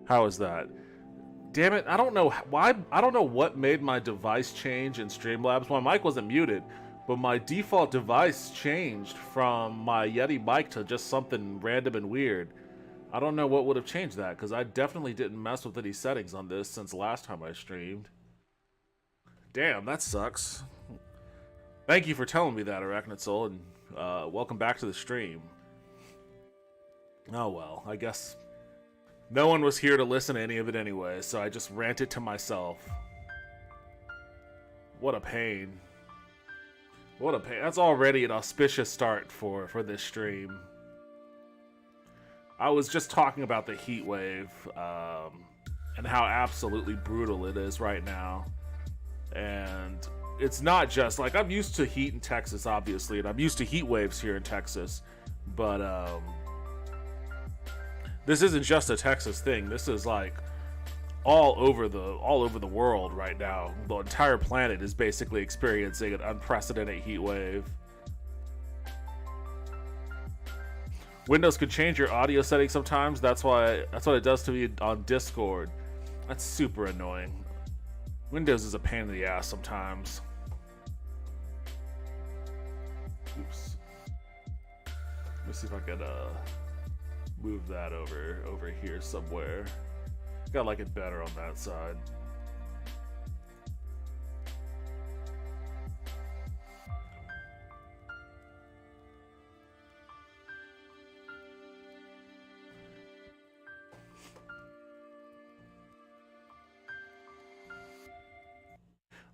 How is that? Damn it, I don't know why. I don't know what made my device change in Streamlabs. My mic wasn't muted, but my default device changed from my Yeti mic to just something random and weird. I don't know what would have changed that, because I definitely didn't mess with any settings on this since last time I streamed. Damn, that sucks. Thank you for telling me that, Arachnid Soul, and welcome back to the stream. Oh well, I guess no one was here to listen to any of it anyway, so I just ranted to myself. What a pain. What a pain. That's already an auspicious start for this stream. I was just talking about the heat wave and how absolutely brutal it is right now. And it's not just, like, I'm used to heat in Texas, obviously, and I'm used to heat waves here in Texas, but this isn't just a Texas thing. This is like all over the world right now. The entire planet is basically experiencing an unprecedented heat wave. Windows could change your audio settings sometimes. That's what it does to me on Discord. That's super annoying. Windows is a pain in the ass sometimes. Oops. Let me see if I can move that over here somewhere. Gotta like it better on that side.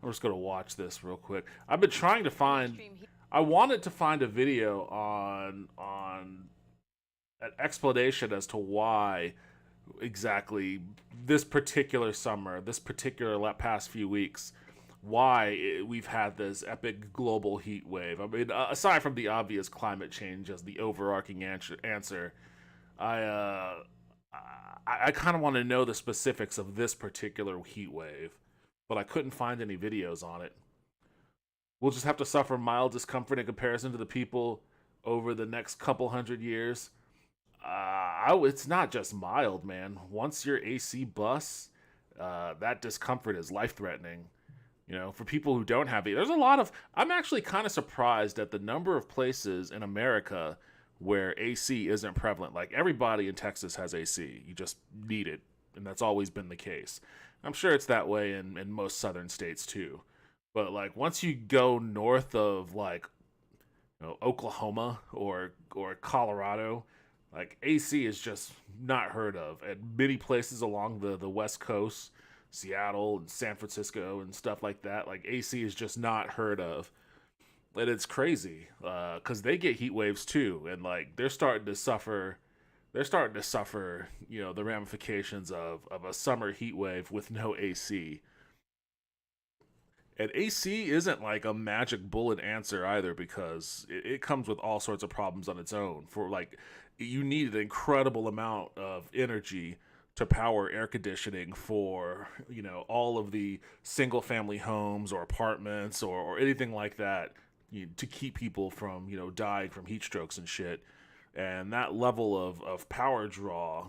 I'm just gonna watch this real quick. I've been trying to find. I wanted to find a video on an explanation as to why exactly this particular summer, this particular past few weeks, why we've had this epic global heat wave. I mean, aside from the obvious climate change as the overarching answer, I kind of want to know the specifics of this particular heat wave, but I couldn't find any videos on it. We'll just have to suffer mild discomfort in comparison to the people over the next couple hundred years. It's not just mild, man. Once your AC busts, that discomfort is life-threatening. You know, for people who don't have it, there's a lot of. I'm actually kind of surprised at the number of places in America where AC isn't prevalent. Like, everybody in Texas has AC. You just need it, and that's always been the case. I'm sure it's that way in most southern states too. But like, once you go north of, like, Oklahoma or Colorado, like, AC is just not heard of. At many places along the West Coast, Seattle and San Francisco and stuff like that, like, AC is just not heard of. And it's crazy because they get heat waves too, and like, they're starting to suffer. They're starting to suffer, the ramifications of a summer heat wave with no AC. And AC isn't like a magic bullet answer either, because it comes with all sorts of problems on its own. For like, you need an incredible amount of energy to power air conditioning for, all of the single family homes or apartments or anything like that, to keep people from, dying from heat strokes and shit. And that level of power draw,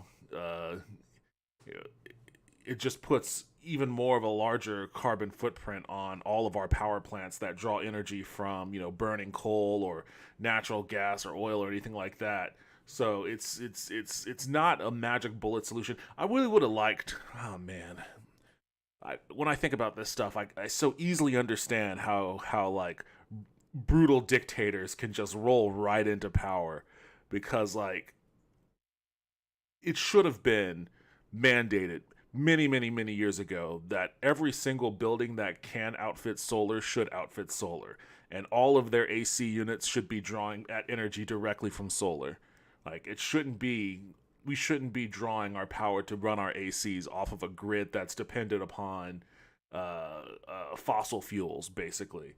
it just puts even more of a larger carbon footprint on all of our power plants that draw energy from, burning coal or natural gas or oil or anything like that. So it's not a magic bullet solution. I really would have liked. Oh man, when I think about this stuff, I so easily understand how like brutal dictators can just roll right into power, because like, it should have been mandated many years ago that every single building that can outfit solar should outfit solar, and all of their AC units should be drawing at energy directly from solar. Like, we shouldn't be drawing our power to run our ACs off of a grid that's dependent upon fossil fuels, basically,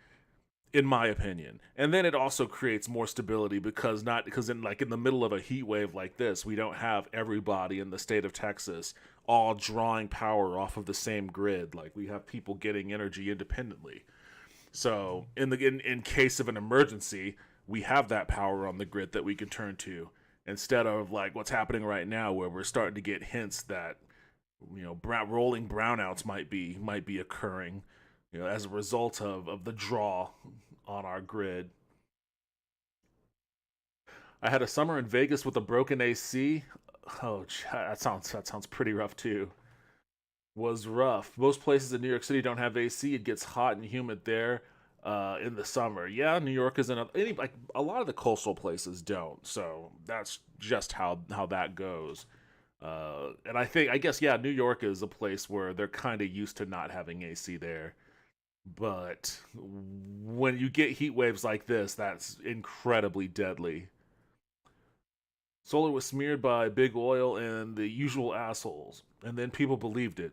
in my opinion. And then it also creates more stability, because in the middle of a heat wave like this, we don't have everybody in the state of Texas all drawing power off of the same grid. Like, we have people getting energy independently. So in case of an emergency, we have that power on the grid that we can turn to, instead of like what's happening right now, where we're starting to get hints that rolling brownouts might be occurring, as a result of the draw on our grid. I had a summer in Vegas with a broken AC. Oh, that sounds pretty rough too. Was rough. Most places in New York City don't have AC. It gets hot and humid there in the summer. Yeah, New York is like a lot of the coastal places don't. So that's just how that goes. And I guess, yeah, New York is a place where they're kind of used to not having AC there. But when you get heat waves like this, that's incredibly deadly. Solar was smeared by big oil and the usual assholes, and then people believed it.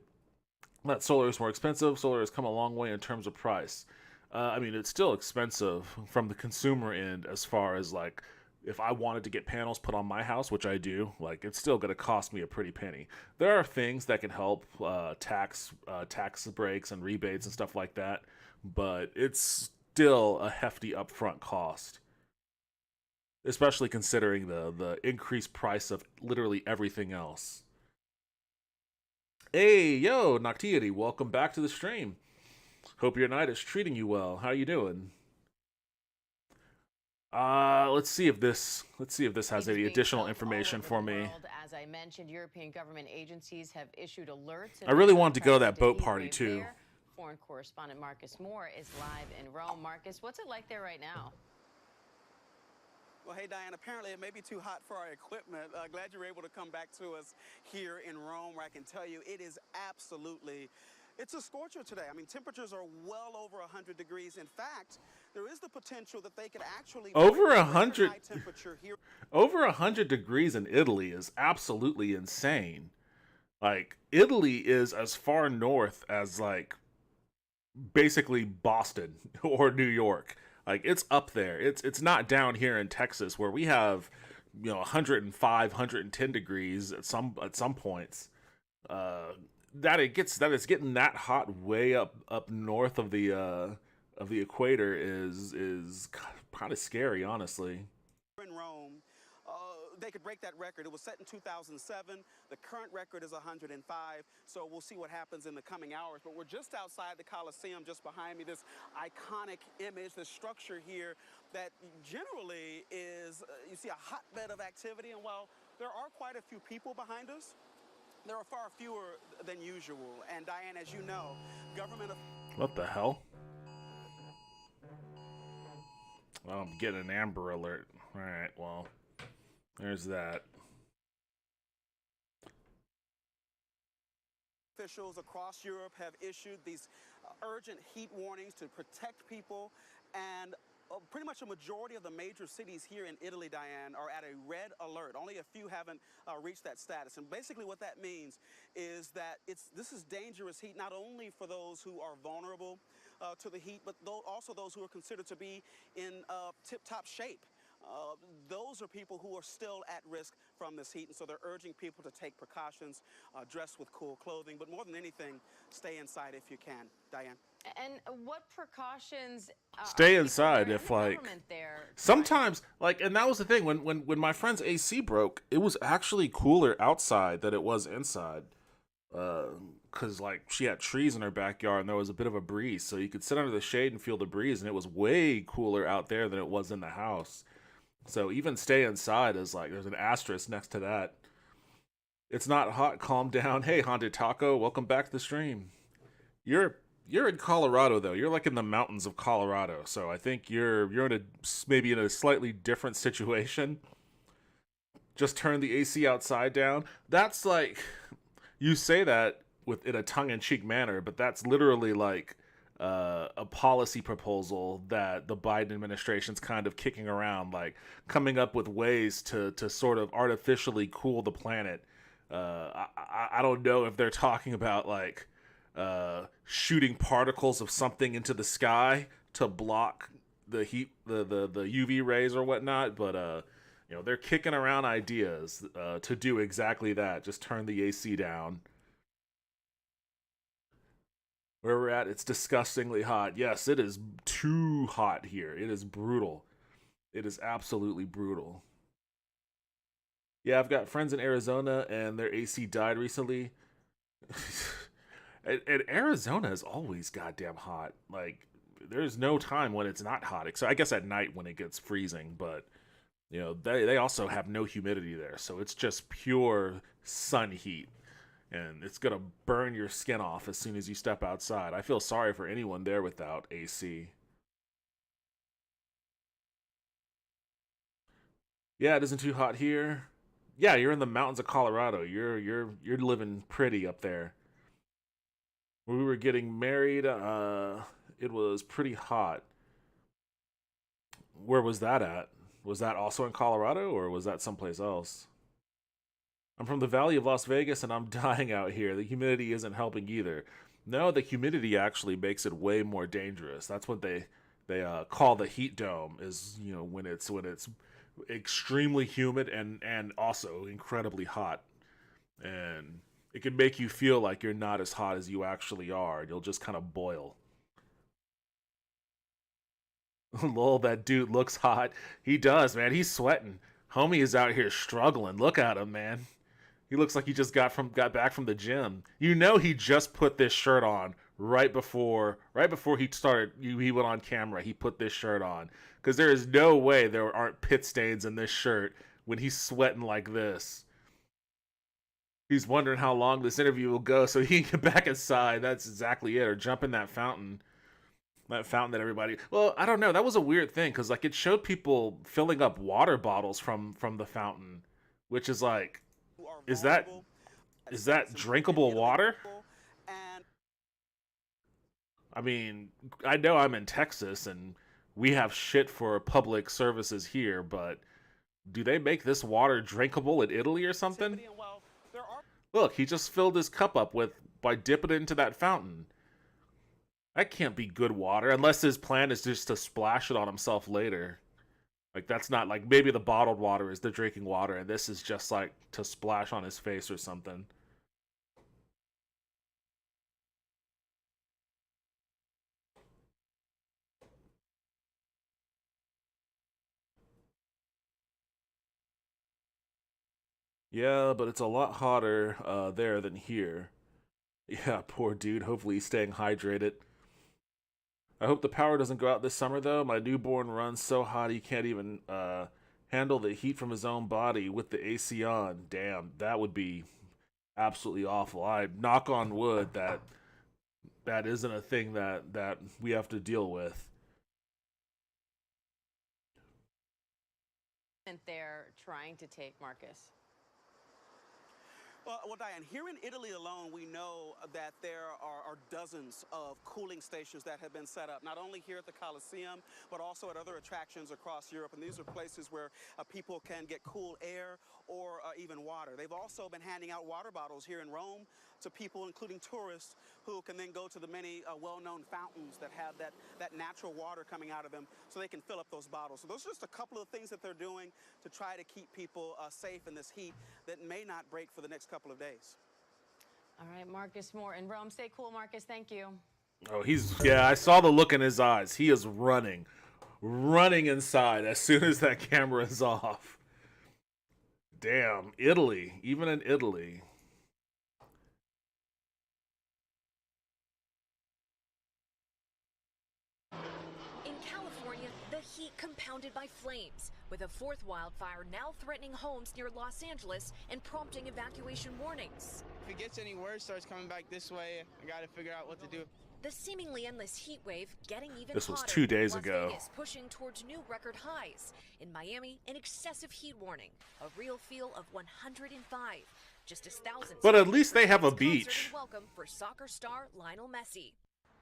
That solar is more expensive. Solar has come a long way in terms of price. I mean, it's still expensive from the consumer end as far as like if I wanted to get panels put on my house, which I do, like it's still going to cost me a pretty penny. There are things that can help tax breaks and rebates and stuff like that, but it's still a hefty upfront cost, especially considering the increased price of literally everything else. Hey, yo, Noctiety, welcome back to the stream. Hope your night is treating you well. How you doing? Let's see if this has any additional information for me. As I mentioned, European government agencies have issued alerts. I really wanted to go to that boat party too. Foreign correspondent Marcus Moore is live in Rome. Marcus, what's it like there right now? Well, hey, Diane, apparently it may be too hot for our equipment. Glad you were able to come back to us here in Rome, where I can tell you it is it's a scorcher today. I mean, temperatures are well over 100 degrees. In fact, there is the potential that they could actually over 100 temperature here. Over 100 degrees in Italy is absolutely insane. Like, Italy is as far north as like basically Boston or New York. Like, it's up there. It's not down here in Texas where we have 105, 110 degrees at some points. That it's getting that hot way up north of the equator is kind of scary, honestly. In Rome, they could break that record. It was set in 2007. The current record is 105. So we'll see what happens in the coming hours. But we're just outside the Colosseum, just behind me. This iconic image, this structure here that generally is, you see, a hotbed of activity. And while there are quite a few people behind us, there are far fewer than usual. And Diane, as you know, government... What the hell? Well, I'm getting an Amber Alert. All right, well, there's that. Officials across Europe have issued these urgent heat warnings to protect people, and pretty much a majority of the major cities here in Italy, Diane, are at a red alert. Only a few haven't reached that status. And basically what that means is that this is dangerous heat, not only for those who are vulnerable to the heat, but also those who are considered to be in tip-top shape. Those are people who are still at risk from this heat, and so they're urging people to take precautions, dress with cool clothing, but more than anything, stay inside if you can. Diane? And what precautions stay inside if like sometimes like, and that was the thing when my friend's AC broke, it was actually cooler outside than it was inside, because like she had trees in her backyard and there was a bit of a breeze, so you could sit under the shade and feel the breeze, and it was way cooler out there than it was in the house. So even stay inside is like, there's an asterisk next to that. It's not hot, calm down. Hey, Haunted Taco, welcome back to the stream. You're in Colorado though. You're like in the mountains of Colorado, so I think you're maybe in a slightly different situation. Just turn the AC outside down. That's like, you say that in a tongue-in-cheek manner, but that's literally like a policy proposal that the Biden administration's kind of kicking around, like coming up with ways to sort of artificially cool the planet. I don't know if they're talking about like shooting particles of something into the sky to block the heat, the UV rays or whatnot, but they're kicking around ideas to do exactly that. Just turn the AC down. Where we're at, it's disgustingly hot. Yes, it is too hot here. It is brutal. It is absolutely brutal. Yeah, I've got friends in Arizona and their AC died recently. And Arizona is always goddamn hot. Like, there's no time when it's not hot. Except I guess at night when it gets freezing. But you know, they also have no humidity there, so it's just pure sun heat, and it's gonna burn your skin off as soon as you step outside. I feel sorry for anyone there without AC. Yeah, it isn't too hot here. Yeah, you're in the mountains of Colorado. You're living pretty up there. When we were getting married, it was pretty hot. Where was that at? Was that also in Colorado, or was that someplace else? I'm from the Valley of Las Vegas and I'm dying out here. The humidity isn't helping either. No, the humidity actually makes it way more dangerous. That's what they call the heat dome. Is, you know, when it's extremely humid and also incredibly hot, and it can make you feel like you're not as hot as you actually are. You'll just kind of boil. Lol, that dude looks hot. He does, man. He's sweating. Homie is out here struggling. Look at him, man. He looks like he just got back from the gym. You know, he just put this shirt on right before he went on camera. He put this shirt on because there is no way there aren't pit stains in this shirt when he's sweating like this. He's wondering how long this interview will go so he can get back inside. That's exactly it. Or jump in that fountain. That fountain that everybody. Well, I don't know. That was a weird thing because like it showed people filling up water bottles from the fountain, which is like, is that drinkable water? I mean, I know I'm in Texas and we have shit for public services here, but do they make this water drinkable in Italy or something? Look, he just filled his cup up by dipping it into that fountain. That can't be good water unless his plan is just to splash it on himself later. Like, that's not, like, maybe the bottled water is the drinking water and this is just like to splash on his face or something. Yeah, but it's a lot hotter there than here. Yeah, poor dude. Hopefully he's staying hydrated. I hope the power doesn't go out this summer, though. My newborn runs so hot he can't even handle the heat from his own body with the AC on. Damn, that would be absolutely awful. I knock on wood that isn't a thing that we have to deal with. And they're trying to take Marcus. Well, Diane, here in Italy alone, we know that there are dozens of cooling stations that have been set up, not only here at the Colosseum, but also at other attractions across Europe. And these are places where people can get cool air or even water. They've also been handing out water bottles here in Rome to people, including tourists, who can then go to the many well-known fountains that have that natural water coming out of them so they can fill up those bottles. So those are just a couple of things that they're doing to try to keep people safe in this heat that may not break for the next couple of days. All right, Marcus Moore in Rome. Stay cool, Marcus. Thank you. Oh, yeah, I saw the look in his eyes. He is running inside as soon as that camera is off. Damn, Italy, even in Italy. In California, the heat compounded by flames, with a fourth wildfire now threatening homes near Los Angeles and prompting evacuation warnings. If it gets any worse, starts coming back this way, I gotta figure out what to do. The seemingly endless heat wave getting even This was hotter. 2 days Las ago. Vegas pushing towards new record highs. In Miami, an excessive heat warning, a real feel of 105, just as thousands. But at least they have a beach. Welcome for soccer star Lionel Messi.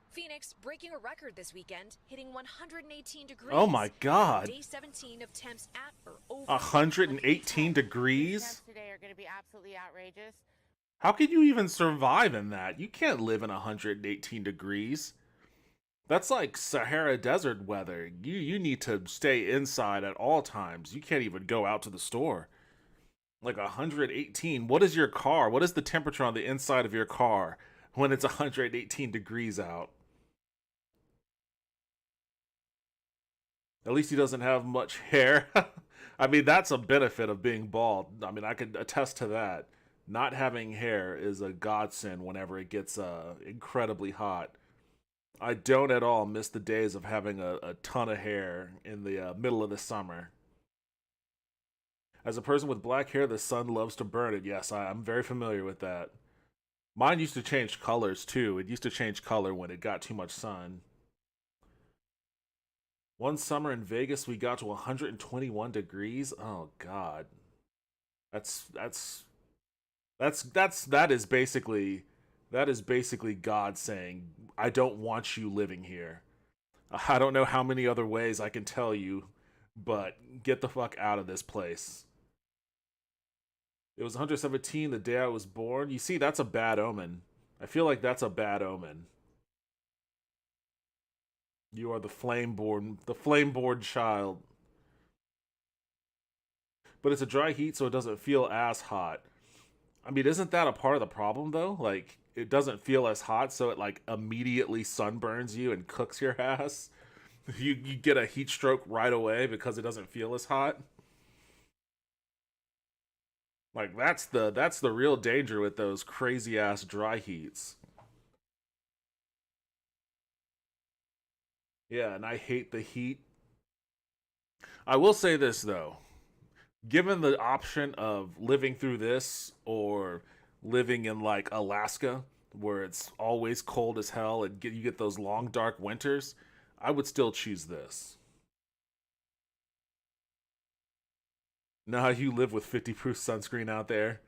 Phoenix breaking a record this weekend, hitting 118 degrees. Oh my God. Day 17 of temps at or over 118 degrees? Temps today are going to be absolutely outrageous. How could you even survive in that? You can't live in 118 degrees. That's like Sahara Desert weather. You need to stay inside at all times. You can't even go out to the store. Like 118. What is your car? What is the temperature on the inside of your car when it's 118 degrees out? At least he doesn't have much hair. I mean, that's a benefit of being bald. I mean, I can attest to that. not having hair is a godsend whenever it gets incredibly hot. I don't at all miss the days of having a ton of hair in the middle of the summer. As a person with black hair, the sun loves to burn it. Yes, I'm very familiar with that. Mine used to change colors too. It used to change color when it got too much sun. One summer in Vegas, we got to 121 degrees. Oh God, that is basically God saying, "I don't want you living here." I don't know how many other ways I can tell you, but get the fuck out of this place. It was 117 the day I was born. You see, that's a bad omen. I feel like that's a bad omen. You are the flame-born child. But it's a dry heat, so it doesn't feel as hot. I mean, isn't that a part of the problem, though? Like, it doesn't feel as hot, so it, like, immediately sunburns you and cooks your ass. You get a heat stroke right away because it doesn't feel as hot. Like, that's the real danger with those crazy-ass dry heats. Yeah, and I hate the heat. I will say this, though. Given the option of living through this or living in, like, Alaska, where it's always cold as hell and you get those long, dark winters, I would still choose this. Know how you live with 50 proof sunscreen out there?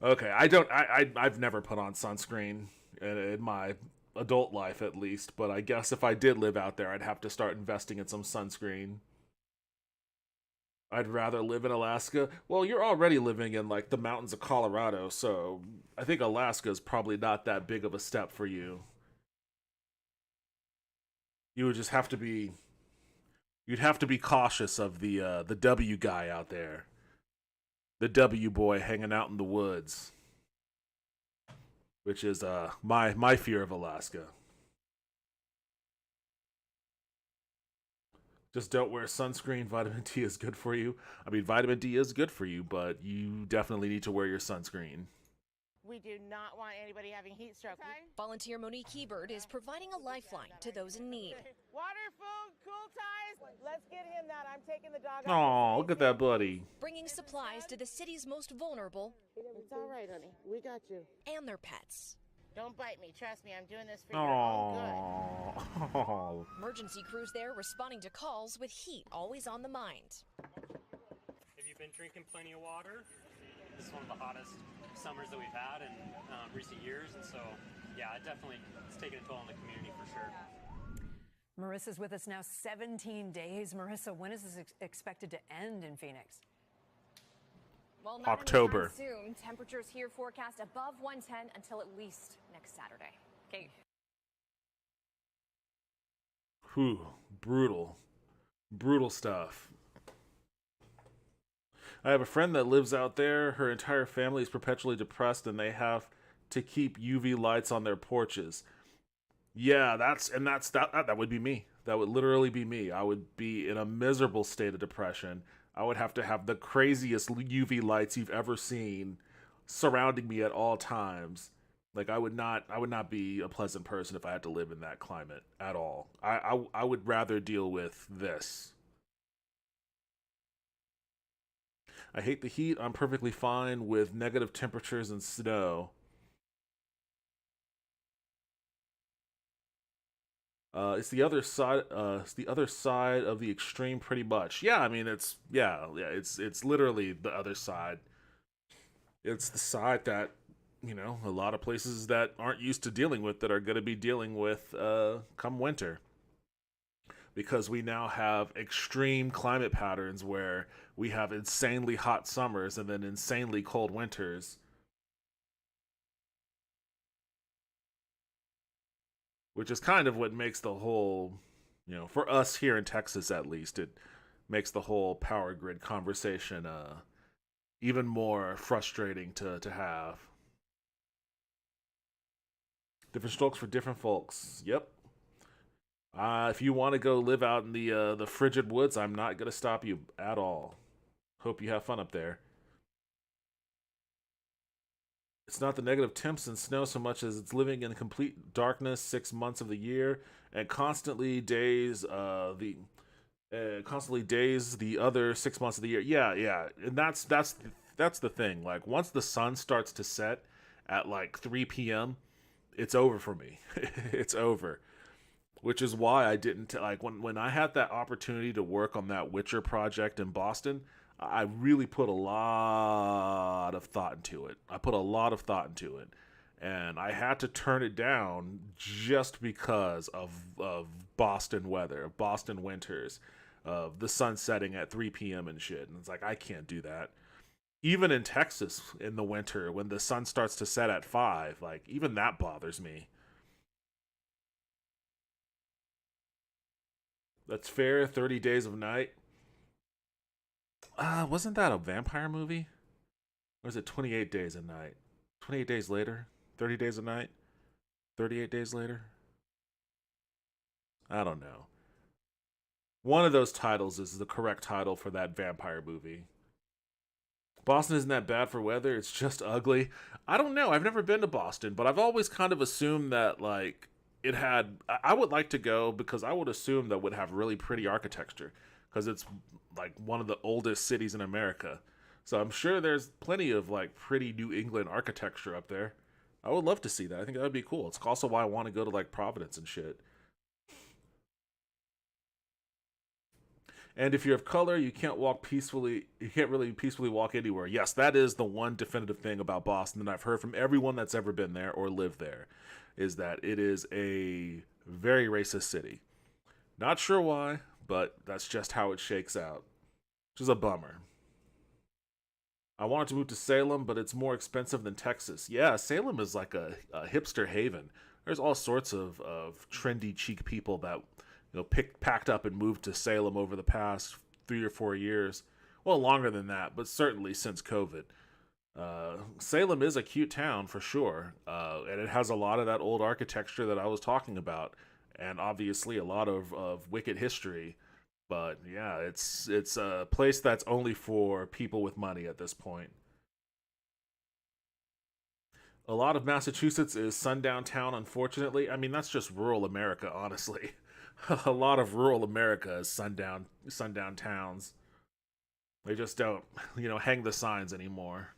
Okay, I've never put on sunscreen in my adult life, at least, but I guess if I did live out there, I'd have to start investing in some sunscreen. I'd rather live in Alaska. Well, you're already living in, like, the mountains of Colorado, so I think Alaska is probably not that big of a step for you. You would just have to be... You'd have to be cautious of the W guy out there. The W boy hanging out in the woods. Which is my fear of Alaska. Just don't wear sunscreen. Vitamin D is good for you. I mean, vitamin D is good for you, but you definitely need to wear your sunscreen. We do not want anybody having heat stroke. Okay. Volunteer Monique Hebert is providing a lifeline to those in need. Water, food, cool ties. Let's get him that. I'm taking the dog. Aw, look at that buddy. Bringing supplies to the city's most vulnerable. It's all right, honey. We got you. And their pets. Don't bite me. Trust me, I'm doing this for your own good. Oh. Emergency crews there responding to calls with heat always on the mind. Have you been drinking plenty of water? This is one of the hottest summers that we've had in recent years, and so, yeah, it's taken a toll on the community for sure. Marissa's with us now 17 days. Marissa, when is this expected to end in Phoenix? Well, not October. Soon. Temperatures here forecast above 110 until at least next Saturday. Okay. Whew, brutal. Brutal stuff. I have a friend that lives out there. Her entire family is perpetually depressed and they have to keep UV lights on their porches. Yeah, that would be me. That would literally be me. I would be in a miserable state of depression. I would have to have the craziest UV lights you've ever seen surrounding me at all times. Like, I would not be a pleasant person if I had to live in that climate at all. I would rather deal with this. I hate the heat. I'm perfectly fine with negative temperatures and snow. It's the other side. It's the other side of the extreme, pretty much. Yeah, I mean, it's literally the other side. It's the side that, you know, a lot of places that aren't used to dealing with that are going to be dealing with come winter. Because we now have extreme climate patterns where we have insanely hot summers and then insanely cold winters. Which is kind of what makes the whole, you know, for us here in Texas at least, it makes the whole power grid conversation even more frustrating to have. Different strokes for different folks. Yep. If you want to go live out in the frigid woods, I'm not going to stop you at all. Hope you have fun up there. It's not the negative temps and snow so much as it's living in complete darkness 6 months of the year and constantly days the other 6 months of the year. Yeah, and that's the thing. Like once the sun starts to set at like 3 p.m., it's over for me. It's over. Which is why I didn't like when I had that opportunity to work on that Witcher project in Boston. I really put a lot of thought into it. And I had to turn it down just because of Boston weather, Boston winters, of the sun setting at 3 p.m. and shit. And it's like, I can't do that. Even in Texas in the winter, when the sun starts to set at 5, like, even that bothers me. That's fair, 30 Days of Night. Wasn't that a vampire movie? Or was it 28 Days of Night? 28 Days Later? 30 Days of Night? 38 Days Later? I don't know. One of those titles is the correct title for that vampire movie. Boston isn't that bad for weather, it's just ugly. I don't know, I've never been to Boston, but I've always kind of assumed that, like, it had... I would like to go because I would assume that it would have really pretty architecture, because it's, like, one of the oldest cities in America. So I'm sure there's plenty of, like, pretty New England architecture up there. I would love to see that. I think that would be cool. It's also why I want to go to, like, Providence and shit. And if you're of color, you can't walk peacefully. You can't really peacefully walk anywhere. Yes, that is the one definitive thing about Boston that I've heard from everyone that's ever been there or lived there, is that it is a very racist city. Not sure why, but that's just how it shakes out. Which is a bummer. I wanted to move to Salem, but it's more expensive than Texas. Yeah, Salem is like a hipster haven. There's all sorts of trendy, chic people that, you know, packed up and moved to Salem over the past 3 or 4 years. Well, longer than that, but certainly since COVID. Salem is a cute town for sure, and it has a lot of that old architecture that I was talking about, and obviously a lot of wicked history. But yeah, it's a place that's only for people with money at this point. A lot of Massachusetts is sundown town, unfortunately. I mean, that's just rural America, honestly. A lot of rural America is sundown towns. They just don't, hang the signs anymore.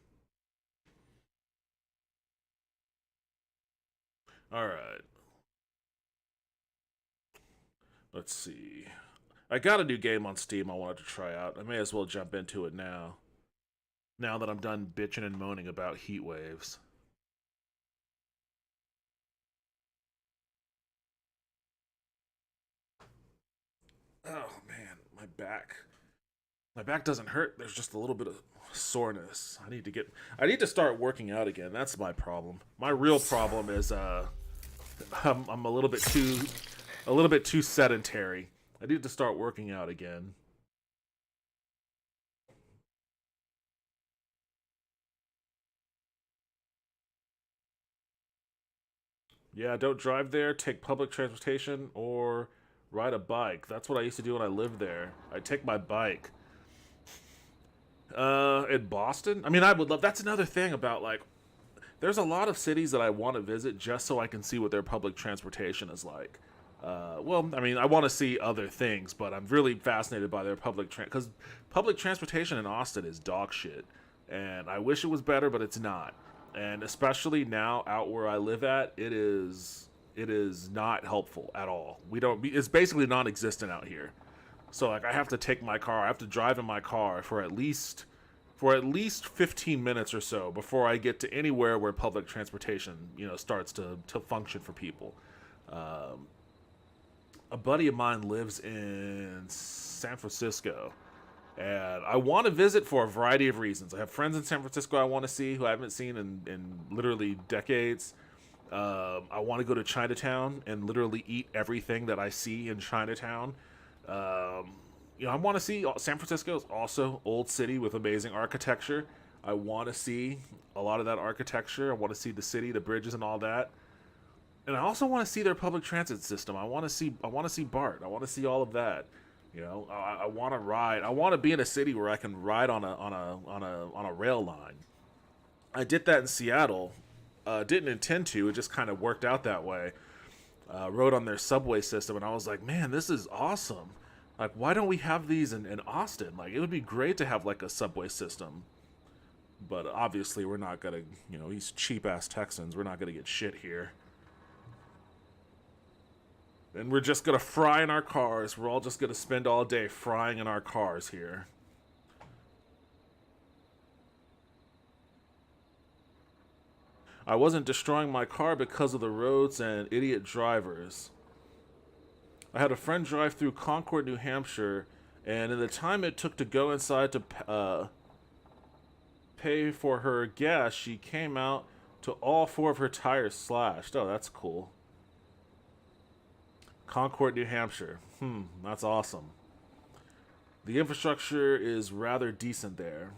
All right. Let's see. I got a new game on Steam I wanted to try out. I may as well jump into it now. Now that I'm done bitching and moaning about heat waves. Oh man, my back. My back doesn't hurt. There's just a little bit of soreness. I need to start working out again. That's my problem. My real problem is I'm a little bit too sedentary. I need to start working out again. Yeah, don't drive there. Take public transportation or ride a bike. That's what I used to do when I lived there. I'd take my bike. In Boston? I mean, I would love... That's another thing about, like... There's a lot of cities that I want to visit just so I can see what their public transportation is like. Well, I mean, I want to see other things, but I'm really fascinated by their because public transportation in Austin is dog shit. And I wish it was better, but it's not. And especially now, out where I live at, it is not helpful at all. It's basically non-existent out here. So like I have to take my car, I have to drive in my car for at least 15 minutes or so before I get to anywhere where public transportation, starts to function for people. A buddy of mine lives in San Francisco, and I want to visit for a variety of reasons. I have friends in San Francisco I want to see who I haven't seen in literally decades. I want to go to Chinatown and literally eat everything that I see in Chinatown. I want to see... San Francisco is also old city with amazing architecture. I want to see a lot of that architecture. I want to see the city, the bridges, and all that. And I also want to see their public transit system. I want to see BART. I want to see all of that. I want to ride. I want to be in a city where I can ride on a rail line. I did that in Seattle didn't intend to. It just kind of worked out that way. Rode on their subway system, and I was like, man, this is awesome. Like, why don't we have these in Austin? Like, it would be great to have like a subway system. But obviously, we're not gonna, you know, these cheap ass Texans, we're not gonna get shit here. And we're just gonna fry in our cars. We're all just gonna spend all day frying in our cars here. I wasn't destroying my car because of the roads and idiot drivers. I had a friend drive through Concord, New Hampshire, and in the time it took to go inside to pay for her gas, she came out to all 4 of her tires slashed. Oh, that's cool. Concord, New Hampshire. That's awesome. The infrastructure is rather decent there.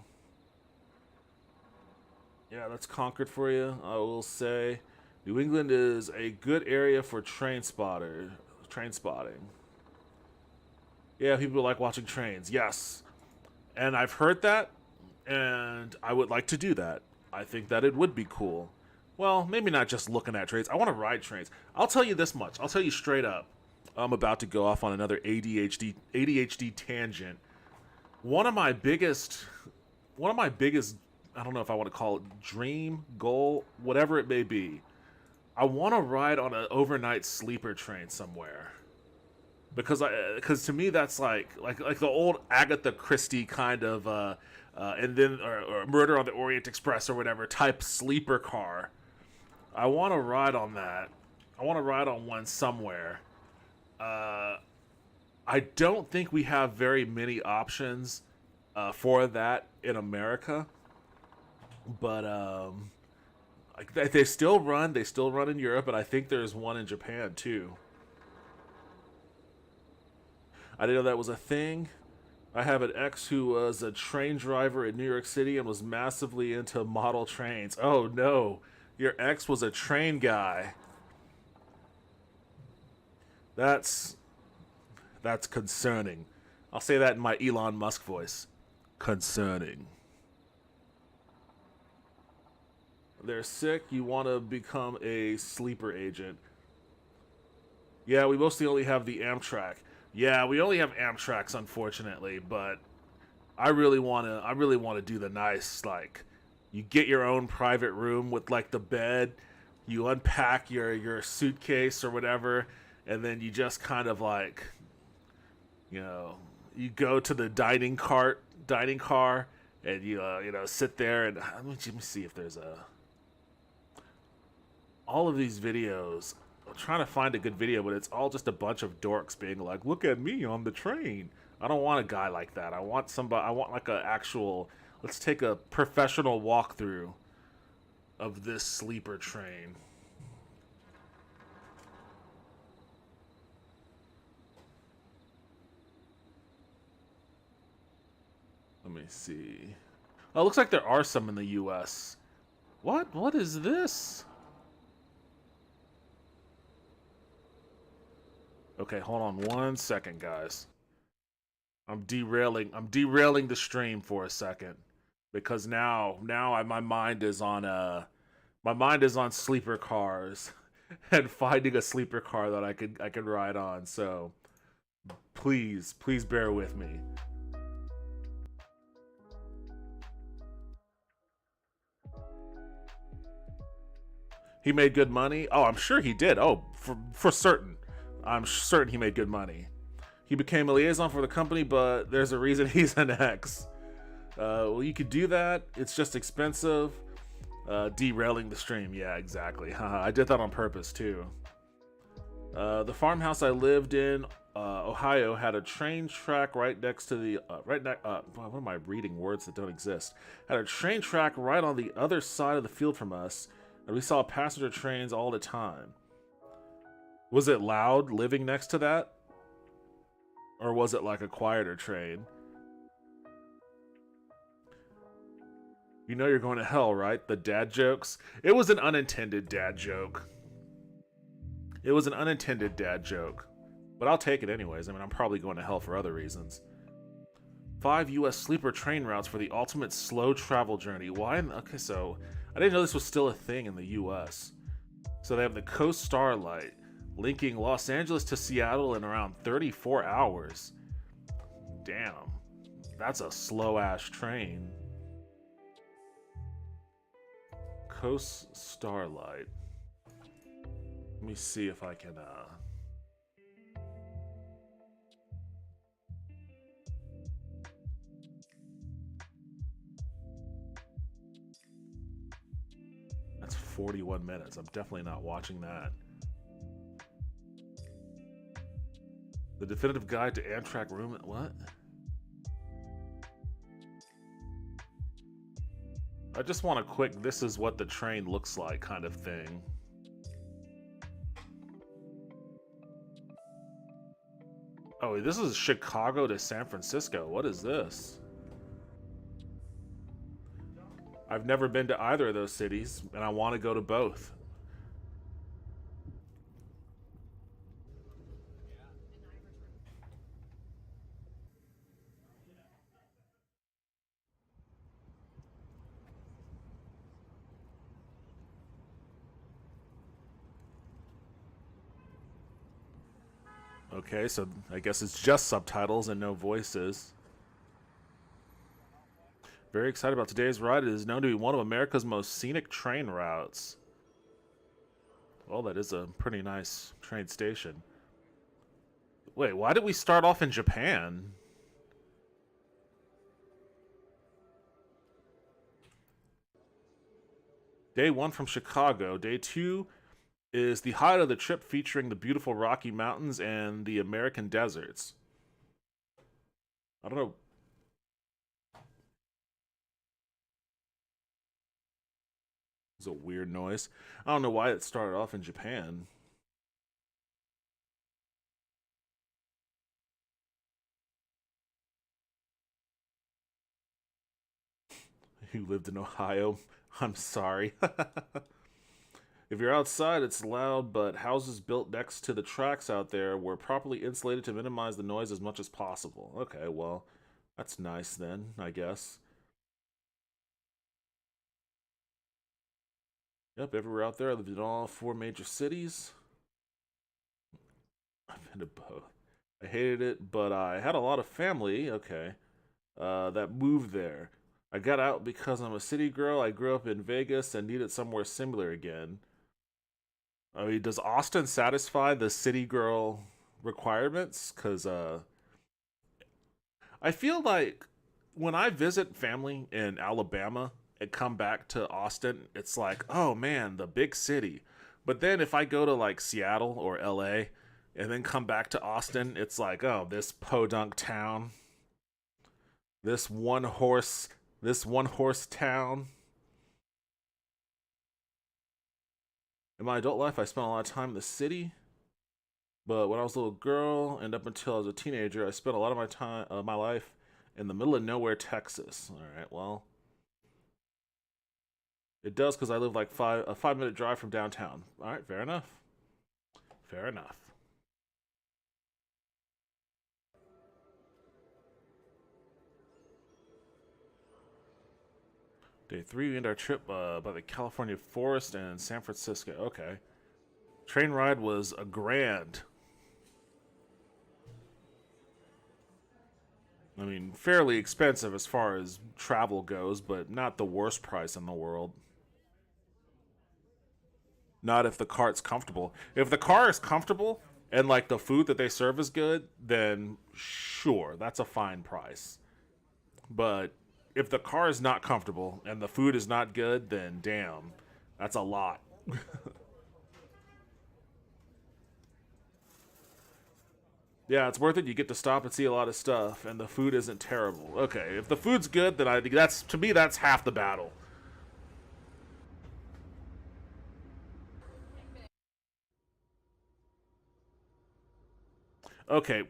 Yeah, that's Concord for you. I will say New England is a good area for train spotting. Yeah, people like watching trains. Yes. And I've heard that, and I would like to do that. I think that it would be cool. Well, maybe not just looking at trains. I want to ride trains. I'll tell you this much. I'll tell you straight up. I'm about to go off on another ADHD tangent. One of my biggest, I don't know if I want to call it dream, goal, whatever it may be. I want to ride on an overnight sleeper train somewhere. Because to me that's like the old Agatha Christie kind of and then or Murder on the Orient Express or whatever type sleeper car. I want to ride on that. I want to ride on one somewhere. I don't think we have very many options for that in America. But they still run in Europe, and I think there's one in Japan too. I didn't know that was a thing. I have an ex who was a train driver in New York City and was massively into model trains. Oh no, your ex was a train guy. That's concerning. I'll say that in my Elon Musk voice. Concerning. They're sick. You want to become a sleeper agent. Yeah, we mostly only have the Amtrak. Yeah, we only have Amtraks, unfortunately, but I really want to do the nice, like, you get your own private room with, like, the bed, you unpack your suitcase or whatever, and then you just kind of, like, you know, you go to the dining car, and you sit there, and let me see if there's all of these videos. I'm trying to find a good video, but it's all just a bunch of dorks being like, look at me on the train. I don't want a guy like that. I want like an actual, let's take a professional walkthrough of this sleeper train. Let me see. Oh, it looks like there are some in the US. What is this? Okay, hold on 1 second, guys. I'm derailing the stream for a second because now my mind is on sleeper cars and finding a sleeper car that I could ride on. So please bear with me. He made good money? Oh, I'm sure he did. Oh, for certain. I'm certain he made good money. He became a liaison for the company, but there's a reason he's an ex. Well, you could do that. It's just expensive. Derailing the stream. Yeah, exactly. I did that on purpose, too. The farmhouse I lived in, Ohio, had a train track right next to the... what am I reading words that don't exist? Had a train track right on the other side of the field from us, and we saw passenger trains all the time. Was it loud living next to that? Or was it like a quieter train? You know you're going to hell, right? The dad jokes. It was an unintended dad joke. It was an unintended dad joke. But I'll take it anyways. I mean, I'm probably going to hell for other reasons. 5 U.S. sleeper train routes for the ultimate slow travel journey. Why? Okay, so I didn't know this was still a thing in the U.S. So they have the Coast Starlight, linking Los Angeles to Seattle in around 34 hours. Damn, that's a slow-ass train. Coast Starlight. Let me see if I can, That's 41 minutes. I'm definitely not watching that. The definitive guide to Amtrak room. What? I just want a quick, this is what the train looks like kind of thing. Oh, this is Chicago to San Francisco. What is this? I've never been to either of those cities, and I want to go to both. Okay, so I guess it's just subtitles and no voices. Very excited about today's ride. It is known to be one of America's most scenic train routes. Well, that is a pretty nice train station. Wait, why did we start off in Japan? Day 1 from Chicago. Day 2 is the highlight of the trip, featuring the beautiful Rocky Mountains and the American deserts. I don't know. It's a weird noise. I don't know why it started off in Japan. You lived in Ohio? I'm sorry. If you're outside, it's loud, but houses built next to the tracks out there were properly insulated to minimize the noise as much as possible. Okay, well, that's nice then, I guess. Yep, everywhere out there. I lived in all 4 major cities. I've been to both. I hated it, but I had a lot of family, okay, that moved there. I got out because I'm a city girl. I grew up in Vegas and needed somewhere similar again. I mean, does Austin satisfy the city girl requirements? Because I feel like when I visit family in Alabama and come back to Austin, it's like, oh man, the big city. But then if I go to like Seattle or LA and then come back to Austin, it's like, oh, this podunk town, this one horse town. In my adult life, I spent a lot of time in the city, but when I was a little girl and up until I was a teenager, I spent a lot of my time, my life in the middle of nowhere, Texas. All right, well, it does because I live like a 5-minute drive from downtown. All right, fair enough. Fair enough. Day 3, we end our trip by the California forest and San Francisco. Okay. Train ride was a grand. I mean, fairly expensive as far as travel goes, but not the worst price in the world. Not if the cart's comfortable. If the car is comfortable and like the food that they serve is good, then sure, that's a fine price. But if the car is not comfortable and the food is not good, then damn, that's a lot. Yeah, it's worth it. You get to stop and see a lot of stuff, and the food isn't terrible. Okay, if the food's good, then I think that's, to me, that's half the battle. Okay.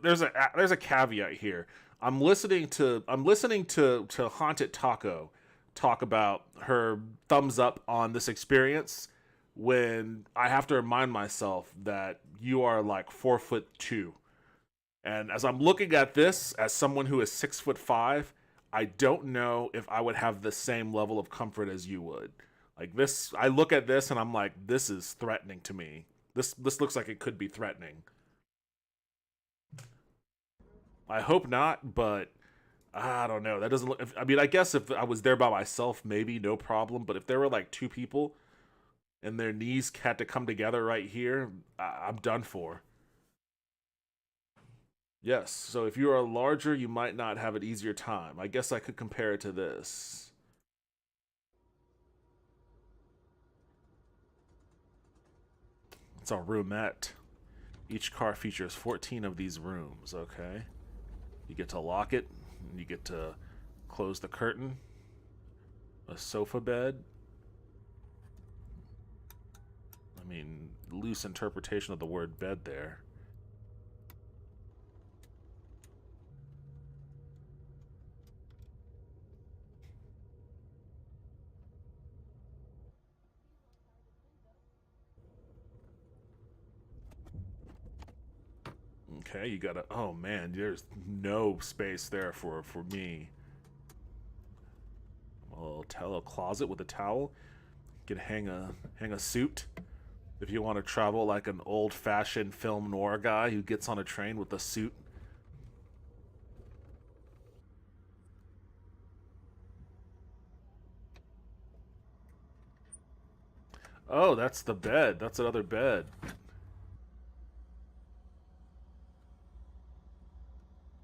There's a caveat here. I'm listening to Haunted Taco talk about her thumbs up on this experience when I have to remind myself that you are like 4'2", and as I'm looking at this as someone who is 6'5", I don't know if I would have the same level of comfort as you would. Like this, I look at this and I'm like, this is threatening to me. This looks like it could be threatening. I hope not, but I don't know. That doesn't look. I mean, I guess if I was there by myself, maybe no problem. But if there were like two people and their knees had to come together right here, I'm done for. Yes, so if you are larger, you might not have an easier time. I guess I could compare it to this. It's a roomette. Each car features 14 of these rooms, okay? You get to lock it, and you get to close the curtain. A sofa bed. I mean, loose interpretation of the word bed there. Okay, you gotta. Oh man, there's no space there for me. A little closet with a towel. You can hang a suit if you want to travel like an old-fashioned film noir guy who gets on a train with a suit. Oh, that's the bed. That's another bed.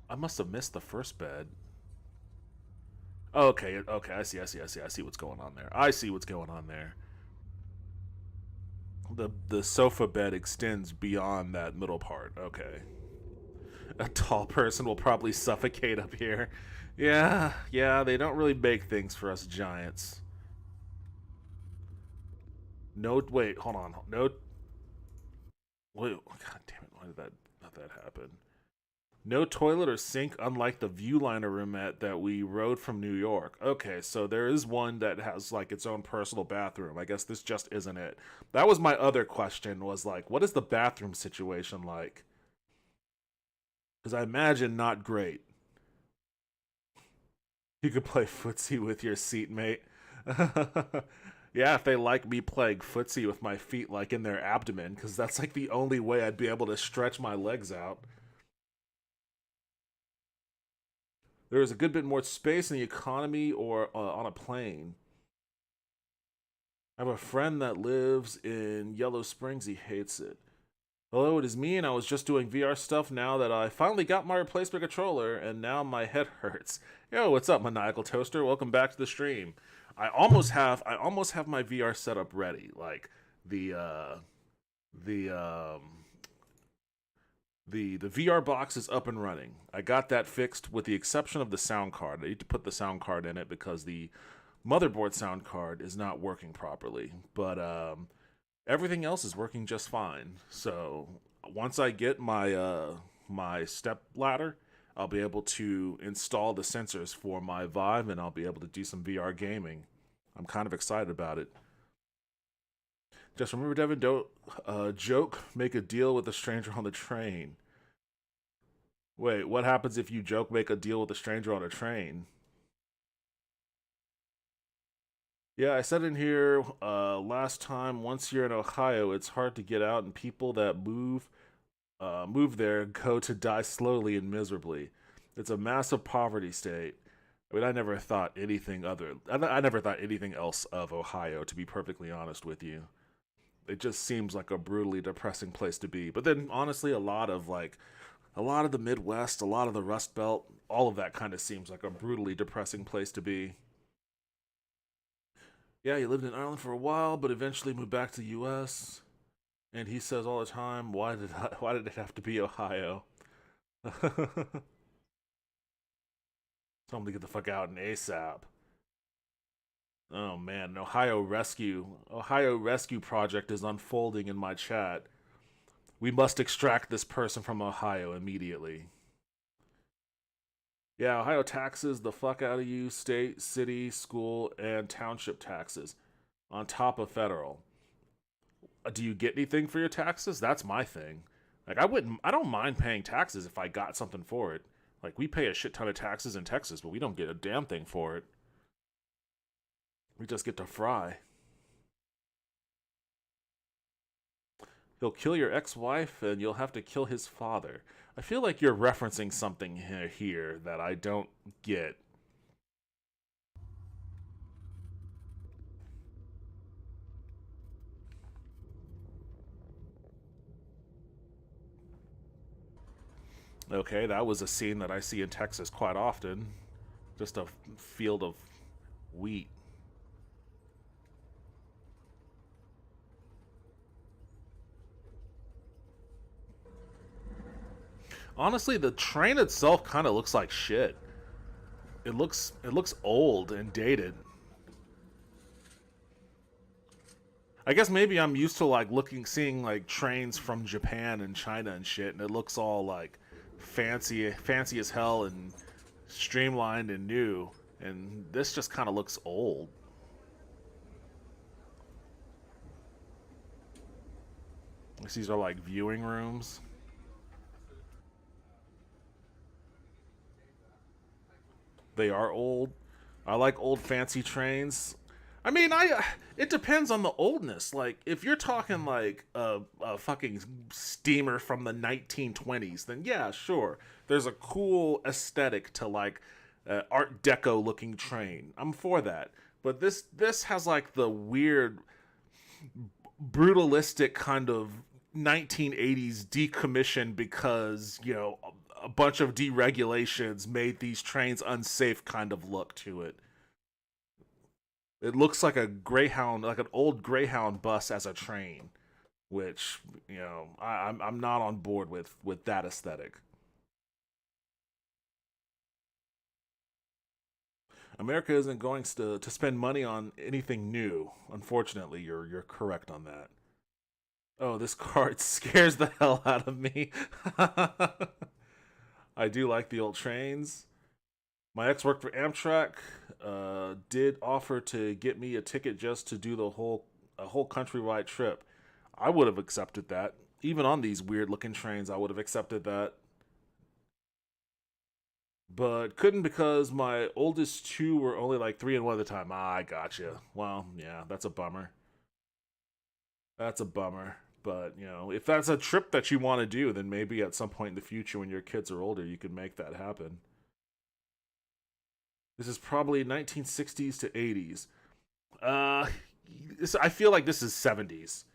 I must have missed the first bed. Okay, okay, I see what's going on there. I see what's going on there. The sofa bed extends beyond that middle part. Okay. A tall person will probably suffocate up here. Yeah, they don't really make things for us giants. No, wait, hold on. No. Wait, god damn it, why did that happen? No toilet or sink, unlike the Viewliner roomette that we rode from New York. Okay, so there is one that has like its own personal bathroom. I guess this just isn't it. That was my other question, was like, what is the bathroom situation like? Because I imagine not great. You could play footsie with your seatmate. Yeah, if they like me playing footsie with my feet like in their abdomen, because that's like the only way I'd be able to stretch my legs out. There is a good bit more space in the economy or on a plane. I have a friend that lives in Yellow Springs. He hates it. Hello, it is me, and I was just doing VR stuff now that I finally got my replacement controller, and now my head hurts. Yo, what's up, Maniacal Toaster? Welcome back to the stream. I almost have my VR setup ready. Like the VR box is up and running. I got that fixed with the exception of the sound card. I need to put the sound card in it because the motherboard sound card is not working properly. But everything else is working just fine. So once I get my my step ladder, I'll be able to install the sensors for my Vive and I'll be able to do some VR gaming. I'm kind of excited about it. Just remember, Devin, don't joke, make a deal with a stranger on the train. Wait, what happens if you joke, make a deal with a stranger on a train? Yeah, I said in here last time, once you're in Ohio, it's hard to get out, and people that move there go to die slowly and miserably. It's a massive poverty state. I mean, I never thought anything else of Ohio, to be perfectly honest with you. It just seems like a brutally depressing place to be. But then, honestly, a lot of the Midwest, a lot of the Rust Belt, all of that kind of seems like a brutally depressing place to be. Yeah, he lived in Ireland for a while, but eventually moved back to the U.S. And he says all the time, why did it have to be Ohio? Tell him to get the fuck out in ASAP. Oh man, an Ohio Rescue Project is unfolding in my chat. We must extract this person from Ohio immediately. Yeah, Ohio taxes the fuck out of you, state, city, school, and township taxes, on top of federal. Do you get anything for your taxes? That's my thing. Like, I don't mind paying taxes if I got something for it. Like, we pay a shit ton of taxes in Texas, but we don't get a damn thing for it. We just get to fry. He'll kill your ex-wife, and you'll have to kill his father. I feel like you're referencing something here that I don't get. Okay, that was a scene that I see in Texas quite often. Just a field of wheat. Honestly, the train itself kind of looks like shit. It looks old and dated. I guess maybe I'm used to like seeing like trains from Japan and China and shit, and it looks all like fancy as hell and streamlined and new, and this just kind of looks old. These are like viewing rooms. They are old. I like old fancy trains. I mean, it depends on the oldness. Like, if you're talking like a fucking steamer from the 1920s, then yeah, sure. There's a cool aesthetic to like Art Deco looking train. I'm for that. But this has like the weird, brutalistic kind of 1980s decommission because, you know, a bunch of deregulations made these trains unsafe kind of look to it. It looks like a Greyhound, like an old Greyhound bus as a train, which, you know, I'm not on board with that aesthetic. America isn't going to spend money on anything new. Unfortunately, you're correct on that. Oh, this card scares the hell out of me. I do like the old trains. My ex worked for Amtrak. Did offer to get me a ticket just to do a whole countrywide trip. I would have accepted that. Even on these weird looking trains, I would have accepted that. But couldn't because my oldest two were only like 3 and 1 at the time. I gotcha. Well, yeah, that's a bummer. That's a bummer. But, you know, if that's a trip that you want to do, then maybe at some point in the future when your kids are older, you could make that happen. This is probably 1960s to 80s. I feel like this is 70s.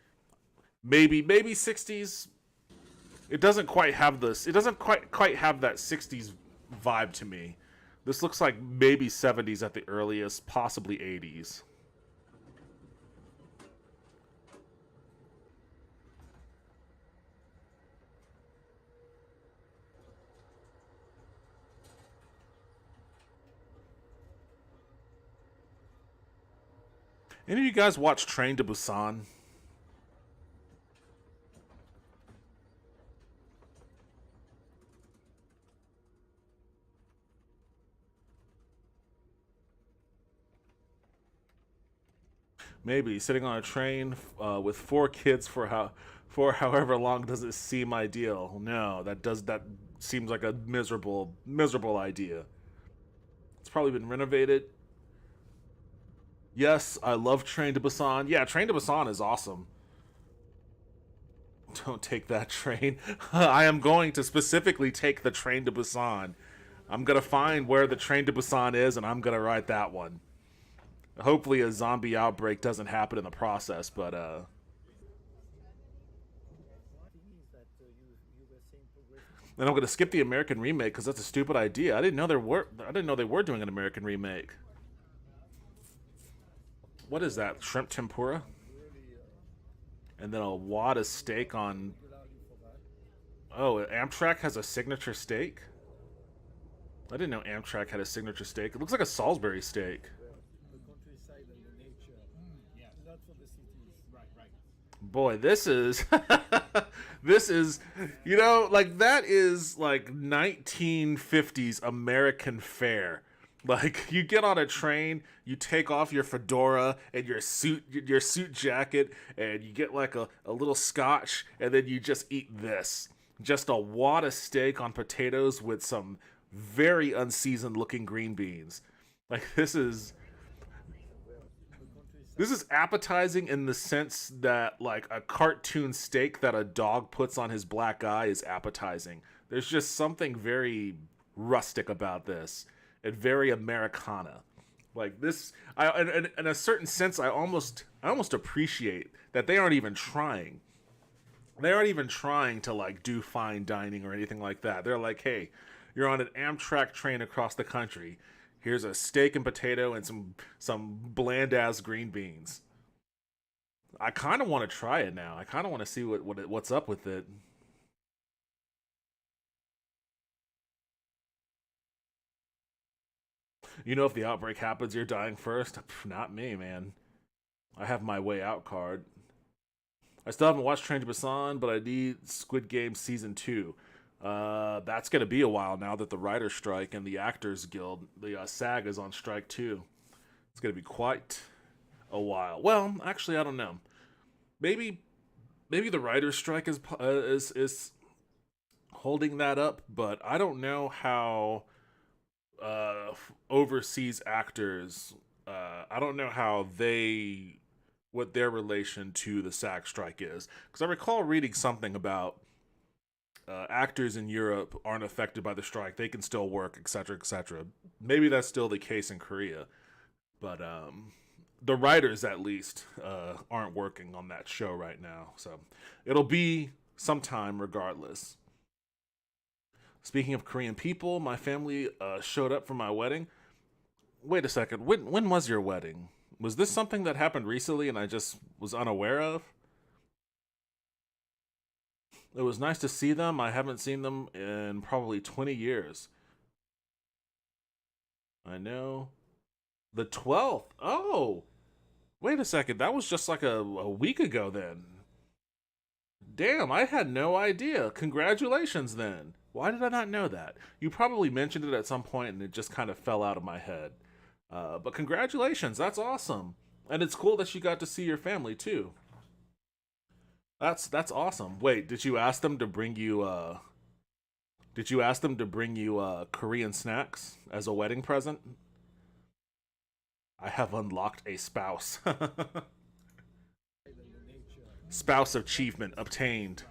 Maybe 60s. It doesn't quite have this. It doesn't quite have that 60s vibe to me. This looks like maybe 70s at the earliest, possibly 80s. Any of you guys watch Train to Busan? Maybe sitting on a train with 4 kids for however long doesn't seem ideal. No, that seems like a miserable idea. It's probably been renovated. Yes, I love Train to Busan. Yeah, Train to Busan is awesome. Don't take that train. I am going to specifically take the Train to Busan. I'm going to find where the Train to Busan is, and I'm going to ride that one. Hopefully a zombie outbreak doesn't happen in the process, but And I'm going to skip the American remake because that's a stupid idea. I didn't know they were doing an American remake. What is that? Shrimp tempura? And then a wad of steak on... Oh, Amtrak has a signature steak? I didn't know Amtrak had a signature steak. It looks like a Salisbury steak. Boy, this is... this is... You know, like, that is, like, 1950s American fare. Like, you get on a train, you take off your fedora and your suit jacket, and you get like a little scotch, and then you just eat this. Just a wad of steak on potatoes with some very unseasoned looking green beans. Like, this is appetizing in the sense that, like, a cartoon steak that a dog puts on his black eye is appetizing. There's just something very rustic about this and very Americana. Like this, in a certain sense, I almost appreciate that they aren't even trying. They aren't even trying to, like, do fine dining or anything like that. They're like, hey, you're on an Amtrak train across the country. Here's a steak and potato and some bland ass green beans. I kind of want to try it now. I kind of want to see what's up with it. You know, if the outbreak happens, you're dying first. Not me, man. I have my way out card. I still haven't watched Train to Busan, but I need Squid Game Season 2. That's going to be a while now that the writer's strike and the Actors Guild, the SAG, is on strike too. It's going to be quite a while. Well, actually, I don't know. Maybe the writer's strike is holding that up, but I don't know how overseas actors, I don't know how what their relation to the SAG strike is. Because I recall reading something about actors in Europe aren't affected by the strike. They can still work, etc., etc. Maybe that's still the case in Korea. But the writers, at least, aren't working on that show right now. So it'll be sometime regardless. Speaking of Korean people, my family showed up for my wedding. Wait a second. When was your wedding? Was this something that happened recently and I just was unaware of? It was nice to see them. I haven't seen them in probably 20 years. I know. The 12th. Oh! Wait a second. That was just like a week ago then. Damn, I had no idea. Congratulations then. Why did I not know that? You probably mentioned it at some point and it just kind of fell out of my head. But congratulations, that's awesome. And it's cool that you got to see your family too. That's awesome. Wait, did you ask them to bring you Korean snacks as a wedding present? I have unlocked a spouse. Spouse achievement obtained.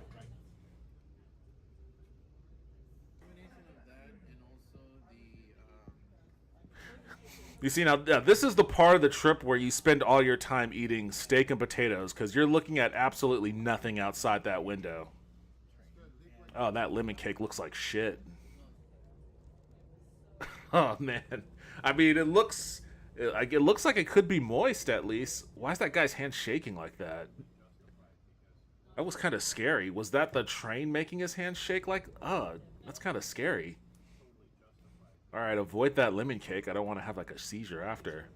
You see, now this is the part of the trip where you spend all your time eating steak and potatoes because you're looking at absolutely nothing outside that window. Oh, that lemon cake looks like shit. Oh, man. I mean, it looks like it could be moist at least. Why is that guy's hand shaking like that? That was kind of scary. Was that the train making his hand shake like... Oh, that's kind of scary. Alright, avoid that lemon cake. I don't want to have like a seizure after.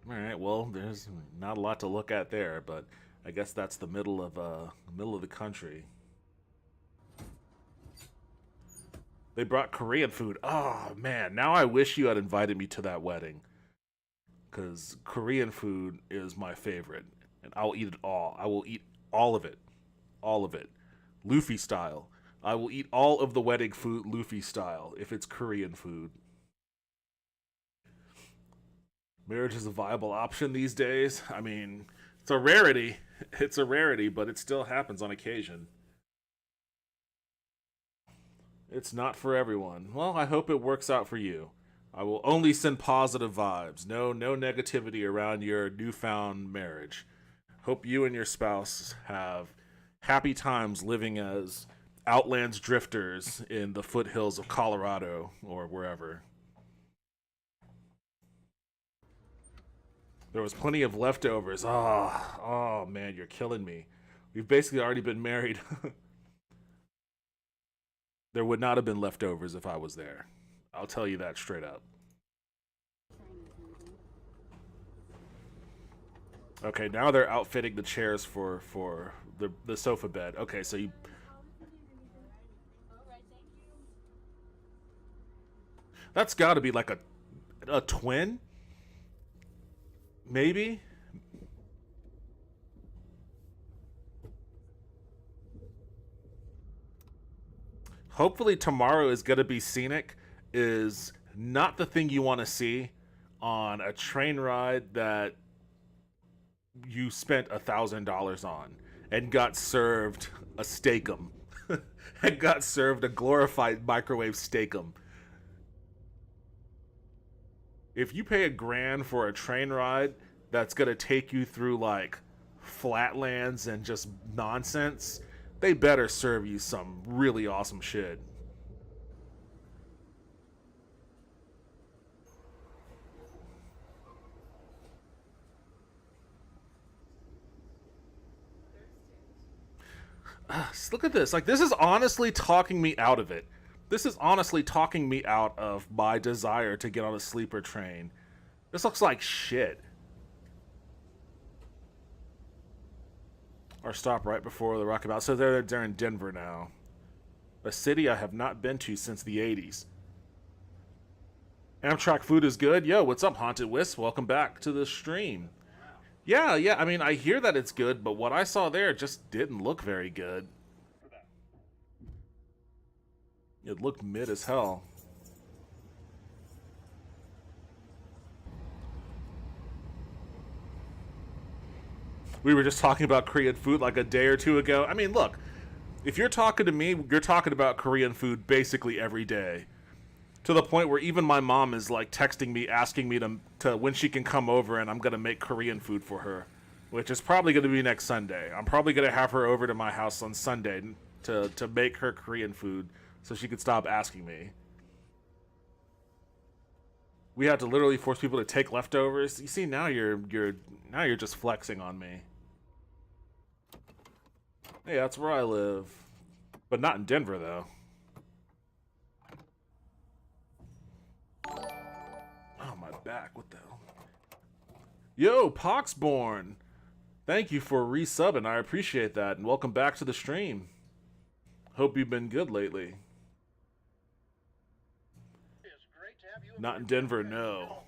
Alright, well, there's not a lot to look at there, but I guess that's the middle of the country. They brought Korean food. Oh, man. Now I wish you had invited me to that wedding. Because Korean food is my favorite. And I'll eat it all. I will eat all of it. All of it. Luffy style. I will eat all of the wedding food Luffy style if it's Korean food. Marriage is a viable option these days. I mean, it's a rarity. It's a rarity, but it still happens on occasion. It's not for everyone. Well, I hope it works out for you. I will only send positive vibes. No negativity around your newfound marriage. Hope you and your spouse have happy times living as Outlands drifters in the foothills of Colorado or wherever. There was plenty of leftovers. Oh man, you're killing me. We've basically already been married. There would not have been leftovers if I was there. I'll tell you that straight up. Okay, now they're outfitting the chairs for the sofa bed. Okay, so you... That's got to be like a twin? Maybe? Hopefully tomorrow is going to be scenic, is not the thing you want to see on a train ride that you spent $1,000 on and got served a steakum. And got served a glorified microwave steakum. If you pay $1,000 for a train ride that's going to take you through like flatlands and just nonsense, they better serve you some really awesome shit. Look at this. Like, this is honestly talking me out of it. This is honestly talking me out of my desire to get on a sleeper train. This looks like shit. Our stop right before the Rocky Mountain. So they're in Denver now. A city I have not been to since the 80s. Amtrak food is good. Yo, what's up, Haunted Wisp? Welcome back to the stream. Yeah, I mean, I hear that it's good, but what I saw there just didn't look very good. It looked mid as hell. We were just talking about Korean food like a day or two ago. I mean, look, if you're talking to me, you're talking about Korean food basically every day. To the point where even my mom is like texting me, asking me to when she can come over and I'm going to make Korean food for her. Which is probably going to be next Sunday. I'm probably going to have her over to my house on Sunday to make her Korean food so she could stop asking me. We had to literally force people to take leftovers. You see, now you're just flexing on me. Hey, that's where I live. But not in Denver, though. Oh, my back. What the hell? Yo, Poxborn. Thank you for resubbing. I appreciate that. And welcome back to the stream. Hope you've been good lately. Not in Denver, no.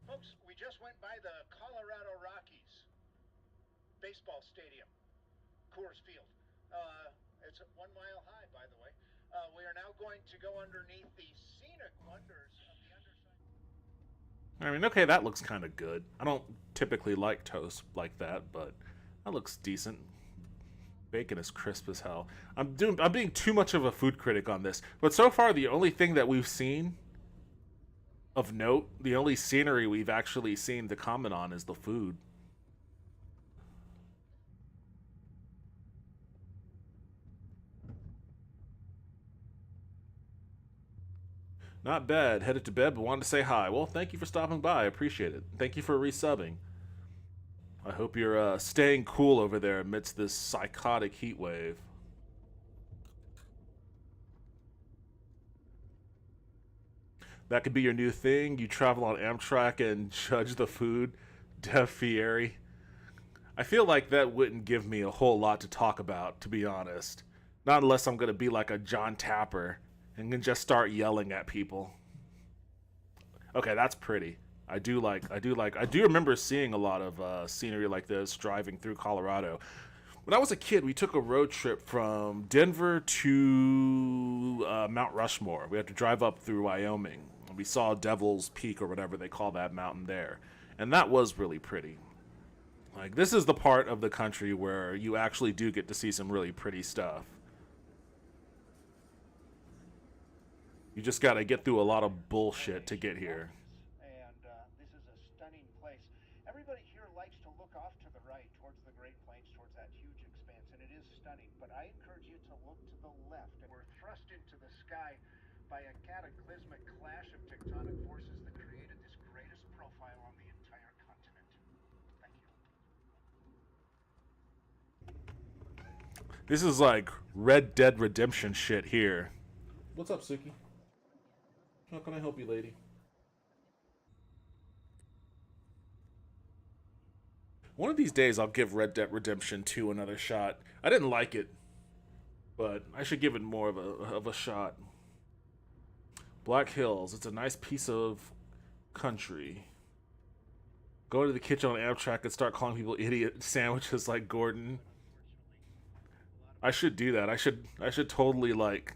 Folks, we just went by the Colorado Rockies baseball stadium, Coors Field. It's 1 mile high, by the way. We are now going to go underneath the scenic wonders of the underside. I mean, okay, that looks kind of good. I don't typically like toast like that, but that looks decent. Bacon is crisp as hell. I'm being too much of a food critic on this, but so far the only thing that we've seen of note, the only scenery we've actually seen to comment on is the food. Not bad. Headed to bed, but wanted to say hi. Well, thank you for stopping by. I appreciate it. Thank you for resubbing. I hope you're staying cool over there amidst this psychotic heat wave. That could be your new thing. You travel on Amtrak and judge the food. Dev Fieri. I feel like that wouldn't give me a whole lot to talk about, to be honest. Not unless I'm going to be like a John Tapper and can just start yelling at people. Okay, that's pretty. I do remember seeing a lot of scenery like this driving through Colorado. When I was a kid, we took a road trip from Denver to Mount Rushmore. We had to drive up through Wyoming. We saw Devil's Peak or whatever they call that mountain there. And that was really pretty. Like, this is the part of the country where you actually do get to see some really pretty stuff. You just gotta get through a lot of bullshit to get here. And this is a stunning place. Everybody here likes to look off to the right towards the Great Plains, towards that huge expanse, and it is stunning. But I encourage you to look to the left. We're thrust into the sky by a cataclysmic clash of tectonic forces that created this greatest profile on the entire continent. Thank you. This is like Red Dead Redemption shit here. What's up, Suki? How can I help you, lady? One of these days, I'll give Red Dead Redemption 2 another shot. I didn't like it, but I should give it more of a shot. Black Hills. It's a nice piece of country. Go to the kitchen on Amtrak and start calling people idiot sandwiches like Gordon. I should do that. I should totally like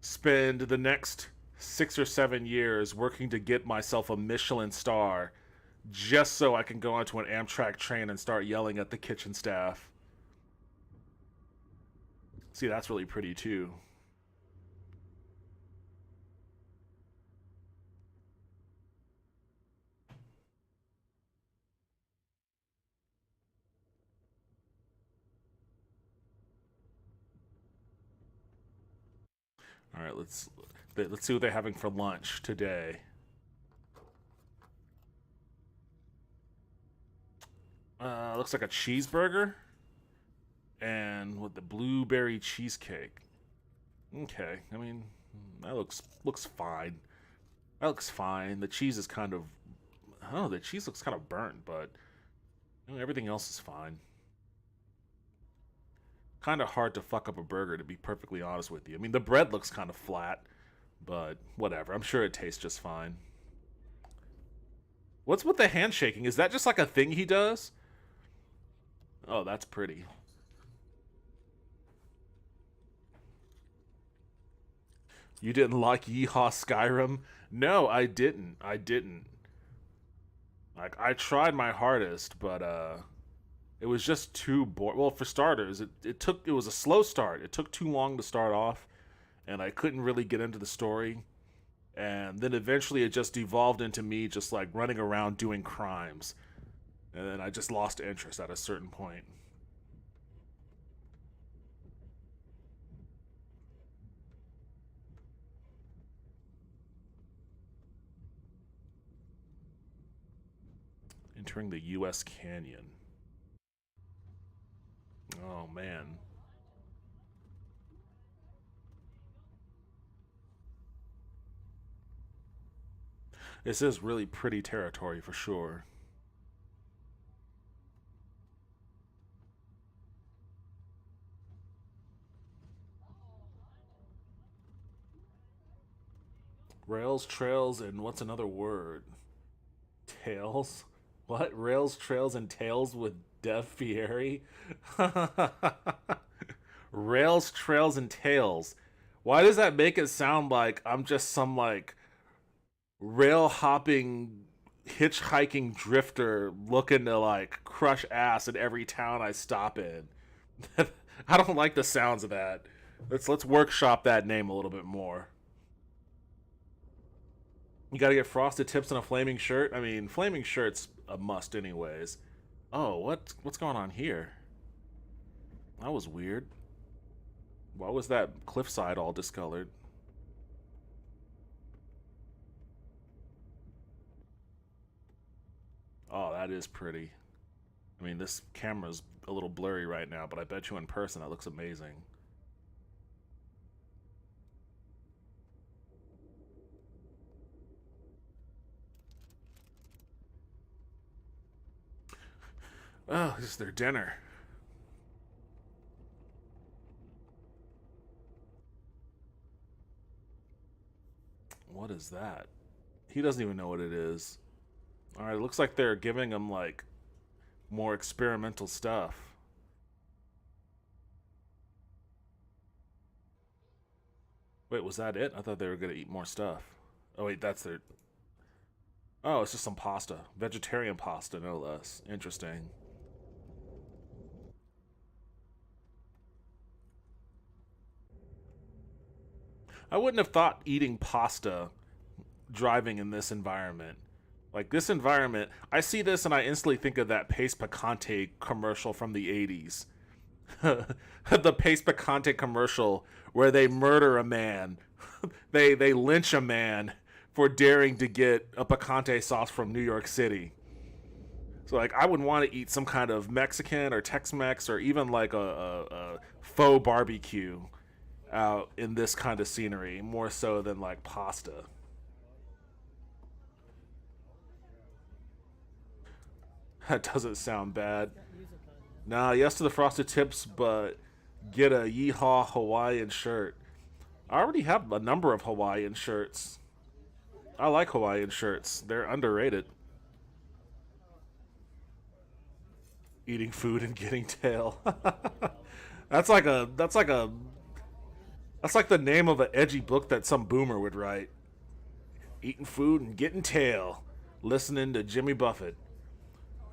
spend the next 6 or 7 years working to get myself a Michelin star just so I can go onto an Amtrak train and start yelling at the kitchen staff. See, that's really pretty too. All right, let's see what they're having for lunch today. Looks like a cheeseburger and with the blueberry cheesecake. Okay, I mean that looks fine. That looks fine. The cheese is kind of, oh, the cheese looks kind of burnt, but you know, everything else is fine. Kind of hard to fuck up a burger, to be perfectly honest with you. I mean, the bread looks kind of flat, but whatever. I'm sure it tastes just fine. What's with the handshaking? Is that just like a thing he does? Oh, that's pretty. You didn't like Yeehaw Skyrim? No, I didn't. I didn't. Like, I tried my hardest, but it was just too boring. Well, for starters, it was a slow start. It took too long to start off, and I couldn't really get into the story. And then eventually it just devolved into me just like running around doing crimes. And then I just lost interest at a certain point. Entering the U.S. Canyon. Oh, man. This is really pretty territory for sure. Rails, trails, and what's another word? Tails? What? Rails, trails, and tails with Dev Fieri? Rails, trails, and tails. Why does that make it sound like I'm just some like rail hopping hitchhiking drifter looking to like crush ass in every town I stop in? I don't like the sounds of that. Let's workshop that name a little bit more. You gotta get frosted tips and a flaming shirt. I mean, flaming shirt's a must anyways. Oh, what's going on here? That was weird. Why was that cliffside all discolored? Oh, that is pretty. I mean, this camera's a little blurry right now, but I bet you in person that looks amazing. Oh, this is their dinner. What is that? He doesn't even know what it is. Alright, it looks like they're giving him, like, more experimental stuff. Wait, was that it? I thought they were gonna eat more stuff. Oh, wait, that's their... Oh, it's just some pasta. Vegetarian pasta, no less. Interesting. I wouldn't have thought eating pasta driving in this environment. Like, this environment, I see this and I instantly think of that Pace Picante commercial from the 80s. The Pace Picante commercial where they murder a man. They lynch a man for daring to get a picante sauce from New York City. So, like, I would want to eat some kind of Mexican or Tex-Mex or even, like, a faux barbecue out in this kind of scenery, more so than, like, pasta. That doesn't sound bad. Nah, yes to the frosted tips, but get a Yeehaw Hawaiian shirt. I already have a number of Hawaiian shirts. I like Hawaiian shirts. They're underrated. Eating food and getting tail. That's like the name of an edgy book that some boomer would write. Eating food and getting tail. Listening to Jimmy Buffett.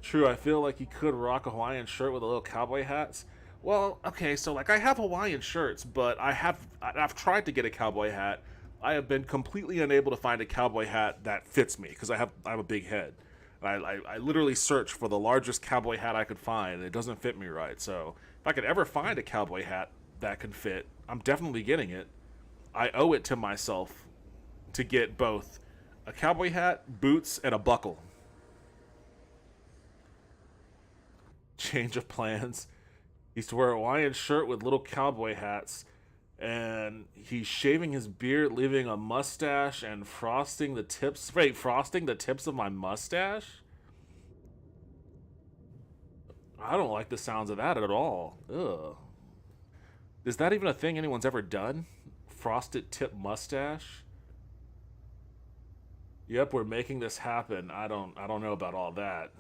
True, I feel like you could rock a Hawaiian shirt with a little cowboy hats. Well, okay, so like I have Hawaiian shirts, but I've tried to get a cowboy hat. I have been completely unable to find a cowboy hat that fits me because I have a big head. I literally searched for the largest cowboy hat I could find, and it doesn't fit me right. So if I could ever find a cowboy hat that can fit, I'm definitely getting it. I owe it to myself to get both a cowboy hat, boots, and a buckle. Change of plans. He used to wear a Hawaiian shirt with little cowboy hats, and he's shaving his beard, leaving a mustache, and frosting the tips. Wait, frosting the tips of my mustache? I don't like the sounds of that at all. Ugh. Is that even a thing anyone's ever done? Frosted tip mustache? Yep, we're making this happen. I don't know about all that.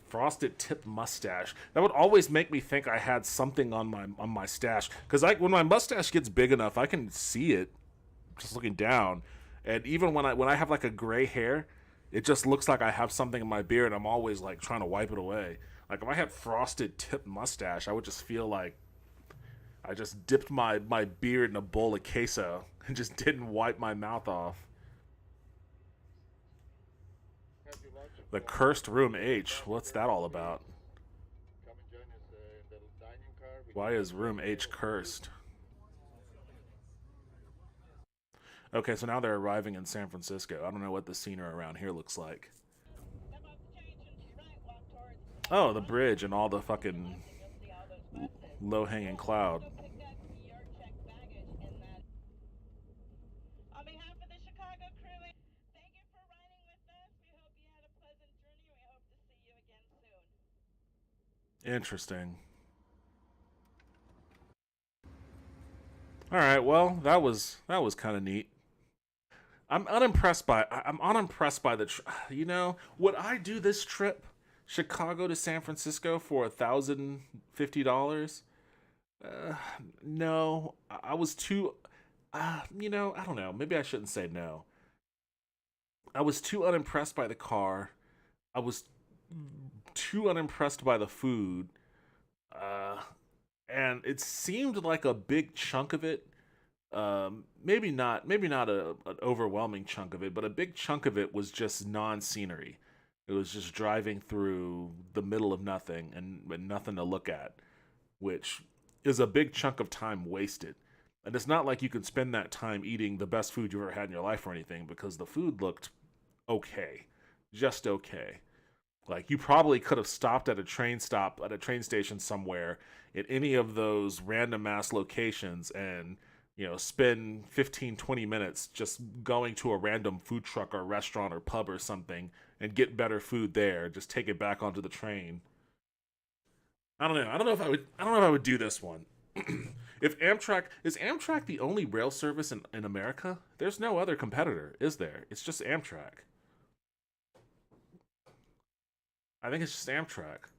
Frosted tip mustache. That would always make me think I had something on my stash. Because when my mustache gets big enough, I can see it just looking down. And even when I have like a gray hair, it just looks like I have something in my beard. I'm always like trying to wipe it away. Like if I had frosted tip mustache, I would just feel like I just dipped my beard in a bowl of queso and just didn't wipe my mouth off. The Cursed Room H. What's that all about? Why is Room H cursed? Okay, so now they're arriving in San Francisco. I don't know what the scenery around here looks like. Oh, the bridge and all the fucking low-hanging cloud. Interesting. All right, well, that was kind of neat. I'm unimpressed by the you know, would I do this trip, Chicago to San Francisco, for $1,050? No, I was too you know, I don't know, maybe I shouldn't say no. I was too unimpressed by the car. I was too unimpressed by the food, and it seemed like a big chunk of it, maybe not an overwhelming chunk of it, but a big chunk of it was just non-scenery. It was just driving through the middle of nothing and nothing to look at, which is a big chunk of time wasted. And it's not like you can spend that time eating the best food you've ever had in your life or anything, because the food looked okay, just okay. Like, you probably could have stopped at a train station somewhere in any of those random ass locations and, you know, spend 15, 20 minutes just going to a random food truck or restaurant or pub or something and get better food there. Just take it back onto the train. I don't know. I don't know if I would do this one. Is Amtrak the only rail service in America? There's no other competitor, is there? It's just Amtrak. I think it's just Amtrak.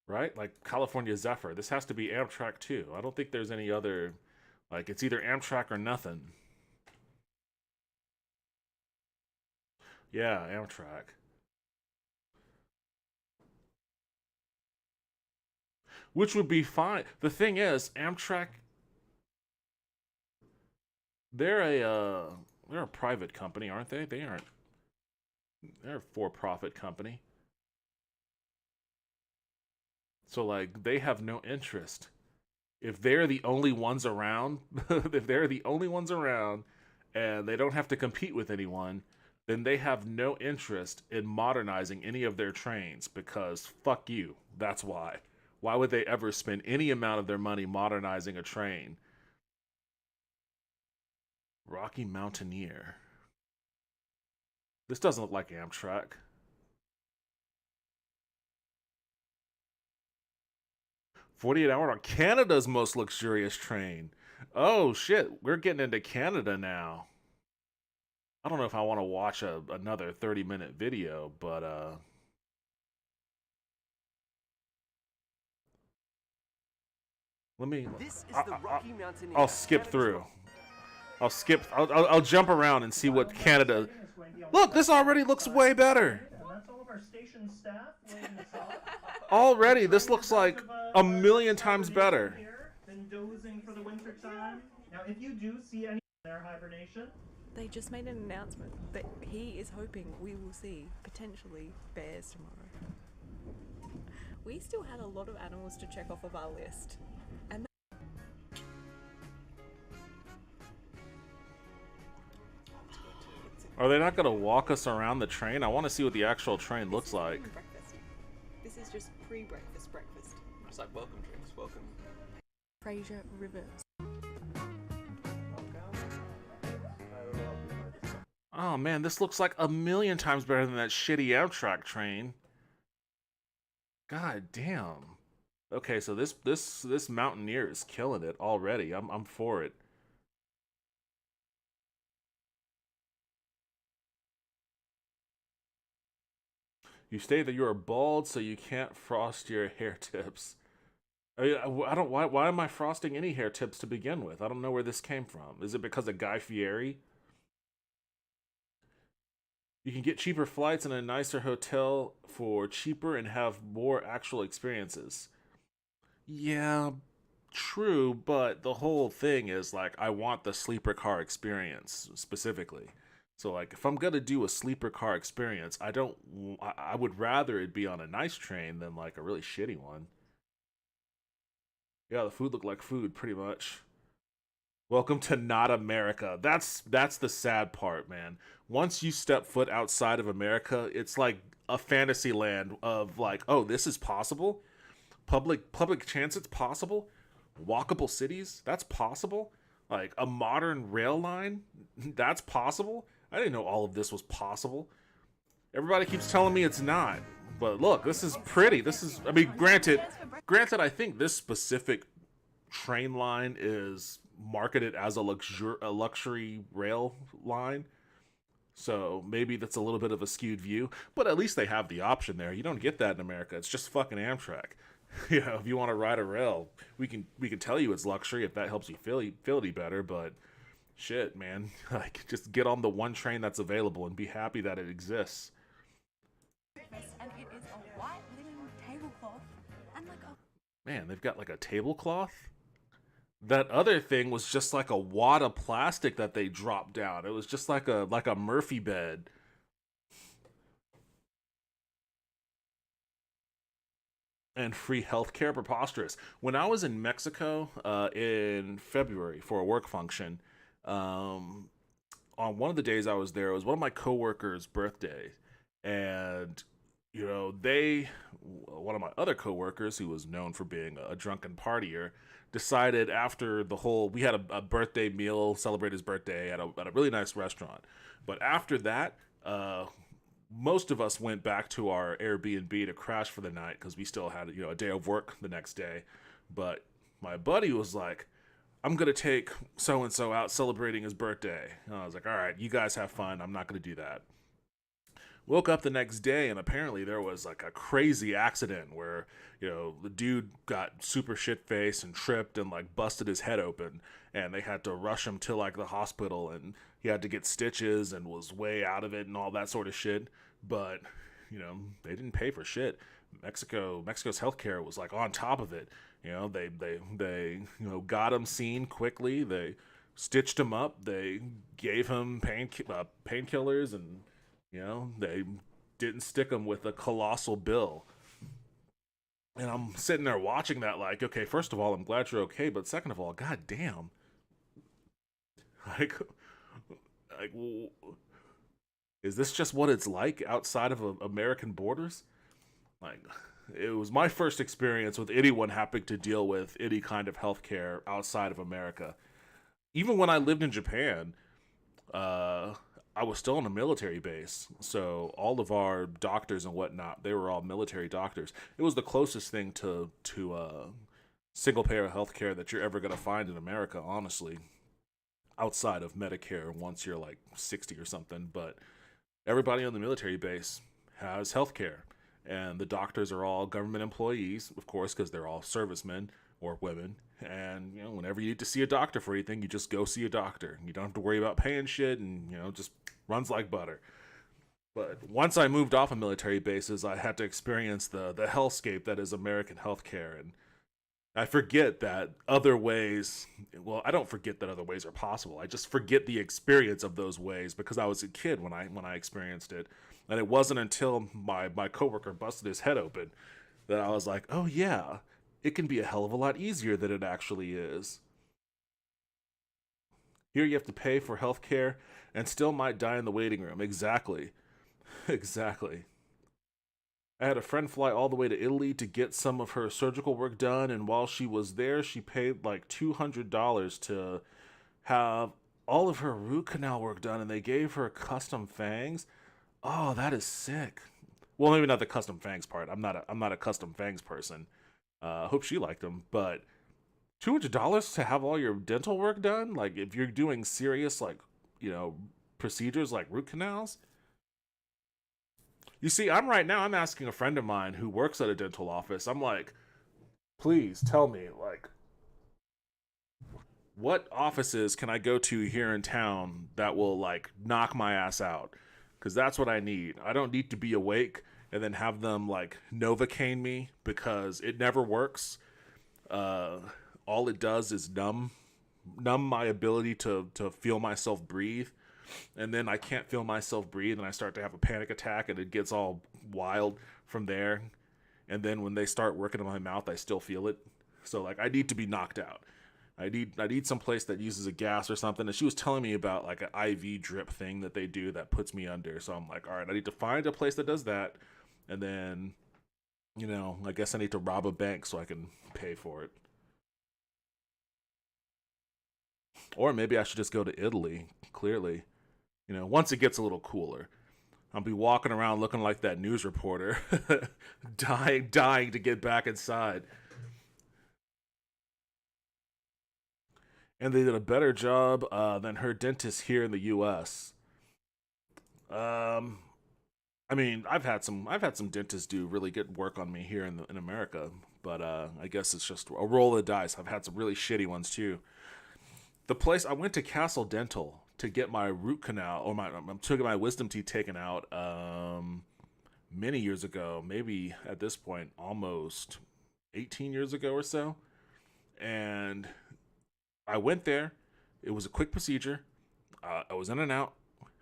Right? Like California Zephyr. This has to be Amtrak too. I don't think there's any other, like, it's either Amtrak or nothing. Yeah, Amtrak. Which would be fine. The thing is, Amtrak, they're a private company, aren't they? They're a for-profit company. So, like, they have no interest. If they're the only ones around, if they're the only ones around and they don't have to compete with anyone, then they have no interest in modernizing any of their trains, because fuck you. That's why. Why would they ever spend any amount of their money modernizing a train? Rocky Mountaineer. This doesn't look like Amtrak. "48 Hour on Canada's most luxurious train." Oh shit, we're getting into Canada now. I don't know if I want to watch another 30-minute video, but let me. I'll skip through. I'll jump around and see what Canada. Look, this already looks way better. Already, this looks like a million times better. Been dozing for the winter time. Now, if you do see any their hibernation, they just made an announcement that he is hoping we will see potentially bears tomorrow. We still had a lot of animals to check off of our list. And are they not going to walk us around the train? I want to see what the actual train looks like. breakfast. This is just pre-breakfast breakfast. It's like welcome drinks, welcome. Fraser Rivers. Oh man, this looks like a million times better than that shitty Amtrak train. God damn. Okay, so this Mountaineer is killing it already. I'm for it. You state that you are bald, so you can't frost your hair tips. I don't. Why am I frosting any hair tips to begin with? I don't know where this came from. Is it because of Guy Fieri? You can get cheaper flights in a nicer hotel for cheaper and have more actual experiences. Yeah, true, but the whole thing is like I want the sleeper car experience specifically. So like if I'm gonna do a sleeper car experience, I would rather it be on a nice train than like a really shitty one. Yeah, the food looked like food pretty much. Welcome to not America. That's the sad part, man. Once you step foot outside of America, it's like a fantasy land of like, oh, this is possible. Public transit's possible. Walkable cities, that's possible. Like a modern rail line, that's possible. I didn't know all of this was possible. Everybody keeps telling me it's not. But look, this is pretty. This is, I mean, granted, I think this specific train line is marketed as a luxury rail line. So maybe that's a little bit of a skewed view, but at least they have the option there. You don't get that in America. It's just fucking Amtrak. You know, if you want to ride a rail, we can tell you it's luxury if that helps you feel any better, but shit, man. Like, just get on the one train that's available and be happy that it exists. And it is a white linen tablecloth and like a... Man, they've got like a tablecloth? That other thing was just like a wad of plastic that they dropped down. It was just like a Murphy bed. And free healthcare, preposterous. When I was in Mexico in February for a work function, on one of the days I was there, it was one of my coworkers' birthday, and you know, one of my other coworkers, who was known for being a drunken partier, decided after we had a birthday meal, celebrate his birthday at a really nice restaurant. But after that, most of us went back to our Airbnb to crash for the night because we still had, a day of work the next day. But my buddy was like, I'm going to take so-and-so out celebrating his birthday. And I was like, all right, you guys have fun. I'm not going to do that. Woke up the next day, and apparently there was like a crazy accident where, the dude got super shit-faced and tripped and like busted his head open, and they had to rush him to like the hospital, and he had to get stitches and was way out of it and all that sort of shit. But, they didn't pay for shit. Mexico's healthcare was like on top of it. They got him seen quickly. They stitched him up. They gave him painkillers, and they didn't stick him with a colossal bill. And I'm sitting there watching that like, okay, first of all, I'm glad you're okay, but second of all, god damn. Like, is this just what it's like outside of American borders? Like, it was my first experience with anyone having to deal with any kind of healthcare outside of America. Even when I lived in Japan, I was still on a military base, so all of our doctors and whatnot, they were all military doctors. It was the closest thing to single payer healthcare that you're ever going to find in America, honestly, outside of Medicare once you're like 60 or something. But everybody on the military base has healthcare, and the doctors are all government employees, of course, because they're all servicemen or women. And, you know, whenever you need to see a doctor for anything, you just go see a doctor. You don't have to worry about paying shit, and, you know, just runs like butter. But once I moved off of military bases, I had to experience the hellscape that is American healthcare. And I forget that other ways, well, I don't forget that other ways are possible. I just forget the experience of those ways because I was a kid when I experienced it. And it wasn't until my coworker busted his head open that I was like, oh yeah, it can be a hell of a lot easier than it actually is. Here you have to pay for healthcare and still might die in the waiting room. Exactly. Exactly. I had a friend fly all the way to Italy to get some of her surgical work done, and while she was there, she paid like $200 to have all of her root canal work done, and they gave her custom fangs. Oh, that is sick. Well, maybe not the custom fangs part. I'm not a custom fangs person. Hope she liked them, but $200 to have all your dental work done? Like, if you're doing serious, like, you know, procedures like root canals? You see, I'm asking a friend of mine who works at a dental office. I'm like, please tell me, like, what offices can I go to here in town that will, like, knock my ass out? Because that's what I need. I don't need to be awake and then have them, like, Novocaine me, because it never works. All it does is numb my ability to feel myself breathe. And then I can't feel myself breathe, and I start to have a panic attack, and it gets all wild from there. And then when they start working in my mouth, I still feel it. So, like, I need to be knocked out. I need some place that uses a gas or something. And she was telling me about, like, an IV drip thing that they do that puts me under. So I'm like, all right, I need to find a place that does that. And then, you know, I guess I need to rob a bank so I can pay for it. Or maybe I should just go to Italy, clearly. You know, once it gets a little cooler. I'll be walking around looking like that news reporter, dying to get back inside. And they did a better job than her dentist here in the U.S. I mean, I've had some dentists do really good work on me here in America, but I guess it's just a roll of the dice. I've had some really shitty ones too. The place I went to, Castle Dental, to get my root canal, or to get my wisdom teeth taken out many years ago, maybe at this point almost 18 years ago or so. And I went there. It was a quick procedure. I was in and out,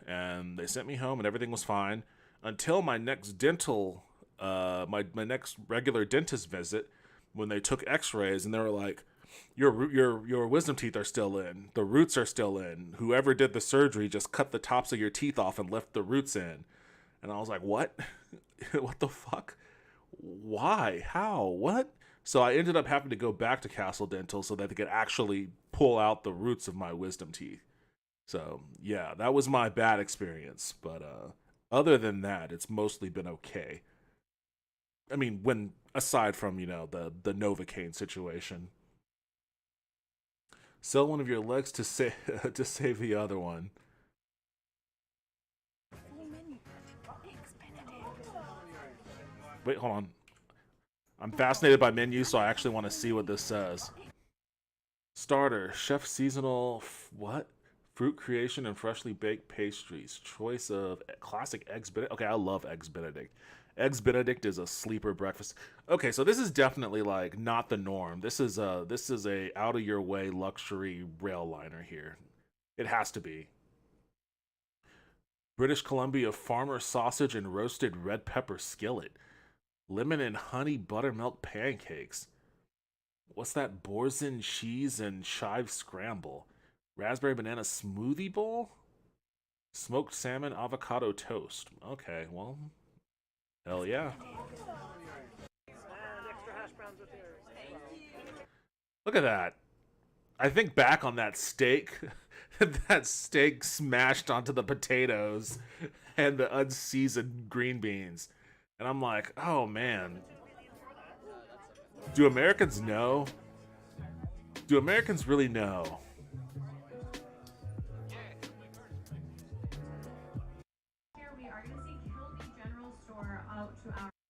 and they sent me home, and everything was fine until my next dental, my next regular dentist visit, when they took x-rays, and they were like, your wisdom teeth are still in. The roots are still in. Whoever did the surgery just cut the tops of your teeth off and left the roots in. And I was like, what? What the fuck? Why? How? What? So I ended up having to go back to Castle Dental so that they could actually pull out the roots of my wisdom teeth. So, yeah, that was my bad experience. But other than that, it's mostly been okay. I mean, aside from, you know, the Novocaine situation. Sell one of your legs to save the other one. Wait, hold on. I'm fascinated by menus, so I actually want to see what this says. Starter, chef seasonal, what? Fruit creation and freshly baked pastries. Choice of classic Eggs Benedict. Okay, I love Eggs Benedict. Eggs Benedict is a sleeper breakfast. Okay, so this is definitely like not the norm. This is a out of your way luxury rail liner here. It has to be. British Columbia farmer sausage and roasted red pepper skillet. Lemon and honey buttermilk pancakes. What's that? Boursin cheese and chive scramble. Raspberry banana smoothie bowl? Smoked salmon avocado toast. Okay, well, hell yeah. Look at that. I think back on that steak. That steak smashed onto the potatoes and the unseasoned green beans. And I'm like, oh man. Do Americans know Do Americans really know?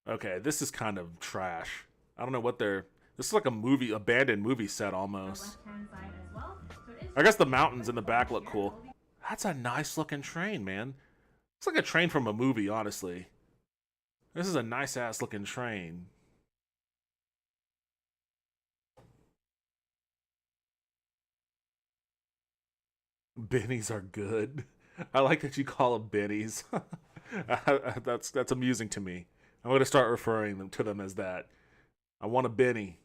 Okay, this is kind of trash. I don't know what they're... This is like a movie, abandoned movie set almost. I guess the mountains in the back look cool. That's a nice looking train, man. It's like a train from a movie, honestly. This is a nice ass looking train. Bennies are good. I like that you call them bennies. That's amusing to me. I'm going to start referring to them as that. I want a Benny.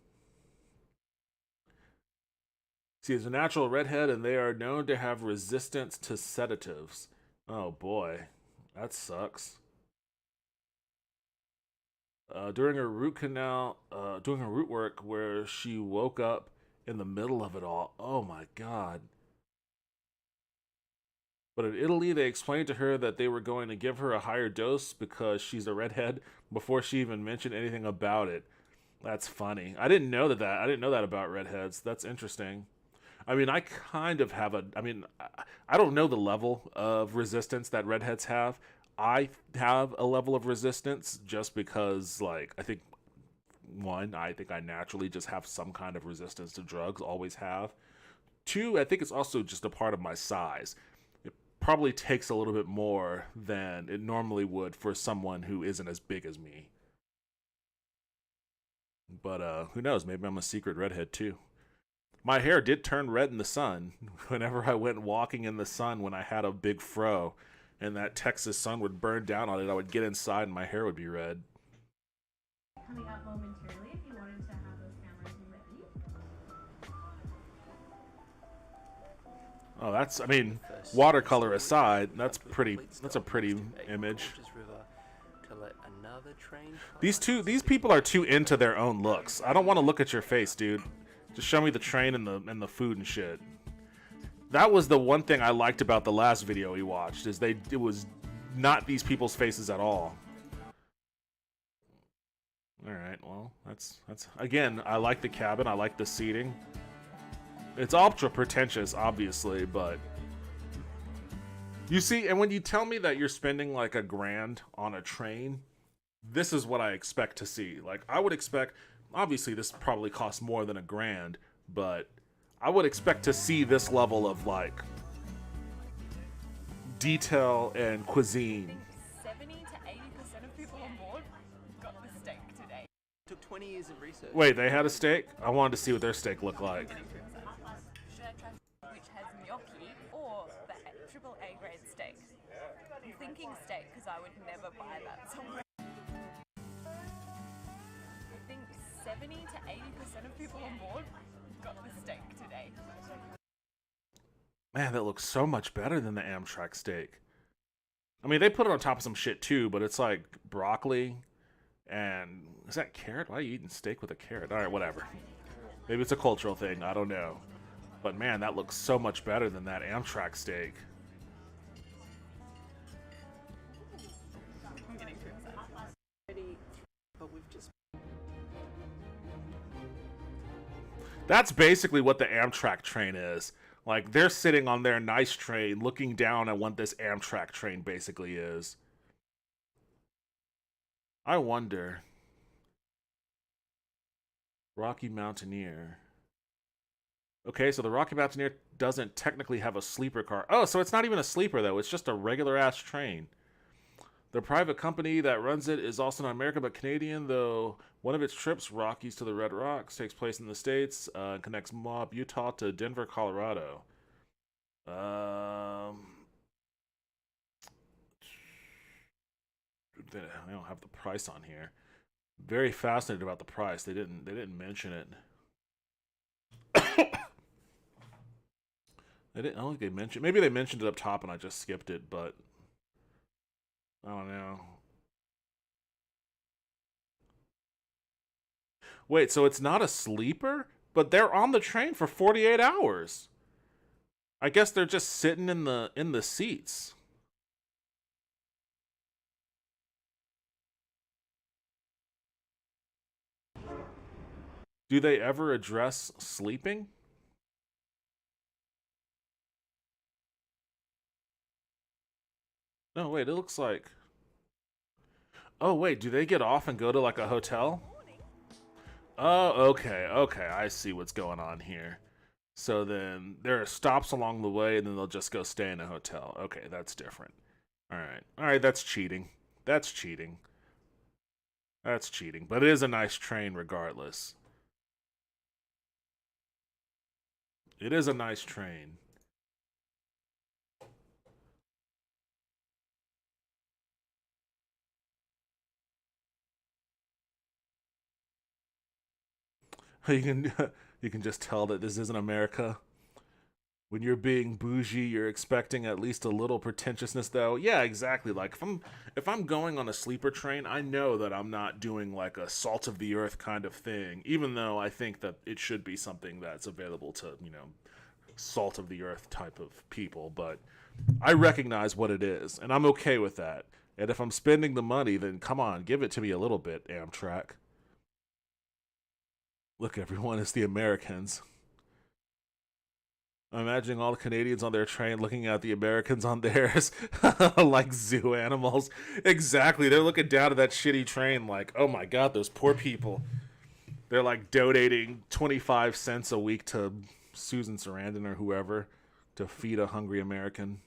See, it's a natural redhead, and they are known to have resistance to sedatives. Oh boy, that sucks. During her root work, where she woke up in the middle of it all. Oh my god. But in Italy, they explained to her that they were going to give her a higher dose because she's a redhead before she even mentioned anything about it. That's funny. I didn't know that. I didn't know that about redheads. That's interesting. I mean, I kind of have I don't know the level of resistance that redheads have. I have a level of resistance just because, like, I think I naturally just have some kind of resistance to drugs, always have. Two, I think it's also just a part of my size. Probably takes a little bit more than it normally would for someone who isn't as big as me. But who knows? Maybe I'm a secret redhead too. My hair did turn red in the sun whenever I went walking in the sun when I had a big fro, and that Texas sun would burn down on it. I would get inside and my hair would be red. Coming up momentarily if you wanted to have those cameras ready. Oh, that's, I mean, watercolor aside, that's a pretty image. These people are too into their own looks. I don't want to look at your face, dude. Just show me the train and the food and shit. That was the one thing I liked about the last video we watched, is it was not these people's faces at all. Alright, well, that's again, I like the cabin, I like the seating. It's ultra pretentious, obviously, but you see, and when you tell me that you're spending like $1,000 on a train, this is what I expect to see. Like, I would expect, obviously this probably costs more than $1,000, but I would expect to see this level of like detail and cuisine. 70 to 80% of people on board got the steak today. Took 20 years of research. Wait, they had a steak? I wanted to see what their steak looked like. Should I try which has gnocchi or the AAA grade steak? I'm thinking steak because I would never buy that somewhere. I think 70 to 80% of people on board got the steak today. Man, that looks so much better than the Amtrak steak. I mean, they put it on top of some shit too, but it's like broccoli and... Is that carrot? Why are you eating steak with a carrot? Alright, whatever. Maybe it's a cultural thing, I don't know. But man, that looks so much better than that Amtrak steak. I'm getting too excited. But we've just... That's basically what the Amtrak train is. Like, they're sitting on their nice train looking down at what this Amtrak train basically is. I wonder. Rocky Mountaineer. Okay, so the Rocky Mountaineer doesn't technically have a sleeper car. Oh, so it's not even a sleeper, though. It's just a regular-ass train. The private company that runs it is also not American, but Canadian, though one of its trips, Rockies to the Red Rocks, takes place in the States and connects Moab, Utah to Denver, Colorado. They don't have the price on here. Very fascinated about the price. They didn't mention it. I don't think they mentioned. Maybe they mentioned it up top and I just skipped it, but I don't know. Wait, so it's not a sleeper? But they're on the train for 48 hours. I guess they're just sitting in the seats. Do they ever address sleeping? No, wait, it looks like... Oh, wait, do they get off and go to, like, a hotel? Oh, okay, okay, I see what's going on here. So then there are stops along the way, and then they'll just go stay in a hotel. Okay, that's different. Alright, that's cheating. That's cheating. That's cheating, but it is a nice train regardless. It is a nice train. You can just tell that this isn't America. When you're being bougie, you're expecting at least a little pretentiousness, though. Yeah, exactly. Like if I'm going on a sleeper train, I know that I'm not doing like a salt of the earth kind of thing. Even though I think that it should be something that's available to, you know, salt of the earth type of people. But I recognize what it is, and I'm okay with that. And if I'm spending the money, then come on, give it to me a little bit, Amtrak. Look, everyone, it's the Americans. I'm imagining all the Canadians on their train looking at the Americans on theirs like zoo animals. Exactly. They're looking down at that shitty train like, oh my god, those poor people. They're like donating 25 cents a week to Susan Sarandon or whoever to feed a hungry American.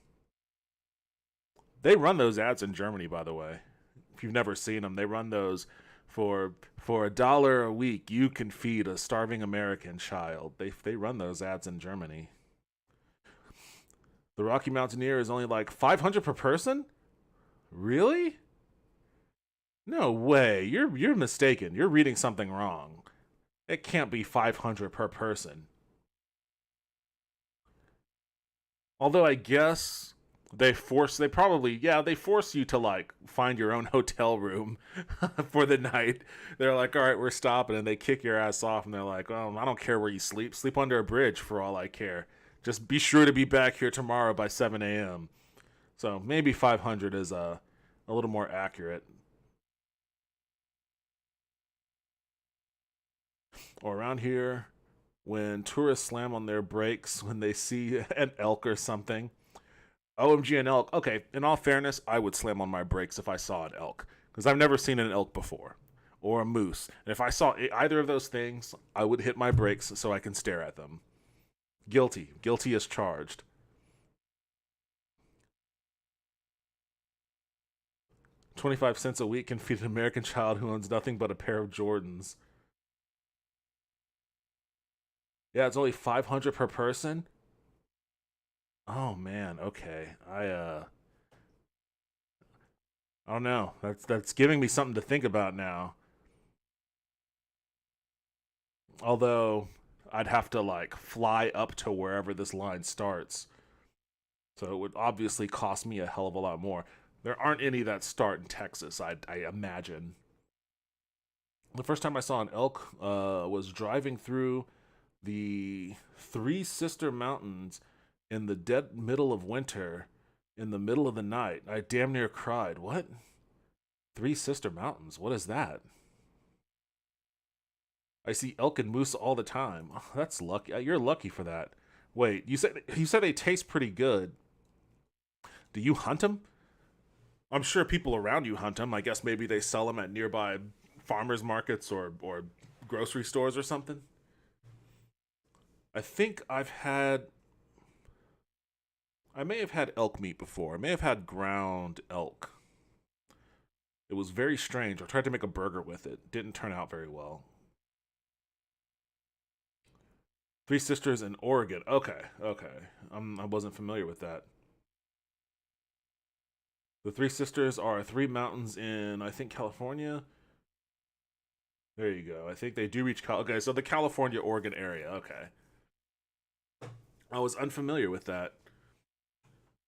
They run those ads in Germany, by the way. If you've never seen them, they run those for $1 a week. You can feed a starving American child. They run those ads in Germany. The Rocky Mountaineer is only like 500 per person? Really? No way. You're mistaken. You're reading something wrong. It can't be 500 per person. Although I guess they force you to like find your own hotel room for the night. They're like, all right, we're stopping, and they kick your ass off, and they're like, well, I don't care where you sleep. Sleep under a bridge for all I care. Just be sure to be back here tomorrow by 7 a.m. So maybe 500 is a little more accurate. Or around here, when tourists slam on their brakes when they see an elk or something. OMG, an elk. Okay, in all fairness, I would slam on my brakes if I saw an elk, because I've never seen an elk before, or a moose. And if I saw either of those things, I would hit my brakes so I can stare at them. Guilty. Guilty as charged. $25 a week can feed an American child who owns nothing but a pair of Jordans. Yeah, it's only 500 per person. Oh man, okay. I don't know. That's giving me something to think about now. Although I'd have to like fly up to wherever this line starts. So it would obviously cost me a hell of a lot more. There aren't any that start in Texas, I imagine. The first time I saw an elk was driving through the Three Sister Mountains in the dead middle of winter, in the middle of the night. I damn near cried. What? Three Sister Mountains? What is that? I see elk and moose all the time. Oh, that's lucky. You're lucky for that. Wait, you said they taste pretty good. Do you hunt them? I'm sure people around you hunt them. I guess maybe they sell them at nearby farmers markets or grocery stores or something. I think I may have had elk meat before. I may have had ground elk. It was very strange. I tried to make a burger with it. Didn't turn out very well. Three Sisters in Oregon. Okay. I wasn't familiar with that. The Three Sisters are three mountains in, I think, California. There you go. I think they do reach okay, so the California-Oregon area. Okay. I was unfamiliar with that.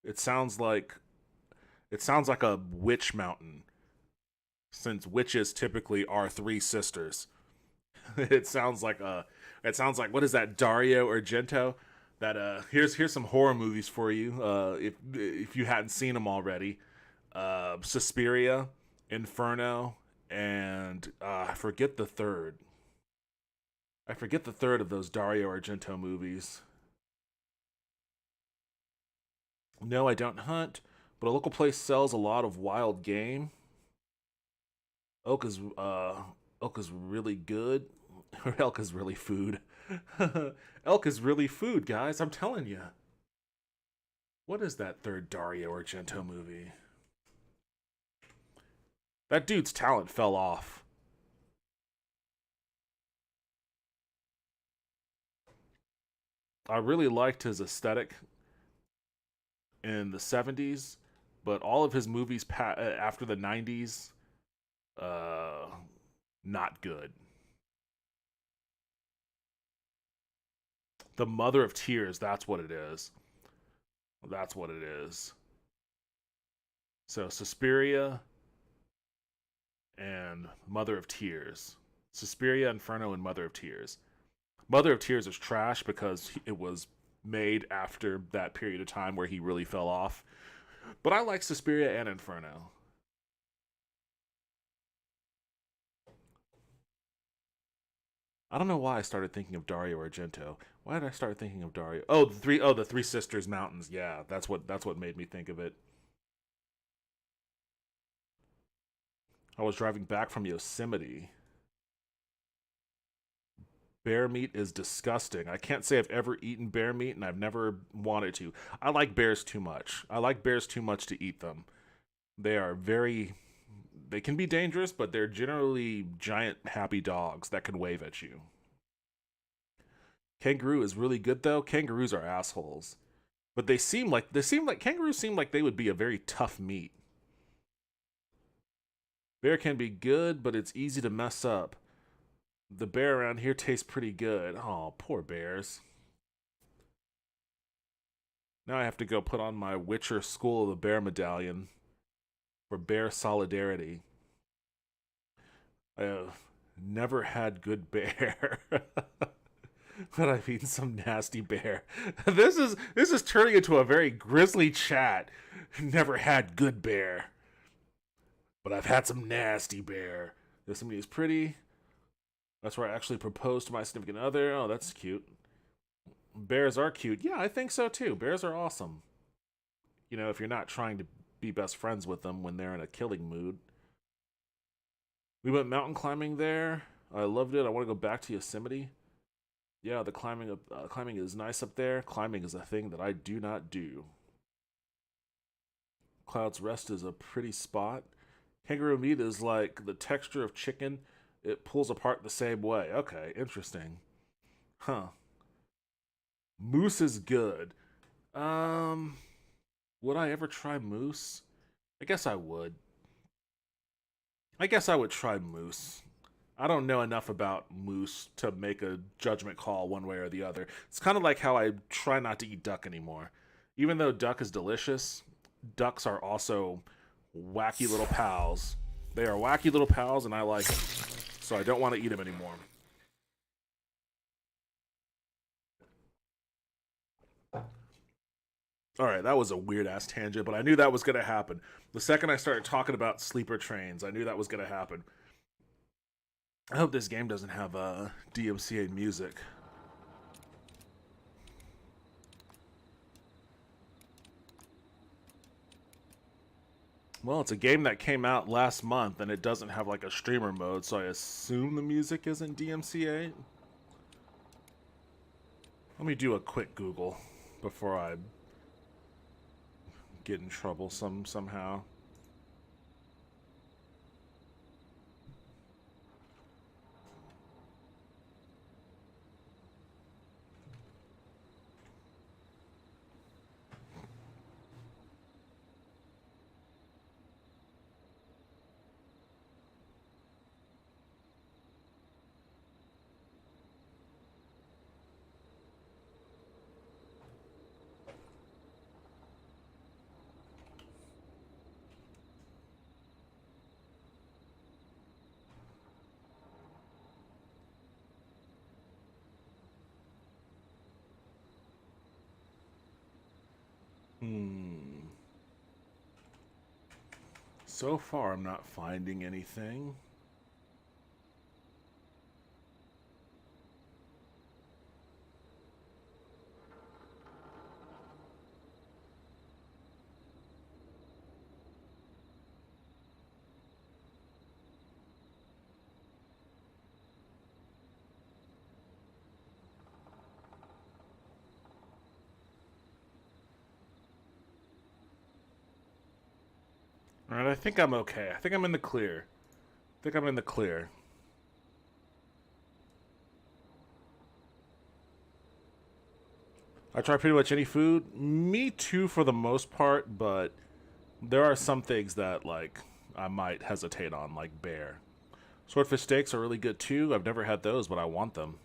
It sounds like a witch mountain, since witches typically are three sisters. It sounds like what is that, Dario Argento? That here's some horror movies for you if you hadn't seen them already. Suspiria, Inferno, and I forget the third. I forget the third of those Dario Argento movies. No, I don't hunt, but a local place sells a lot of wild game. Elk is really good. Elk is really food. Elk is really food, guys. I'm telling you. What is that third Dario Argento movie? That dude's talent fell off. I really liked his aesthetic in the 70s, but all of his movies after the 90s, not good. The Mother of Tears, that's what it is. That's what it is. So, Suspiria and Mother of Tears. Suspiria, Inferno, and Mother of Tears. Mother of Tears is trash because it was made after that period of time where he really fell off. But I like Suspiria and Inferno. I don't know why I started thinking of Dario Argento. Why did I start thinking of Dario? Oh, the Three Sisters Mountains. Yeah, that's what made me think of it. I was driving back from Yosemite. Bear meat is disgusting. I can't say I've ever eaten bear meat, and I've never wanted to. I like bears too much. I like bears too much to eat them. They can be dangerous, but they're generally giant, happy dogs that can wave at you. Kangaroo is really good, though. Kangaroos are assholes. But kangaroos seem like they would be a very tough meat. Bear can be good, but it's easy to mess up. The bear around here tastes pretty good. Oh, poor bears. Now I have to go put on my Witcher School of the Bear medallion for bear solidarity. I have never had good bear. But I've eaten some nasty bear. This is turning into a very grisly chat. Never had good bear. But I've had some nasty bear. Yosemite is pretty. That's where I actually proposed to my significant other. Oh, that's cute. Bears are cute. Yeah, I think so too. Bears are awesome. You know, if you're not trying to be best friends with them when they're in a killing mood. We went mountain climbing there. I loved it. I want to go back to Yosemite. Yeah, the climbing is nice up there. Climbing is a thing that I do not do. Cloud's Rest is a pretty spot. Kangaroo meat is like the texture of chicken. It pulls apart the same way. Okay, interesting. Huh. Moose is good. Would I ever try moose? I guess I would. I guess I would try moose. I don't know enough about moose to make a judgment call one way or the other. It's kind of like how I try not to eat duck anymore. Even though duck is delicious, ducks are also wacky little pals. They are wacky little pals, and I like them. So I don't want to eat them anymore. Alright, that was a weird-ass tangent, but I knew that was going to happen. The second I started talking about sleeper trains, I knew that was going to happen. I hope this game doesn't have DMCA music. Well, it's a game that came out last month, and it doesn't have like a streamer mode, so I assume the music isn't DMCA. Let me do a quick Google before I get in trouble somehow. So far, I'm not finding anything. Alright, I think I'm okay. I think I'm in the clear. I try pretty much any food. Me too for the most part, but there are some things that, like, I might hesitate on, like bear. Swordfish steaks are really good too. I've never had those, but I want them.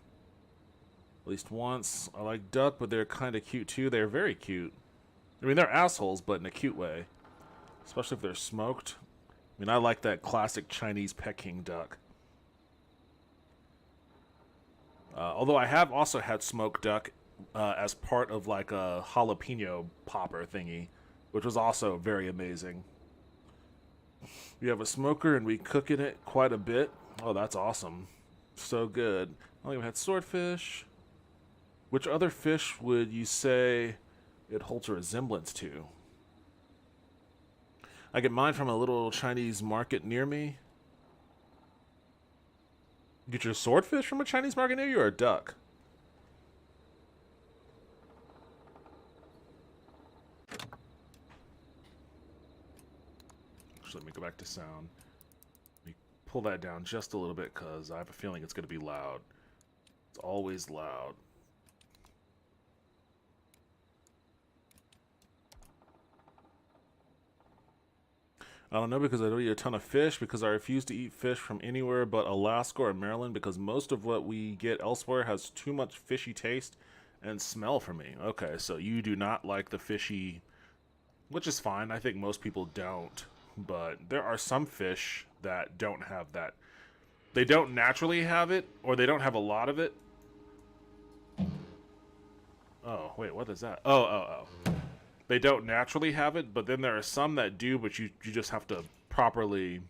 At least once. I like duck, but they're kind of cute too. They're very cute. I mean, they're assholes, but in a cute way. Especially if they're smoked. I mean, I like that classic Chinese Peking duck. Although I have also had smoked duck as part of like a jalapeno popper thingy, which was also very amazing. We have a smoker and we cook in it quite a bit. Oh, that's awesome. So good. I only had swordfish. Which other fish would you say it holds a resemblance to? I get mine from a little Chinese market near me. You get your swordfish from a Chinese market near you, or a duck? Actually, let me go back to sound. Let me pull that down just a little bit because I have a feeling it's going to be loud. It's always loud. I don't know because I don't eat a ton of fish, because I refuse to eat fish from anywhere but Alaska or Maryland, because most of what we get elsewhere has too much fishy taste and smell for me. Okay, so you do not like the fishy, which is fine. I think most people don't, but there are some fish that don't have that. They don't naturally have it, or they don't have a lot of it. Oh, wait, what is that? Oh. They don't naturally have it, but then there are some that do, but you just have to properly...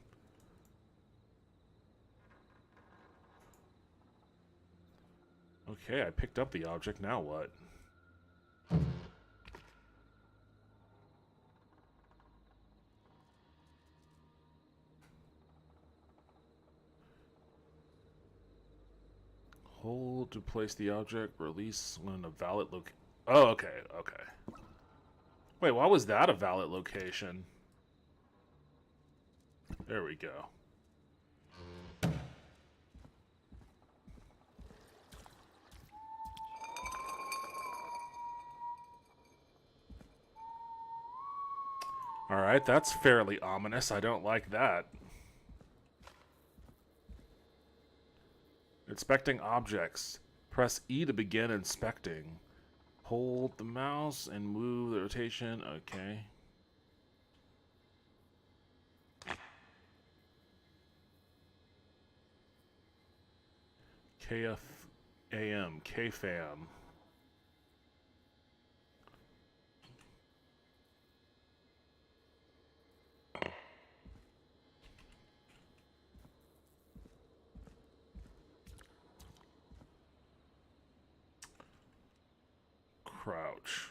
Okay, I picked up the object, now what? Hold to place the object, release when a valid location. Oh, okay. Wait, why was that a valid location? There we go. Alright, that's fairly ominous. I don't like that. Inspecting objects. Press E to begin inspecting. Hold the mouse and move the rotation. Okay. KFAM, KFAM. Crouch.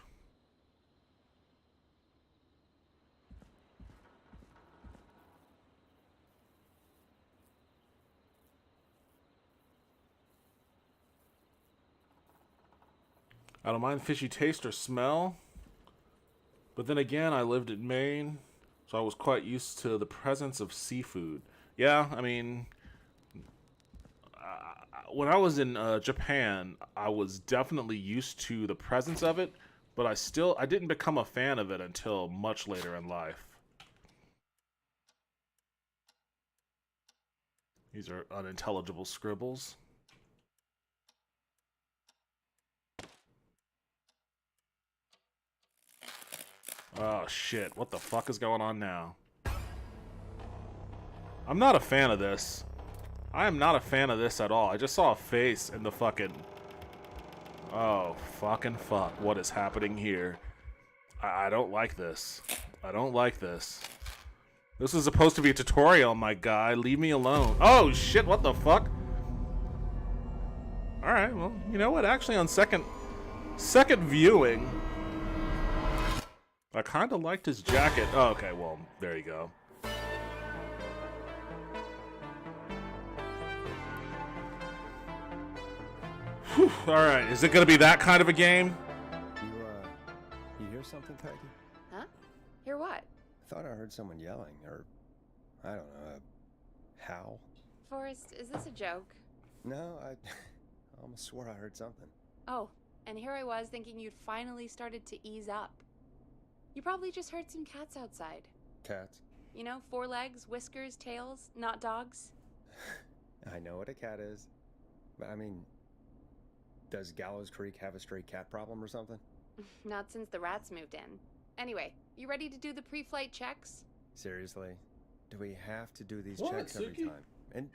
I don't mind fishy taste or smell, but then again, I lived in Maine, so I was quite used to the presence of seafood. Yeah, I mean, when I was in Japan, I was definitely used to the presence of it, but I didn't become a fan of it until much later in life. These are unintelligible scribbles. Oh shit, what the fuck is going on now? I'm not a fan of this. I am not a fan of this at all. I just saw a face in the fucking... Oh, fucking fuck. What is happening here? I don't like this. I don't like this. This is supposed to be a tutorial, my guy. Leave me alone. Oh, shit, what the fuck? Alright, well, you know what? Actually, on second viewing, I kind of liked his jacket. Oh, okay, well, there you go. Alright, is it gonna be that kind of a game? You hear something, Kaiki? Huh? Hear what? thought I heard someone yelling, or I don't know, a howl. Forrest, is this a joke? No, I almost swore I heard something. Oh, and here I was thinking you'd finally started to ease up. You probably just heard some cats outside. Cats? You know, 4 legs, whiskers, tails, not dogs. I know what a cat is. But I mean, does Gallows Creek have a stray cat problem or something? Not since the rats moved in. Anyway, you ready to do the pre-flight checks? Seriously? Do we have to do these What, checks every Suki? time? And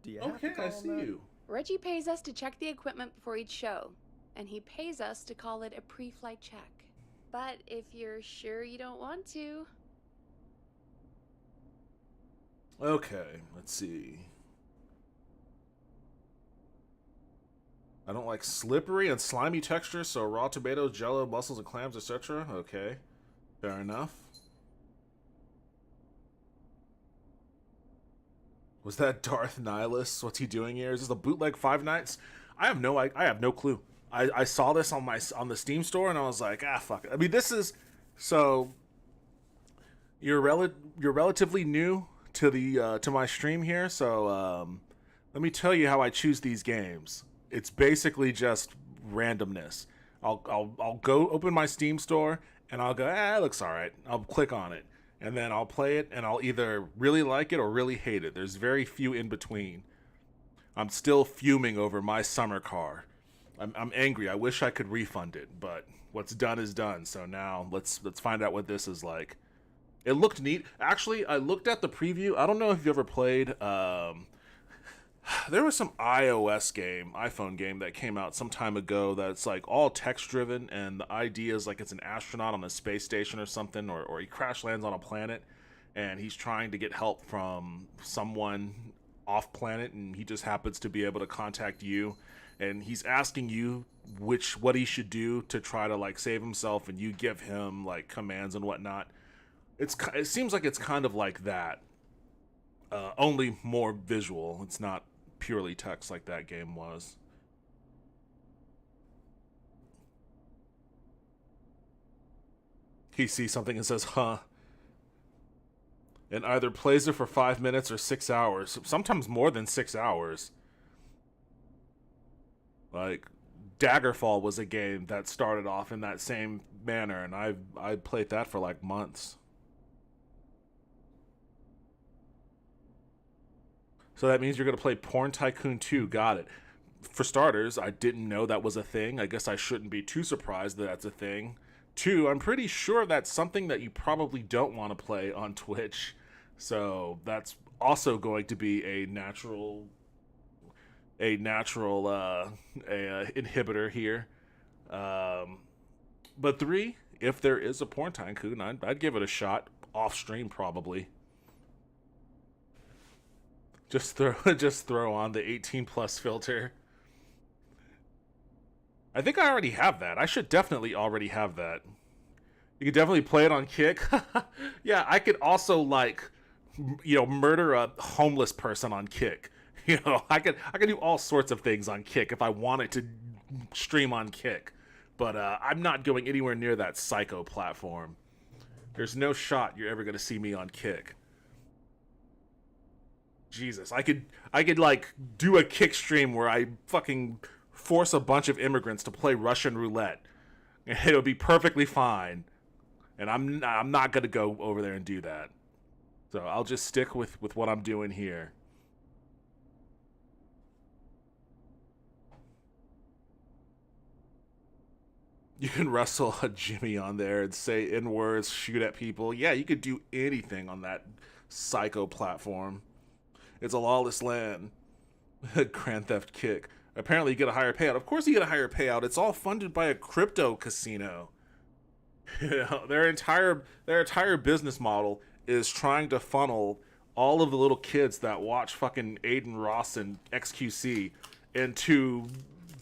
do you have Okay, to call I them see that? you. Reggie pays us to check the equipment before each show, and he pays us to call it a pre-flight check. But if you're sure you don't want to... Okay, let's see. I don't like slippery and slimy texture, so raw tomatoes, jello, mussels, and clams, etc. Okay, fair enough. Was that Darth Nihilus? What's he doing here? Is this a bootleg Five Nights? I have no clue. I saw this on the Steam store and I was like, ah, fuck it. I mean, this is so you're relatively new to the to my stream here, so let me tell you how I choose these games. It's basically just randomness. I'll go open my Steam store and I'll go, it looks all right. I'll click on it and then I'll play it and I'll either really like it or really hate it. There's very few in between. I'm still fuming over my summer car. I'm angry. I wish I could refund it, but what's done is done. So now let's find out what this is like. It looked neat. Actually, I looked at the preview. I don't know if you ever played. There was some iPhone game that came out some time ago that's like all text driven, and the idea is like it's an astronaut on a space station or something, or he crash lands on a planet, and he's trying to get help from someone off planet, and he just happens to be able to contact you, and he's asking you what he should do to try to like save himself, and you give him like commands and whatnot. It seems like it's kind of like that, only more visual. It's not purely text like that game was. He sees something and says, huh, and either plays it for 5 minutes or 6 hours, sometimes more than 6 hours. Like Daggerfall was a game that started off in that same manner, and I played that for like months. So that means you're going to play Porn Tycoon 2. Got it. For starters, I didn't know that was a thing. I guess I shouldn't be too surprised that that's a thing. 2, I'm pretty sure that's something that you probably don't want to play on Twitch. So that's also going to be a natural inhibitor here. But 3, if there is a Porn Tycoon, I'd give it a shot off stream probably. Just throw on the 18+ filter. I think I already have that. I should definitely already have that. You can definitely play it on Kick. Yeah, I could also like, murder a homeless person on Kick. I could do all sorts of things on Kick if I wanted to stream on Kick. But I'm not going anywhere near that Psycho platform. There's no shot you're ever gonna see me on Kick. Jesus, I could like do a Kick stream where I fucking force a bunch of immigrants to play Russian roulette, and it'll be perfectly fine. And I'm not gonna go over there and do that. So I'll just stick with what I'm doing here. You can wrestle a Jimmy on there and say N-words, shoot at people. Yeah, you could do anything on that Psycho platform. It's a lawless land. Grand Theft Kick. Apparently you get a higher payout. Of course you get a higher payout. It's all funded by a crypto casino. Their entire business model is trying to funnel all of the little kids that watch fucking Aiden Ross and XQC into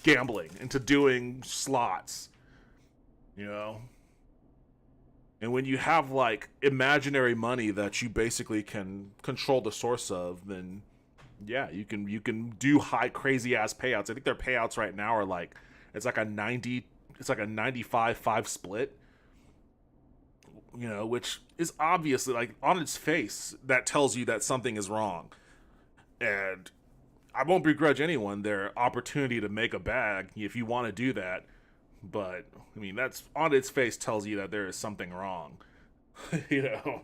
gambling, into doing slots. And when you have like imaginary money that you basically can control the source of, then yeah, you can do high crazy ass payouts. I think their payouts right now are like it's like a 95-5 split. Which is obviously, like, on its face, that tells you that something is wrong. And I won't begrudge anyone their opportunity to make a bag if you want to do that. But, I mean, that's on its face tells you that there is something wrong. You know?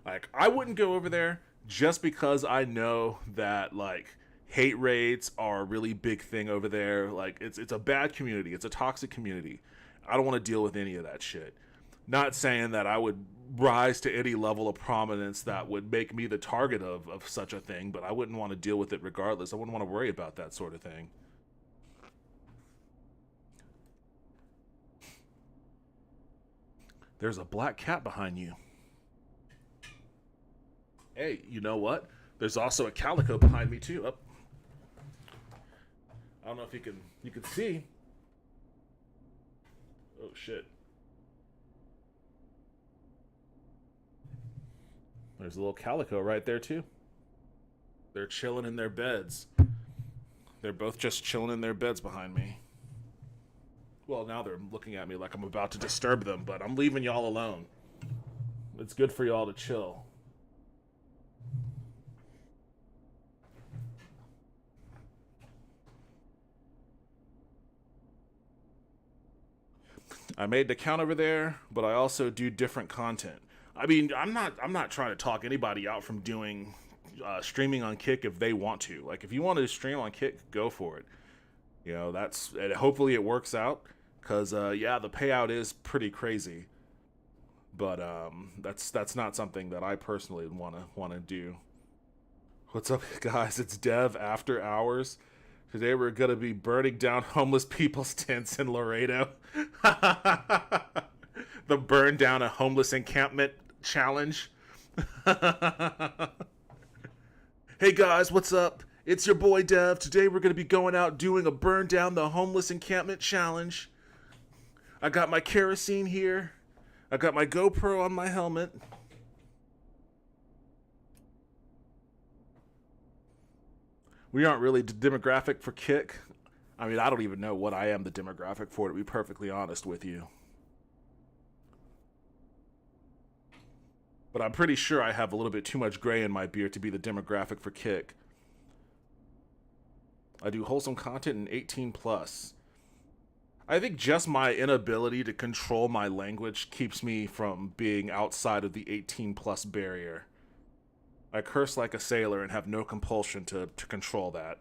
Like, I wouldn't go over there just because I know that, like, hate raids are a really big thing over there. Like, it's a bad community. It's a toxic community. I don't want to deal with any of that shit. Not saying that I would rise to any level of prominence that would make me the target of such a thing, but I wouldn't want to deal with it regardless. I wouldn't want to worry about that sort of thing. There's a black cat behind you. Hey, you know what? There's also a calico behind me too. Oh. I don't know if you can see. Oh shit. There's a little calico right there too. They're chilling in their beds. They're both just chilling in their beds behind me. Well, now they're looking at me like I'm about to disturb them, but I'm leaving y'all alone. It's good for y'all to chill. I made the account over there, but I also do different content. I mean, I'm not trying to talk anybody out from doing streaming on Kick if they want to. Like, if you want to stream on Kick, go for it. You know, and hopefully it works out, because yeah, the payout is pretty crazy. But that's not something that I personally want to do. What's up, guys? It's Dev After Hours. Today we're gonna be burning down homeless people's tents in Laredo. The burn down a homeless encampment challenge. Hey guys, what's up? It's your boy Dev. Today we're gonna be going out doing a burn down the homeless encampment challenge. I got my kerosene here. I got my GoPro on my helmet. We aren't really the demographic for Kick. I mean, I don't even know what I am the demographic for, to be perfectly honest with you. But I'm pretty sure I have a little bit too much gray in my beard to be the demographic for Kick. I do wholesome content and 18 plus. I think just my inability to control my language keeps me from being outside of the 18 plus barrier. I curse like a sailor and have no compulsion to control that.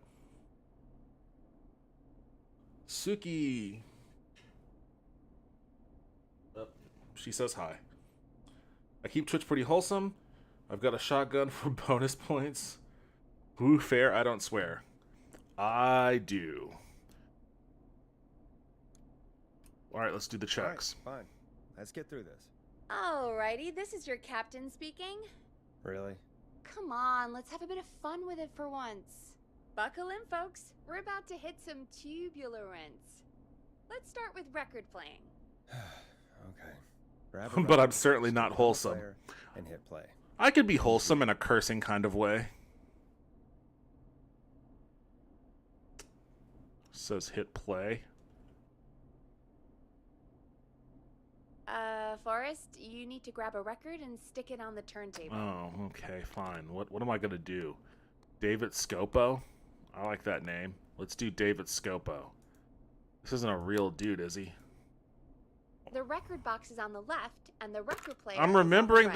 Suki. She says hi. I keep Twitch pretty wholesome. I've got a shotgun for bonus points. Ooh, fair, I don't swear. I do. Alright, let's do the checks. All right, fine. Let's get through this. Alrighty, this is your captain speaking. Really? Come on, let's have a bit of fun with it for once. Buckle in, folks. We're about to hit some tubular rents. Let's start with record playing. Okay. But I'm certainly not wholesome. And hit play. I could be wholesome in a cursing kind of way. Says hit play. Forrest, you need to grab a record and stick it on the turntable. Oh, okay, fine. What am I gonna do? David Scopo? I like that name. Let's do David Scopo. This isn't a real dude, is he? The record box is on the left, and the record player. I'm remembering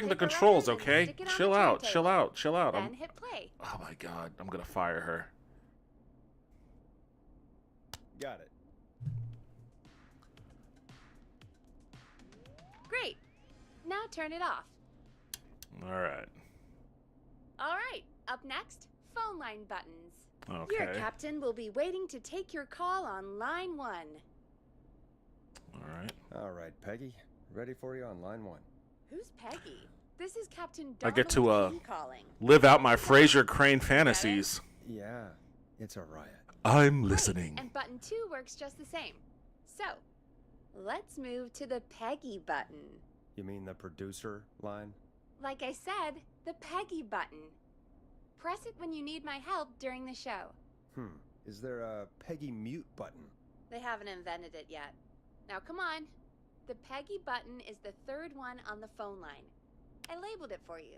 the controls. Okay, chill out. Then hit play. Oh my god, I'm gonna fire her. Got it. Great. Now turn it off. Alright. Alright, up next, phone line buttons. Okay. Your captain will be waiting to take your call on line 1. Alright, Peggy. Ready for you on line 1. Who's Peggy? This is Captain Donald I get to King calling. live out my Fraser Crane fantasies. Yeah, it's a riot. I'm listening. And button 2 works just the same. So, let's move to the Peggy button. You mean the producer line? Like I said, the Peggy button. Press it when you need my help during the show. Is there a Peggy mute button? They haven't invented it yet. Now come on. The Peggy button is the third one on the phone line. I labeled it for you.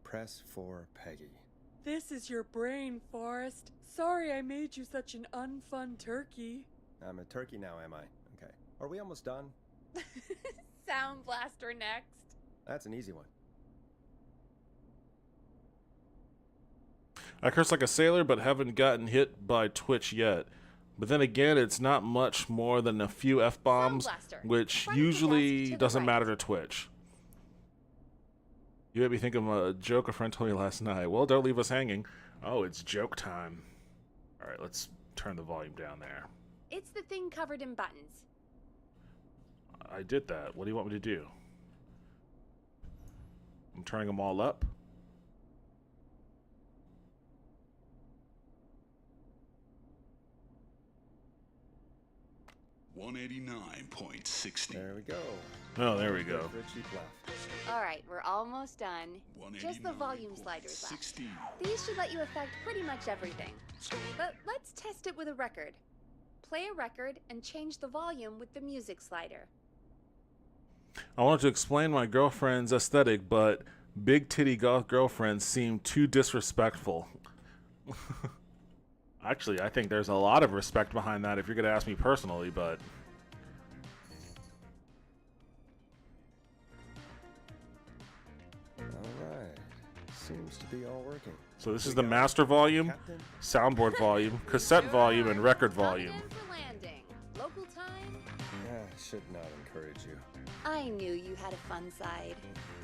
Press for Peggy. This is your brain, Forrest. Sorry I made you such an unfun turkey. I'm a turkey now, am I? Okay. Are we almost done? Sound Blaster next. That's an easy one. I curse like a sailor, but haven't gotten hit by Twitch yet. But then again, it's not much more than a few F-bombs, which usually doesn't matter to Twitch. You made me think of a joke a friend told me last night. Well, don't leave us hanging. Oh, it's joke time. All right, let's turn the volume down there. It's the thing covered in buttons. I did that. What do you want me to do? I'm turning them all up. There we go. Oh, there we go. All right, we're almost done. Just the volume sliders left. These should let you affect pretty much everything. But let's test it with a record. Play a record and change the volume with the music slider. I wanted to explain my girlfriend's aesthetic, but big titty goth girlfriends seem too disrespectful. Actually, I think there's a lot of respect behind that if you're going to ask me personally, but... Alright. Seems to be all working. So this is the master volume, soundboard volume, cassette volume, and record volume. Landing. Local time? Should not encourage you. I knew you had a fun side.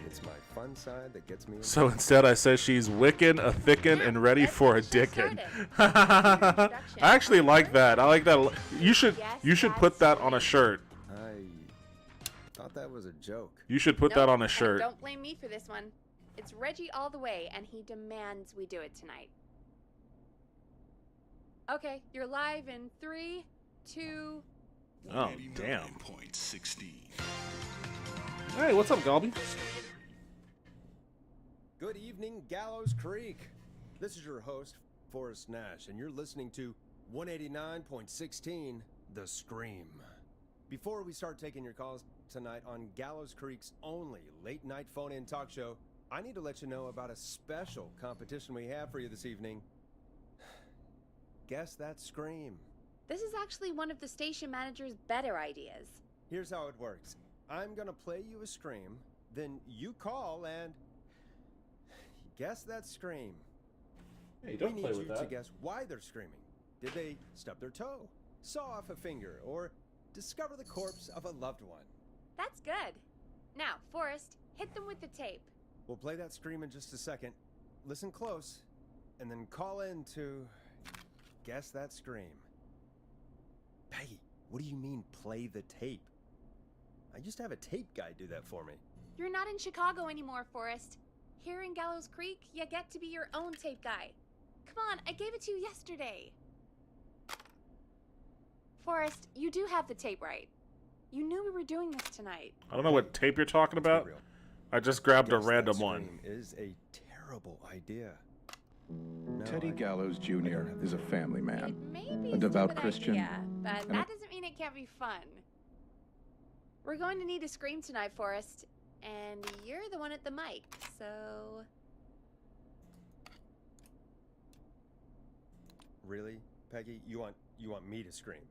It's my fun side that gets me... So instead I say she's wiccan, a thickin', and ready for a dickin'. I actually like that. I like that. You should put that on a shirt. I thought that was a joke. You should put that on a shirt. Don't blame me for this one. It's Reggie all the way, and he demands we do it tonight. Okay, you're live in 3, 2... Oh, damn. Hey, what's up, Galby? Good evening, Gallows Creek. This is your host, Forrest Nash, and you're listening to 189.16, The Scream. Before we start taking your calls tonight on Gallows Creek's only late-night phone-in talk show, I need to let you know about a special competition we have for you this evening. Guess that scream. This is actually one of the station manager's better ideas. Here's how it works. I'm gonna play you a scream, then you call and guess that scream. Hey, don't we play need with you that. to guess why they're screaming. Did they stub their toe, saw off a finger, or discover the corpse of a loved one? That's good. Now, Forrest, hit them with the tape. We'll play that scream in just a second. Listen close, and then call in to guess that scream. Peggy, what do you mean play the tape? I used to have a tape guy do that for me. You're not in Chicago anymore, Forrest. Here in Gallows Creek, you get to be your own tape guy. Come on, I gave it to you yesterday. Forrest, you do have the tape right. You knew we were doing this tonight. I don't know what tape you're talking about. I just grabbed a random one. Is a terrible idea. Teddy Gallows Jr. is a family man, Maybe a devout Christian. Idea, but and that doesn't mean it can't be fun. We're going to need a scream tonight, Forrest, and you're the one at the mic, so... Really, Peggy? You want me to scream?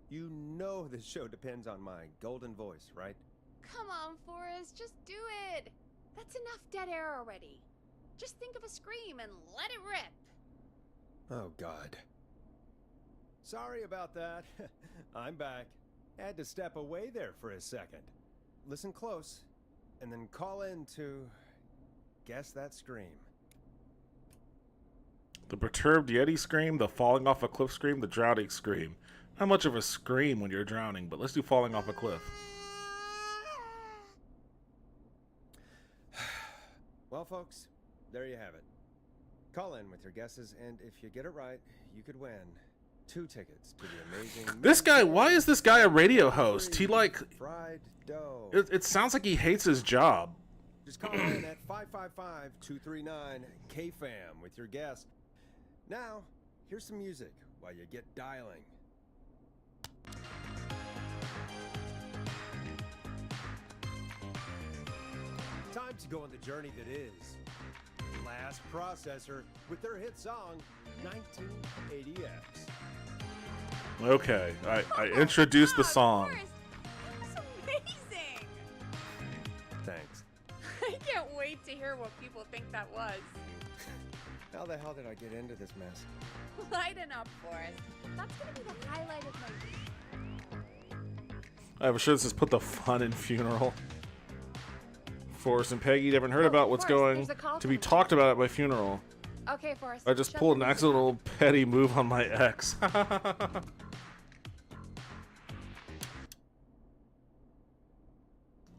You know this show depends on my golden voice, right? Come on, Forrest, just do it. That's enough dead air already. Just think of a scream and let it rip. Oh, God. Sorry about that. I'm back. Had to step away there for a second. Listen close, and then call in to guess that scream. The perturbed Yeti scream, the falling off a cliff scream, the drowning scream. Not much of a scream when you're drowning, but let's do falling off a cliff. Well, folks, there you have it. Call in with your guesses, and if you get it right, you could win 2 tickets to the amazing... This guy, why is this guy a radio host? He Fried dough. It sounds like he hates his job. Just call in at 555-239-KFAM with your guess. Now, here's some music while you get dialing. Time to go on the journey that is Last Processor with their hit song 1980X. Okay, I introduced the song. Forrest, that was amazing. Thanks. I can't wait to hear what people think that was. How the hell did I get into this mess? Lighten up, Forrest. That's gonna be the highlight of my week. I'm sure this has put the fun in funeral. Forrest and Peggy haven't heard about what's Forrest, going there's a call to be coming. talked about at my funeral. Okay, Forrest. I just shut pulled the an music accidental petty move on my ex.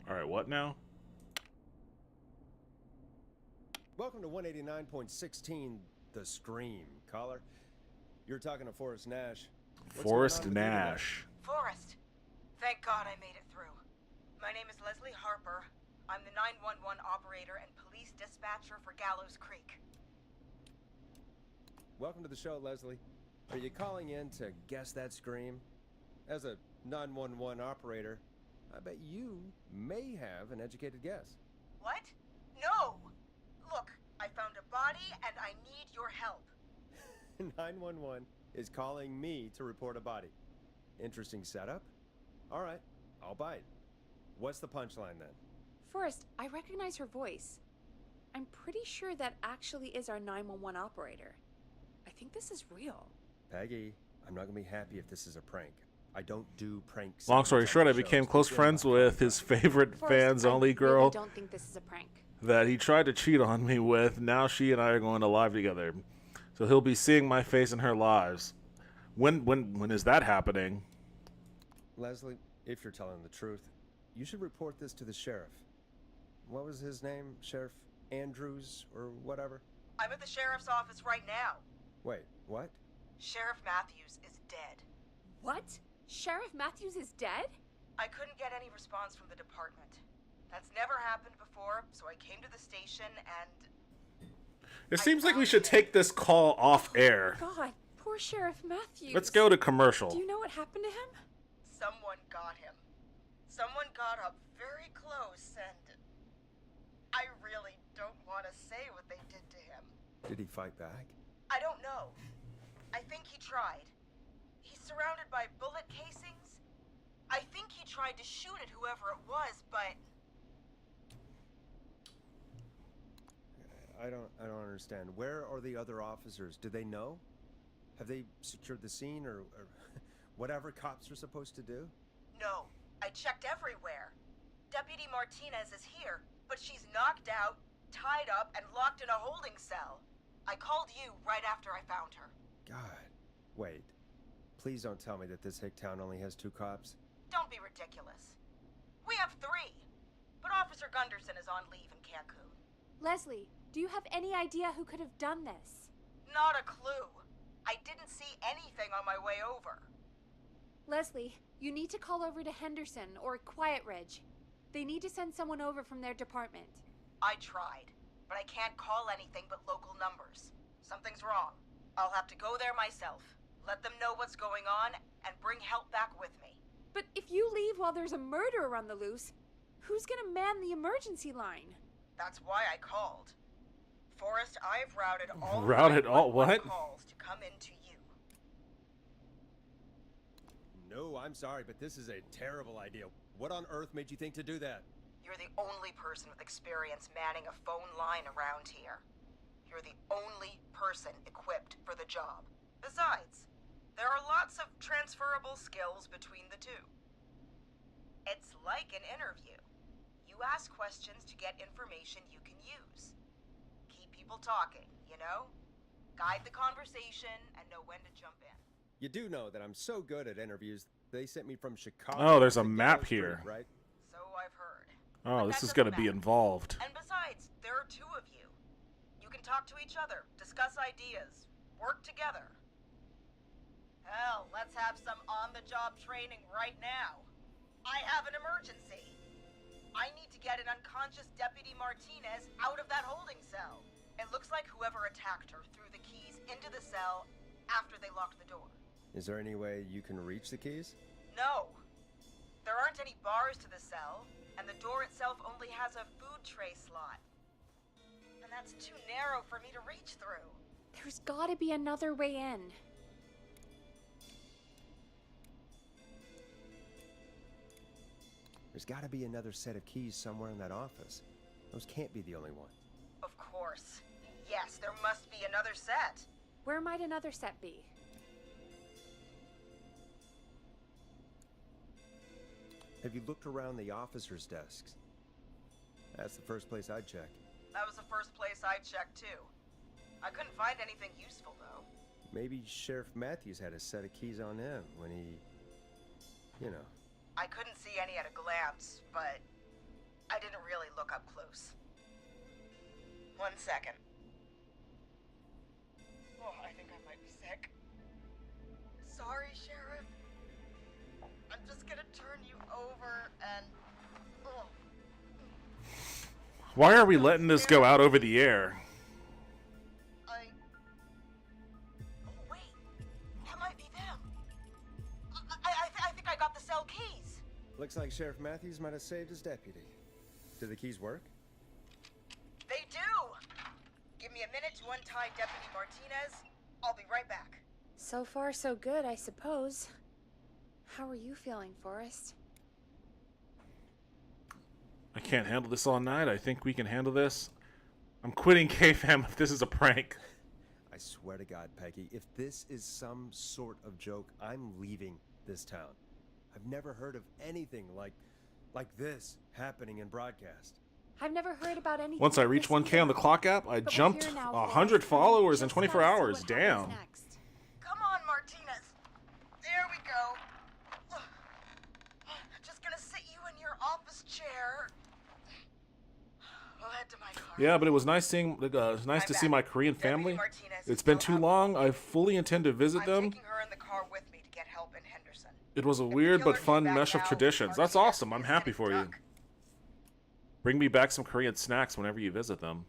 Alright, what now? Welcome to 189.16 The Scream. Caller, you're talking to Forrest Nash. What's Forrest going on with you tonight? Nash. Forrest, thank God I made it through. My name is Leslie Harper. I'm the 911 operator and police dispatcher for Gallows Creek. Welcome to the show, Leslie. Are you calling in to guess that scream? As a 911 operator, I bet you may have an educated guess. What? No! Look, I found a body and I need your help. 911 is calling me to report a body. Interesting setup. All right, I'll bite. What's the punchline then? Forrest, I recognize her voice. I'm pretty sure that actually is our 911 operator. I think this is real. Peggy, I'm not gonna be happy if this is a prank. I don't do pranks. Long story short, I became close friends with his favorite Forrest, fans-only I girl really don't think this is a prank. that he tried to cheat on me with. Now she and I are going to live together. So he'll be seeing my face in her lives. When is that happening? Leslie, if you're telling the truth, you should report this to the sheriff. What was his name? Sheriff Andrews or whatever? I'm at the sheriff's office right now. Wait, what? Sheriff Matthews is dead. What? Sheriff Matthews is dead? I couldn't get any response from the department. That's never happened before, so I came to the station and... It seems like we should take this call off air. God, poor Sheriff Matthews. Let's go to commercial. Do you know what happened to him? Someone got him. Someone got up very close and... I really don't want to say what they did to him. Did he fight back? I don't know. I think he tried. He's surrounded by bullet casings. I think he tried to shoot at whoever it was, but... I don't understand. Where are the other officers? Do they know? Have they secured the scene or whatever cops are supposed to do? No, I checked everywhere. Deputy Martinez is here, but she's knocked out, tied up, and locked in a holding cell. I called you right after I found her. God. Wait. Please don't tell me that this hick town only has 2 cops. Don't be ridiculous. We have 3, but Officer Gunderson is on leave in Cancun. Leslie, do you have any idea who could have done this? Not a clue. I didn't see anything on my way over. Leslie, you need to call over to Henderson or Quiet Ridge. They need to send someone over from their department. I tried, but I can't call anything but local numbers. Something's wrong. I'll have to go there myself, let them know what's going on, and bring help back with me. But if you leave while there's a murderer on the loose, who's gonna man the emergency line? That's why I called. Forrest, I've routed all what? calls to come into you. No, I'm sorry, but this is a terrible idea. What on earth made you think to do that? You're the only person with experience manning a phone line around here. You're the only person equipped for the job. Besides, there are lots of transferable skills between the two. It's like an interview. You ask questions to get information you can use. Keep people talking, you know? Guide the conversation and know when to jump in. You do know that I'm so good at interviews, they sent me from Chicago. Oh, there's a to map Gallows Creek, here. right? So I've heard. Oh, But this that is going to doesn't be matter. involved. And besides, there are 2 of you. You can talk to each other, discuss ideas, work together. Hell, let's have some on-the-job training right now. I have an emergency. I need to get an unconscious Deputy Martinez out of that holding cell. It looks like whoever attacked her threw the keys into the cell after they locked the door. Is there any way you can reach the keys? No. There aren't any bars to the cell. And the door itself only has a food tray slot. And that's too narrow for me to reach through. There's gotta be another way in. There's gotta be another set of keys somewhere in that office. Those can't be the only one. Of course. Yes, there must be another set. Where might another set be? Have you looked around the officers' desks? That's the first place I'd check. That was the first place I checked, too. I couldn't find anything useful, though. Maybe Sheriff Matthews had a set of keys on him when he... you know. I couldn't see any at a glance, but I didn't really look up close. 1 second. Oh, I think I might be sick. Sorry, Sheriff. I'm just gonna turn you over and... Oh. Why are we letting this go out over the air? Oh, wait. That might be them. I think I got the cell keys. Looks like Sheriff Matthews might have saved his deputy. Do the keys work? They do! Give me a minute to untie Deputy Martinez. I'll be right back. So far, so good, I suppose. How are you feeling, Forrest? I can't handle this all night. I think we can handle this. I'm quitting KFAM if this is a prank. I swear to God, Peggy, if this is some sort of joke, I'm leaving this town. I've never heard of anything like this happening in broadcast. I've never heard about anything. Once I reached 1K on the clock app, I jumped 100 followers in 24 hours. Damn. Come on, Martinez. There we go. Just gonna sit you in your office chair. We'll head to my car. Yeah, but it was nice seeing. Nice to see my Korean family. It's been too long. I fully intend to visit them. I'm taking her in the car with me to get help in Henderson. It was a weird but fun mesh of traditions. That's awesome. I'm happy for you. Bring me back some Korean snacks whenever you visit them.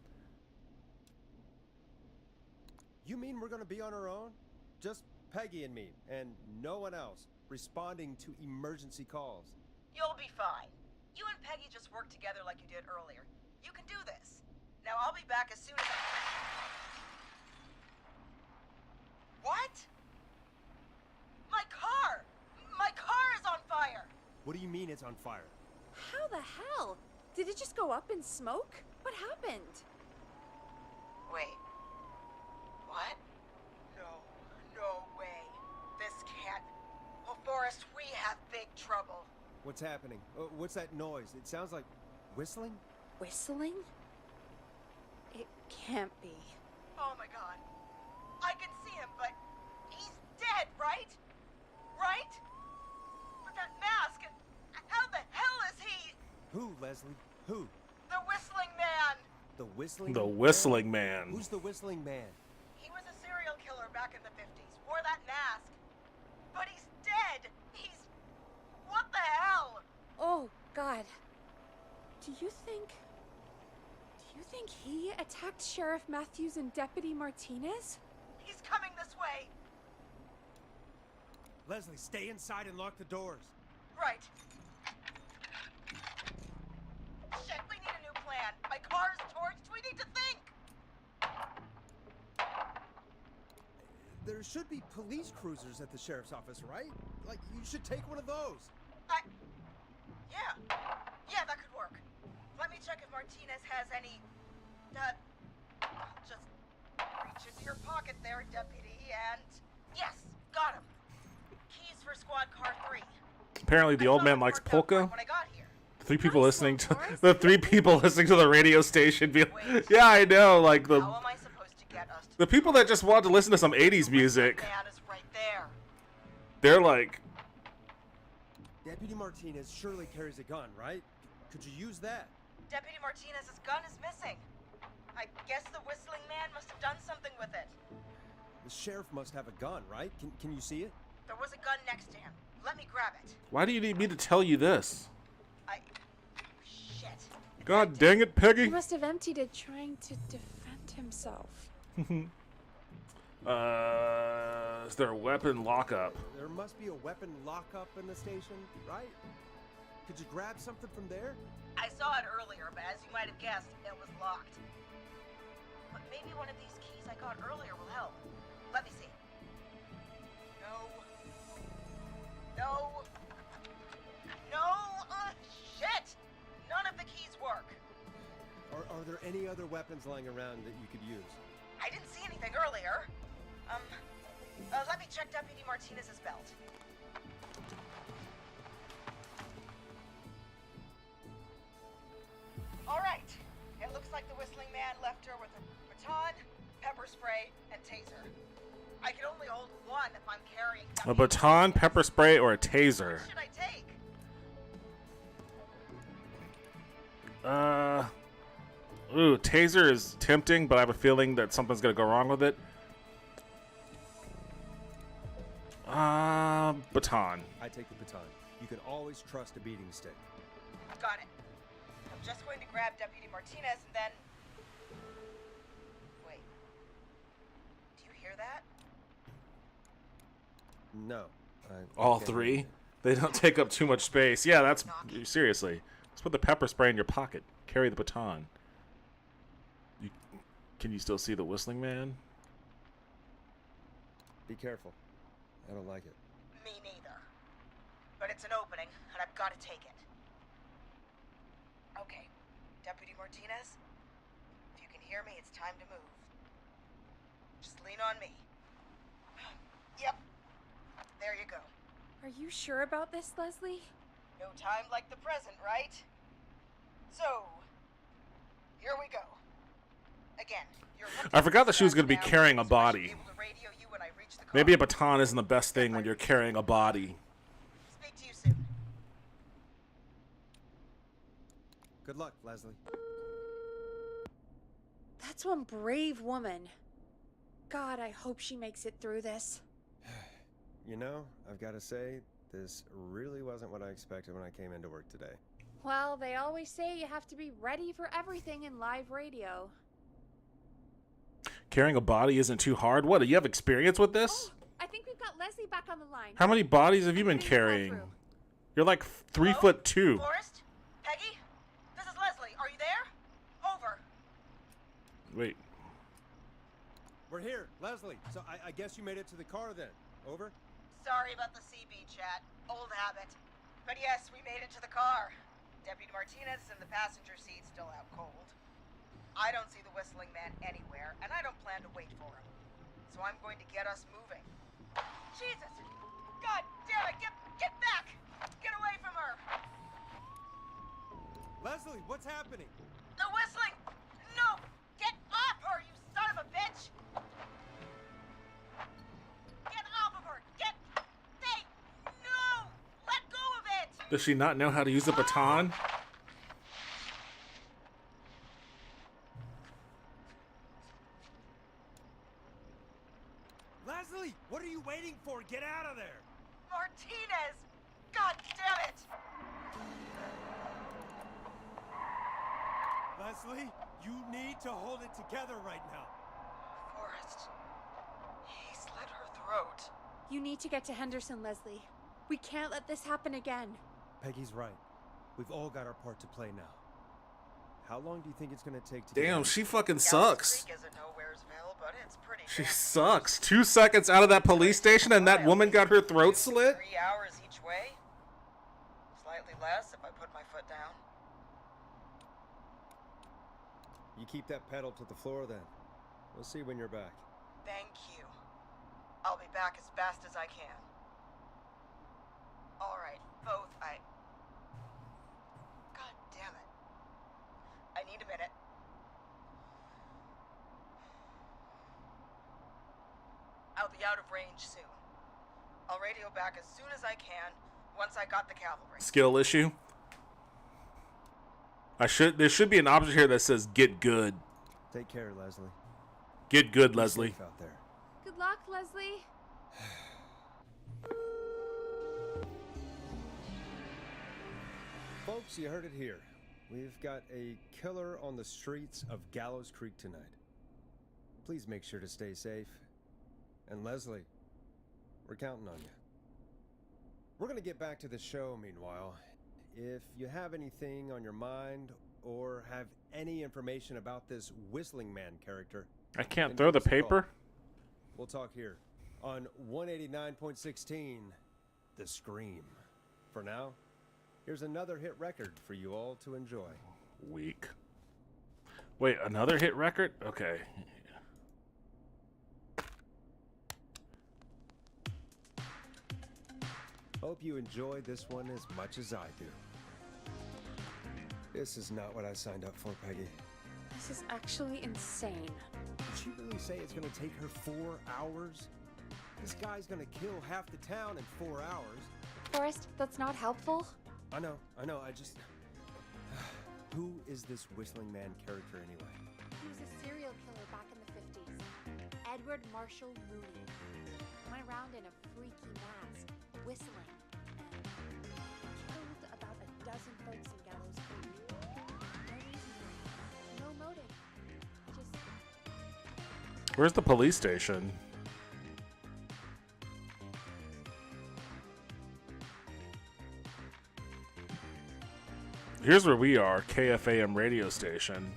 You mean we're gonna be on our own? Just Peggy and me, and no one else, responding to emergency calls. You'll be fine. You and Peggy just work together like you did earlier. You can do this. Now I'll be back as soon as What? My car! My car is on fire! What do you mean it's on fire? How the hell? Did it just go up in smoke? What happened? Wait. What? No way. This can't. Well, Forrest, we have big trouble. What's happening? What's that noise? It sounds like whistling? Whistling? It can't be. Oh my God. I can see him, but he's dead, right? Right? With that mask, how the hell is he? Who, Leslie? Who? The Whistling Man. The Whistling The Whistling Man. Who's the Whistling Man? He was a serial killer back in the 50s. Wore that mask. But he's dead. He's... What the hell? Oh, God. Do you think he attacked Sheriff Matthews and Deputy Martinez? He's coming this way. Leslie, stay inside and lock the doors. Right. Shit, we need a new plan. My car's torched. We need to think. There should be police cruisers at the sheriff's office, right? Like, you should take one of those. Yeah, that could work. Let me check if Martinez has any... just reach into your pocket there, Deputy, and... Yes, got him. Keys for Squad Car 3. Apparently, the old man likes polka. When I got here. The three people listening to the radio station. Yeah, I know. Like the. How am I supposed to get us to the people that just want to listen to some 80s music. Man is right there. They're like. Deputy Martinez surely carries a gun, right? Could you use that? Deputy Martinez's gun is missing. I guess the Whistling Man must have done something with it. The sheriff must have a gun, right? Can you see it? There was a gun next to him. Let me grab it. Why do you need me to tell you this? Shit. God dang it, Peggy. He must have emptied it trying to defend himself. Is there a weapon lockup? There must be a weapon lockup in the station, right? Could you grab something from there? I saw it earlier, but as you might have guessed, it was locked. But maybe one of these keys I got earlier will help. Let me see. No. No. No! Shit! None of the keys work. Are there any other weapons lying around that you could use? I didn't see anything earlier. Let me check Deputy Martinez's belt. All right. It looks like the Whistling Man left her with a baton, pepper spray, and taser. I can only hold one if I'm carrying A baton, pepper spray, or a taser? What should I take? Ooh, taser is tempting, but I have a feeling that something's gonna go wrong with it. Baton. I take the baton. You can always trust a beating stick. Got it. I'm just going to grab Deputy Martinez and then... Wait. Do you hear that? No. All three? They don't take up too much space. Yeah, that's... Seriously. Let's put the pepper spray in your pocket. Carry the baton. Can you still see the Whistling Man? Be careful. I don't like it. Me neither. But it's an opening, and I've got to take it. Okay. Deputy Martinez, if you can hear me, it's time to move. Just lean on me. Yep. There you go. Are you sure about this, Leslie? No time like the present, right? So, here we go. Again, you're I forgot that she was going to be carrying a body. Maybe a baton isn't the best thing when you're carrying a body. Speak to you soon. Good luck, Leslie. That's one brave woman. God, I hope she makes it through this. You know, I've got to say, this really wasn't what I expected when I came into work today. Well, they always say you have to be ready for everything in live radio. Carrying a body isn't too hard? What, do you have experience with this? Oh, I think we've got Leslie back on the line. How many bodies have you been carrying? You're like 3'2". Forrest? Peggy? This is Leslie. Are you there? Over. Wait. We're here, Leslie. So I guess you made it to the car then. Over? Sorry about the CB chat. Old habit. But yes, we made it to the car. Deputy Martinez is in the passenger seat, still out cold. I don't see the Whistling Man anywhere, and I don't plan to wait for him. So I'm going to get us moving. Jesus! God damn it! Get back! Get away from her! Leslie, what's happening? The Whistling! No! Get off her, you son of a bitch! Get off of her! No! Let go of it! Does she not know how to use a baton? Leslie, what are you waiting for? Get out of there! Martinez! God damn it! Leslie, you need to hold it together right now. Forrest. He slit her throat. You need to get to Henderson, Leslie. We can't let this happen again. Peggy's right. We've all got our part to play now. How long do you think it's going to take to Damn, she fucking sucks. Creek isn't Nowheresville, but it's pretty She damn sucks. 2 seconds out of that police station and that woman got her throat slit? 3 hours each way. Slightly less if I put my foot down. You keep that pedal to the floor then. We'll see when you're back. Thank you. I'll be back as fast as I can. All right, both. God damn it. I need a minute. I'll be out of range soon. I'll radio back as soon as I can, once I got the cavalry. Skill issue? There should be an option here that says get good. Take care, Leslie. Get good, Leslie. Safe out there. Good luck, Leslie. Folks, you heard it here. We've got a killer on the streets of Gallows Creek tonight. Please make sure to stay safe. And Leslie, we're counting on you. We're going to get back to the show, meanwhile. if you have anything on your mind or have any information about this Whistling Man character, I can't then throw give the us a call. paper. We'll talk here on 189.16, The Scream. For now, here's another hit record for you all to enjoy. Weak. Wait, another hit record? Okay. Hope you enjoyed this one as much as I do. This is not what I signed up for, Peggy. This is actually insane. Did she really say it's gonna take her 4 hours? This guy's gonna kill half the town in 4 hours. Forrest, that's not helpful. I know, I just... Who is this Whistling Man character anyway? He was a serial killer back in the 50s. Edward Marshall Mooney. Went around in a freaky mask, whistling, and killed about a dozen folks in Gallows Creek. No reason, no motive. Just... Where's the police station? Here's where we are, KFAM radio station.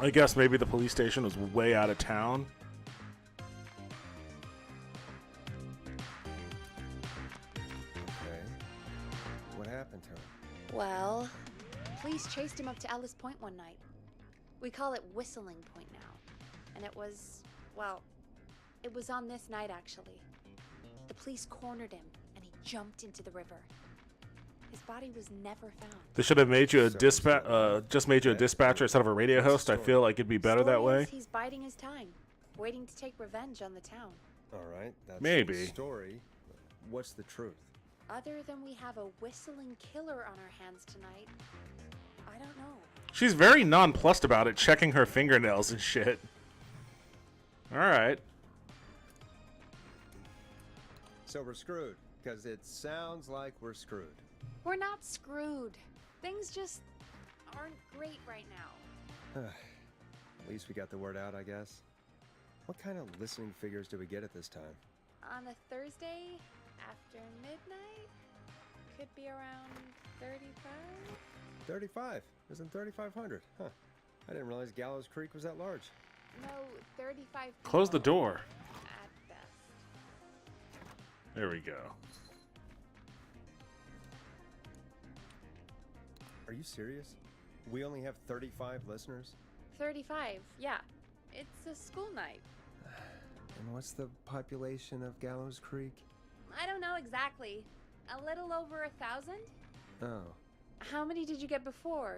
I guess maybe the police station was way out of town. Okay. What happened to him? Well, police chased him up to Ellis Point one night. We call it Whistling Point now. And it was, well, it was on this night actually. The police cornered him and he jumped into the river. His body was never found. They should have made you a just made you a dispatcher instead of a radio host. I feel like it'd be better that way. He's biding his time, waiting to take revenge on the town. All right, that's Maybe. the story. What's the truth? Other than we have a whistling killer on our hands tonight, I don't know. She's very nonplussed about it, checking her fingernails and shit. All right. So we're screwed, because it sounds like we're screwed. We're not screwed. Things just aren't great right now. At least we got the word out, I guess. What kind of listening figures do we get at this time? On a Thursday after midnight, could be around 35? 35. Isn't 3,500? Huh. I didn't realize Gallows Creek was that large. No, 35. Close the people door. At best. There we go. Are you serious? We only have 35 listeners? 35, yeah. It's a school night. And what's the population of Gallows Creek? I don't know exactly. A little over 1,000? Oh. How many did you get before?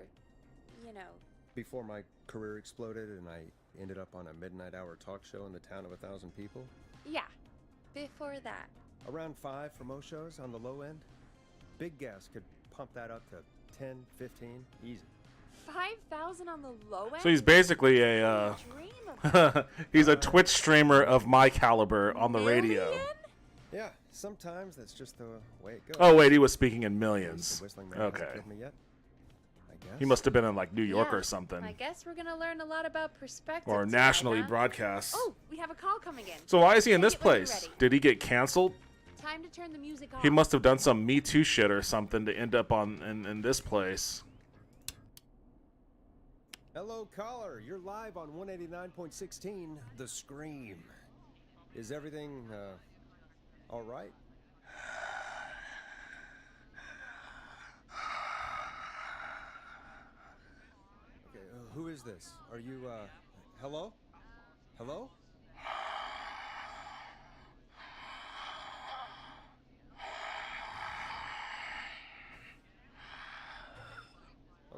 You know. Before my career exploded and I ended up on a midnight hour talk show in the town of 1,000 people? Yeah, before that. Around 5 for most shows on the low end? Big Gas could pump that up to 10, 15, easy. 5,000 on the low end? So he's basically a he's a Twitch streamer of my caliber on the radio. Yeah, sometimes that's just the way it goes. Oh wait, he was speaking in millions. The Whistling Man Okay. hasn't killed me yet, I guess. He must have been in like New York Yeah, or something, I guess we're gonna learn a lot about perspective. or tonight, nationally huh? broadcast. Oh, we have a call coming in. So why is he in Take this it when you're place? ready. Did he get canceled? Time to turn the music off. He must have done some Me Too shit or something to end up on in this place. Hello, caller. You're live on 189.16, The Scream. Is everything, all right? Okay, who is this? Are you, hello? Hello?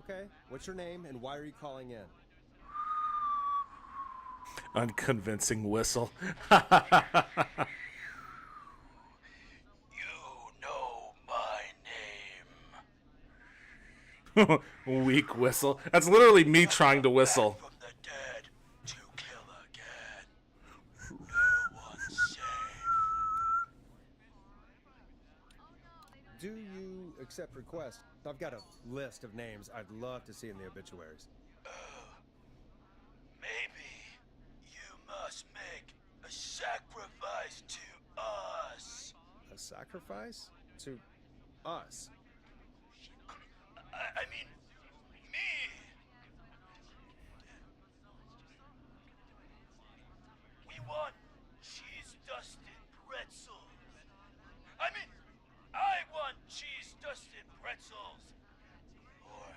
Okay, what's your name and why are you calling in? Unconvincing whistle. Weak whistle. That's literally me trying to whistle. Do you accept requests? I've got a list of names I'd love to see in the obituaries. Maybe you must make a sacrifice to us. A sacrifice? To us? I mean, me. We want cheese-dusted pretzels. I mean, I want cheese-dusted pretzels. Or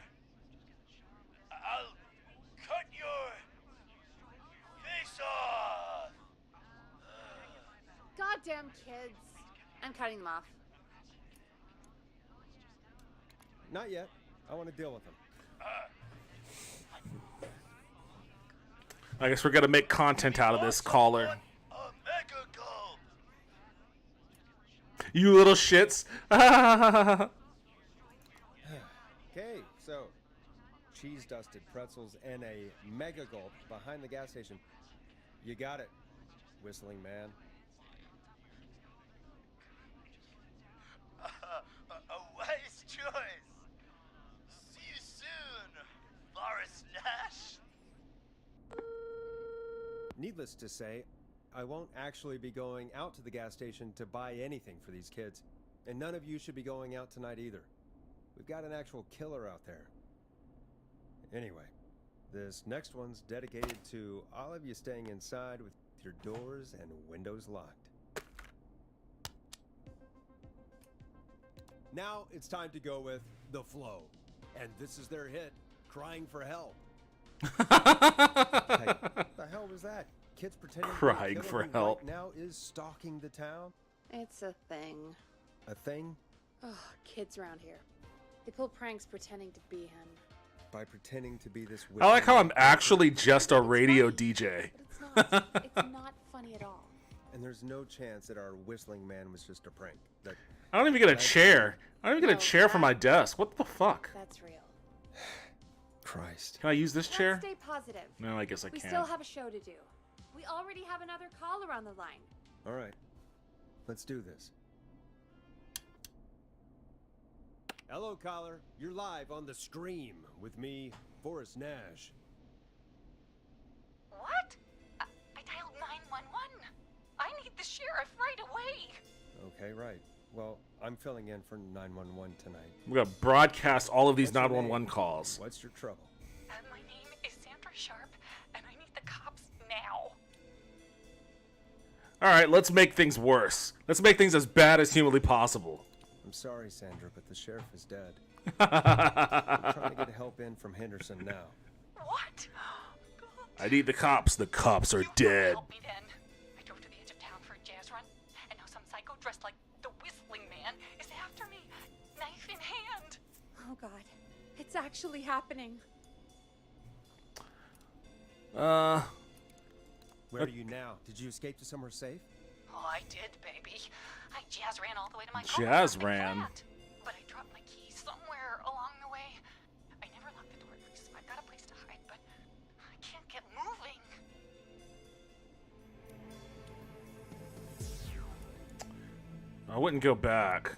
I'll cut your face off. Goddamn kids. I'm cutting them off. Not yet. I want to deal with them. I guess we're gonna make content out of this, caller. You little shits. Okay, so cheese dusted pretzels and a mega gulp behind the gas station. You got it, Whistling Man. A wise choice. See you soon, Boris Nash. Needless to say, I won't actually be going out to the gas station to buy anything for these kids. And none of you should be going out tonight either. We've got an actual killer out there. Anyway, this next one's dedicated to all of you staying inside with your doors and windows locked. Now it's time to go with The Flow. And this is their hit, Crying for Help. What the hell was that? Kids pretending Crying to be for right help. now is stalking the town? It's a thing. A thing? Oh, kids around here. They pull pranks pretending to be him. By pretending to be this I like how I'm actually just a radio DJ. It's not funny at all. And there's no chance that our Whistling Man was just a prank. That I don't even get a chair. I don't even get a chair for my desk. What the fuck? That's real. Christ. Can I use this chair? Let's stay positive. No, I guess I We can't. still have a show to do. We already have another caller on the line. All right. Let's do this. Hello, caller. You're live on The Scream with me, Forrest Nash. What? I dialed 911. I need the sheriff right away. Okay, right. Well, I'm filling in for 911 tonight. We're gonna broadcast all of these What's your 911 name? calls. What's your trouble? My name is Sandra Sharp, and I need the cops now. All right, let's make things worse. Let's make things as bad as humanly possible. I'm sorry, Sandra, but the sheriff is dead. I'm trying to get help in from Henderson now. What? I need the cops. The cops are dead. Help me then. I drove to the edge of town for a jazz run, and now some psycho dressed like the Whistling Man is after me, knife in hand. Oh God, it's actually happening. Where are you now? Did you escape to somewhere safe? Oh, I did, baby. I jazz ran all the way to my Jazz car. ran. But I dropped my keys somewhere along the way. I never locked the door, so I've got a place to hide, but I can't get moving. I wouldn't go back.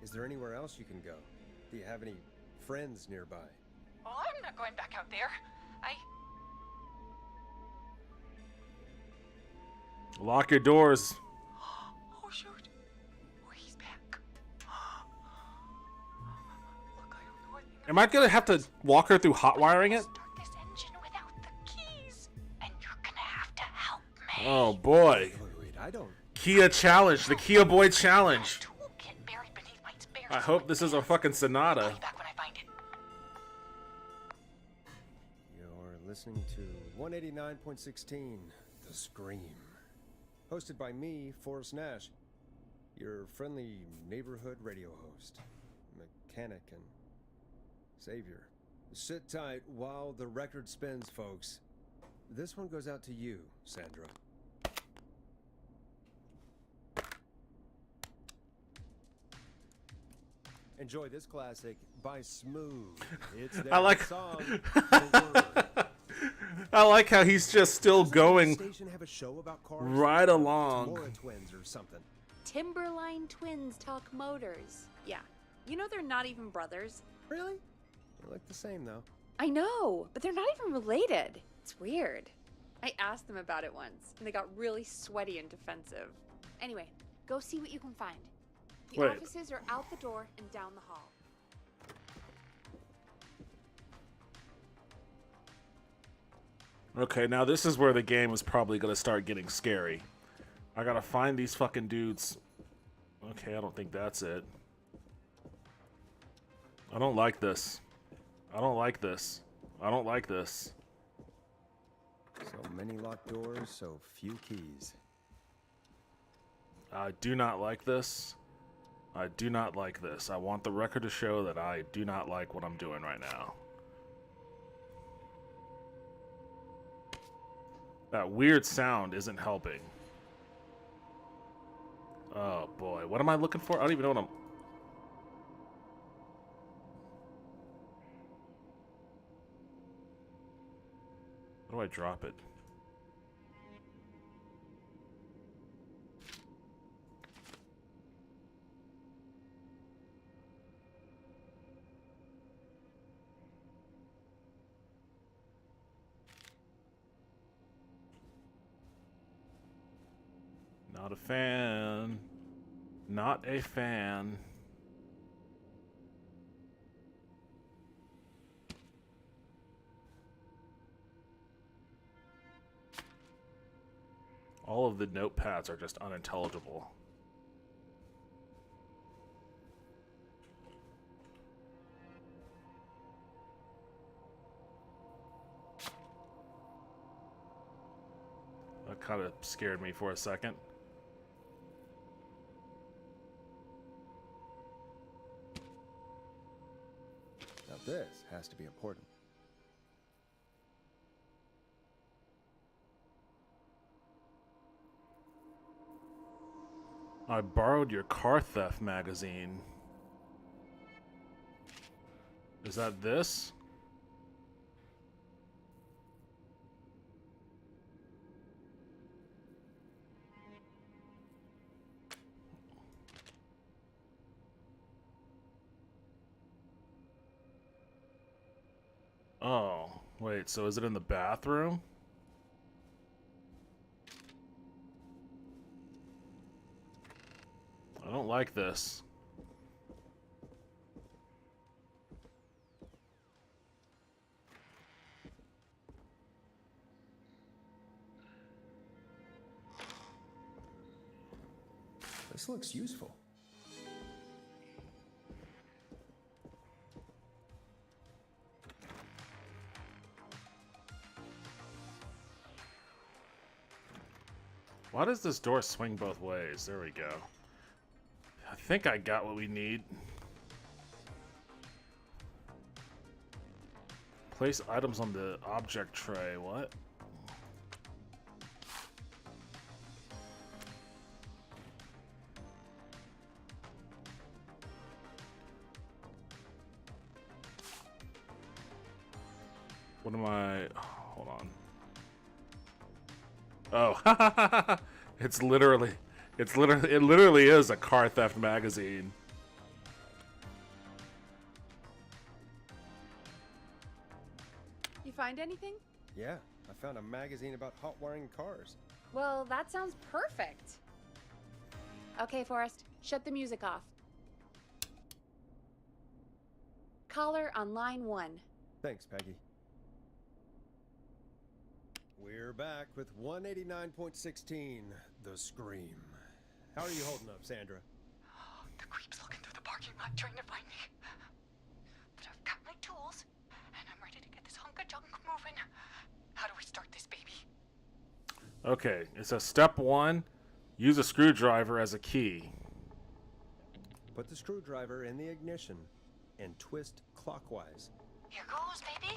Is there anywhere else you can go? Do you have any friends nearby? Oh, I'm not going back out there. Lock your doors. Oh, shoot. Oh, he's back. Look, I don't know what. Am I gonna have to walk her through hot wiring it? Start this engine without the keys, and you're gonna have to help me. Oh boy. Wait, I don't. Kia challenge, the Kia Boy challenge. Toolkit buried beneath my spare. I hope this is a fucking Sonata. Back when I find it. You're listening to 189.16, The Scream. Hosted by me, Forrest Nash, your friendly neighborhood radio host, mechanic and savior. Sit tight while the record spins, folks. This one goes out to you, Sandra. Enjoy this classic by Smooth. It's their I like- song. The Word. I like how he's just still going Station have a show about cars? right along. Tamora twins or something. Timberline twins talk motors. Yeah, you know they're not even brothers. Really? They look the same though. I know, but they're not even related. It's weird. I asked them about it once, and they got really sweaty and defensive. Anyway, go see what you can find. The Wait. offices are out the door and down the hall. Okay, now this is where the game is probably going to start getting scary. I gotta find these fucking dudes. Okay, I don't think that's it. I don't like this. I don't like this. I don't like this. So many locked doors, so few keys. I do not like this. I do not like this. I want the record to show that I do not like what I'm doing right now. That weird sound isn't helping. Oh boy, what am I looking for? I don't even know what I'm... How do I drop it? Not a fan. Not a fan. All of the notepads are just unintelligible. That kind of scared me for a second. Now this has to be important. I borrowed your car theft magazine. Is that this? Oh, wait, so is it in the bathroom? I don't like this. This looks useful. Why does this door swing both ways? There we go. I think I got what we need. Place items on the object tray. What? What am I... Hold on. Oh, it literally is a car theft magazine. You find anything? Yeah, I found a magazine about hot wiring cars. Well, that sounds perfect. Okay, Forrest, shut the music off. Caller on line 1. Thanks, Peggy. We're back with 189.16, The Scream. How are you holding up, Sandra? The creep's looking through the parking lot trying to find me. But I've got my tools, and I'm ready to get this hunk of junk moving. How do we start this baby? Okay, it says step 1, use a screwdriver as a key. Put the screwdriver in the ignition and twist clockwise. Here goes, baby.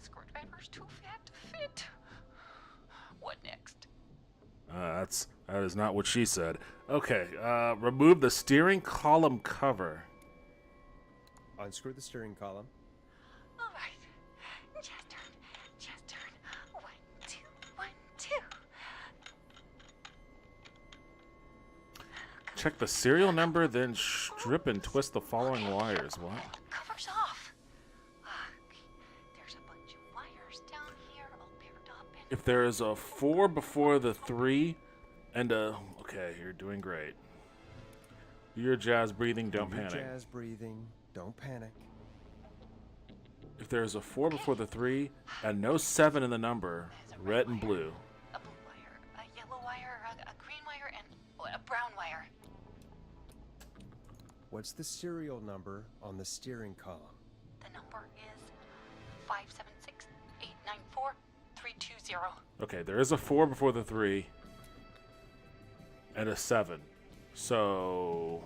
Screwdriver's too fat to fit. What next? That is not what she said. Okay, remove the steering column cover. Unscrew the steering column. All right. Just turn. 1, 2, 1, 2. Check the serial number, then strip and twist the following wires. What? Cover's off. There's a bunch of wires down here all paired up. If there is a 4 before the 3, And okay, you're doing great. You're jazz breathing, don't panic. Jazz breathing, don't panic. If there's a 4 before the 3 and no 7 in the number, red and blue. A blue wire, a yellow wire, a green wire, and a brown wire. What's the serial number on the steering column? The number is 576-894-320. Okay, there is a 4 before the 3 and a 7. So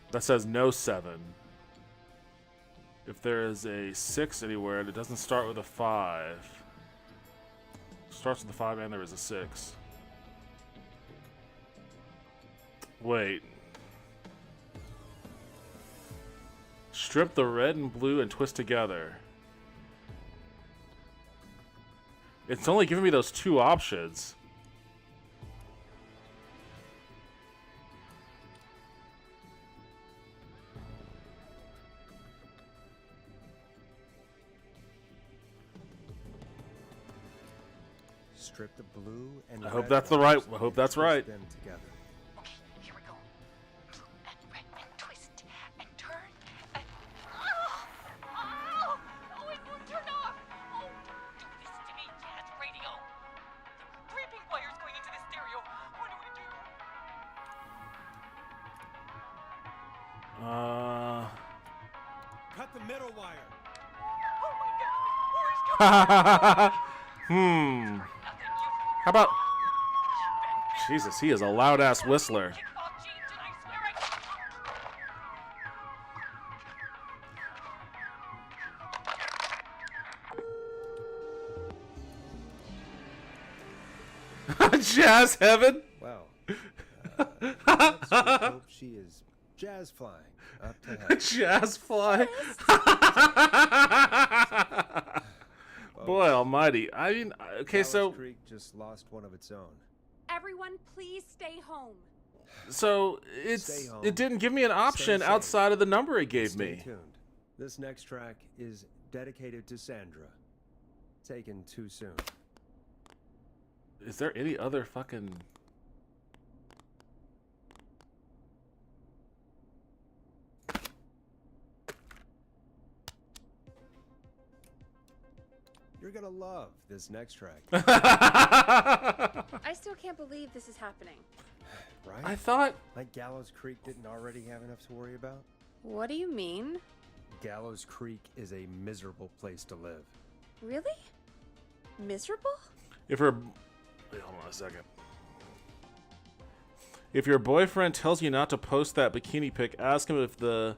that says no 7. If there is a 6 anywhere and it doesn't start with a 5, starts with a 5 and there is a 6. Wait. Strip the red and blue and twist together. It's only giving me those 2 options. Strip the blue and I hope red that's the wires right. I hope and that's twist right. them together. Okay, here we go. Blue and red and twist and turn and oh, it won't turn off. Oh, don't do this to me, Jazz Radio. There are 3 big wires going into the stereo. What do we do? Cut the middle wire. Oh my God! How about... Jesus, he is a loud-ass whistler. Jazz heaven? Well, let's hope she is jazz flying up to heaven. Jazz fly. Boy almighty. I mean, okay, Gallows so... Creek just lost one of its own. Everyone, please stay home. So, Stay home. it didn't give me an option safe. outside of the number it gave Stay me. tuned. This next track is dedicated to Sandra. Taken too soon. Is there any other fucking... You're gonna love this next track. I still can't believe this is happening. Right? I thought... Like Gallows Creek didn't already have enough to worry about? What do you mean? Gallows Creek is a miserable place to live. Really? Miserable? If her... Wait, hold on a second. If your boyfriend tells you not to post that bikini pic, ask him if the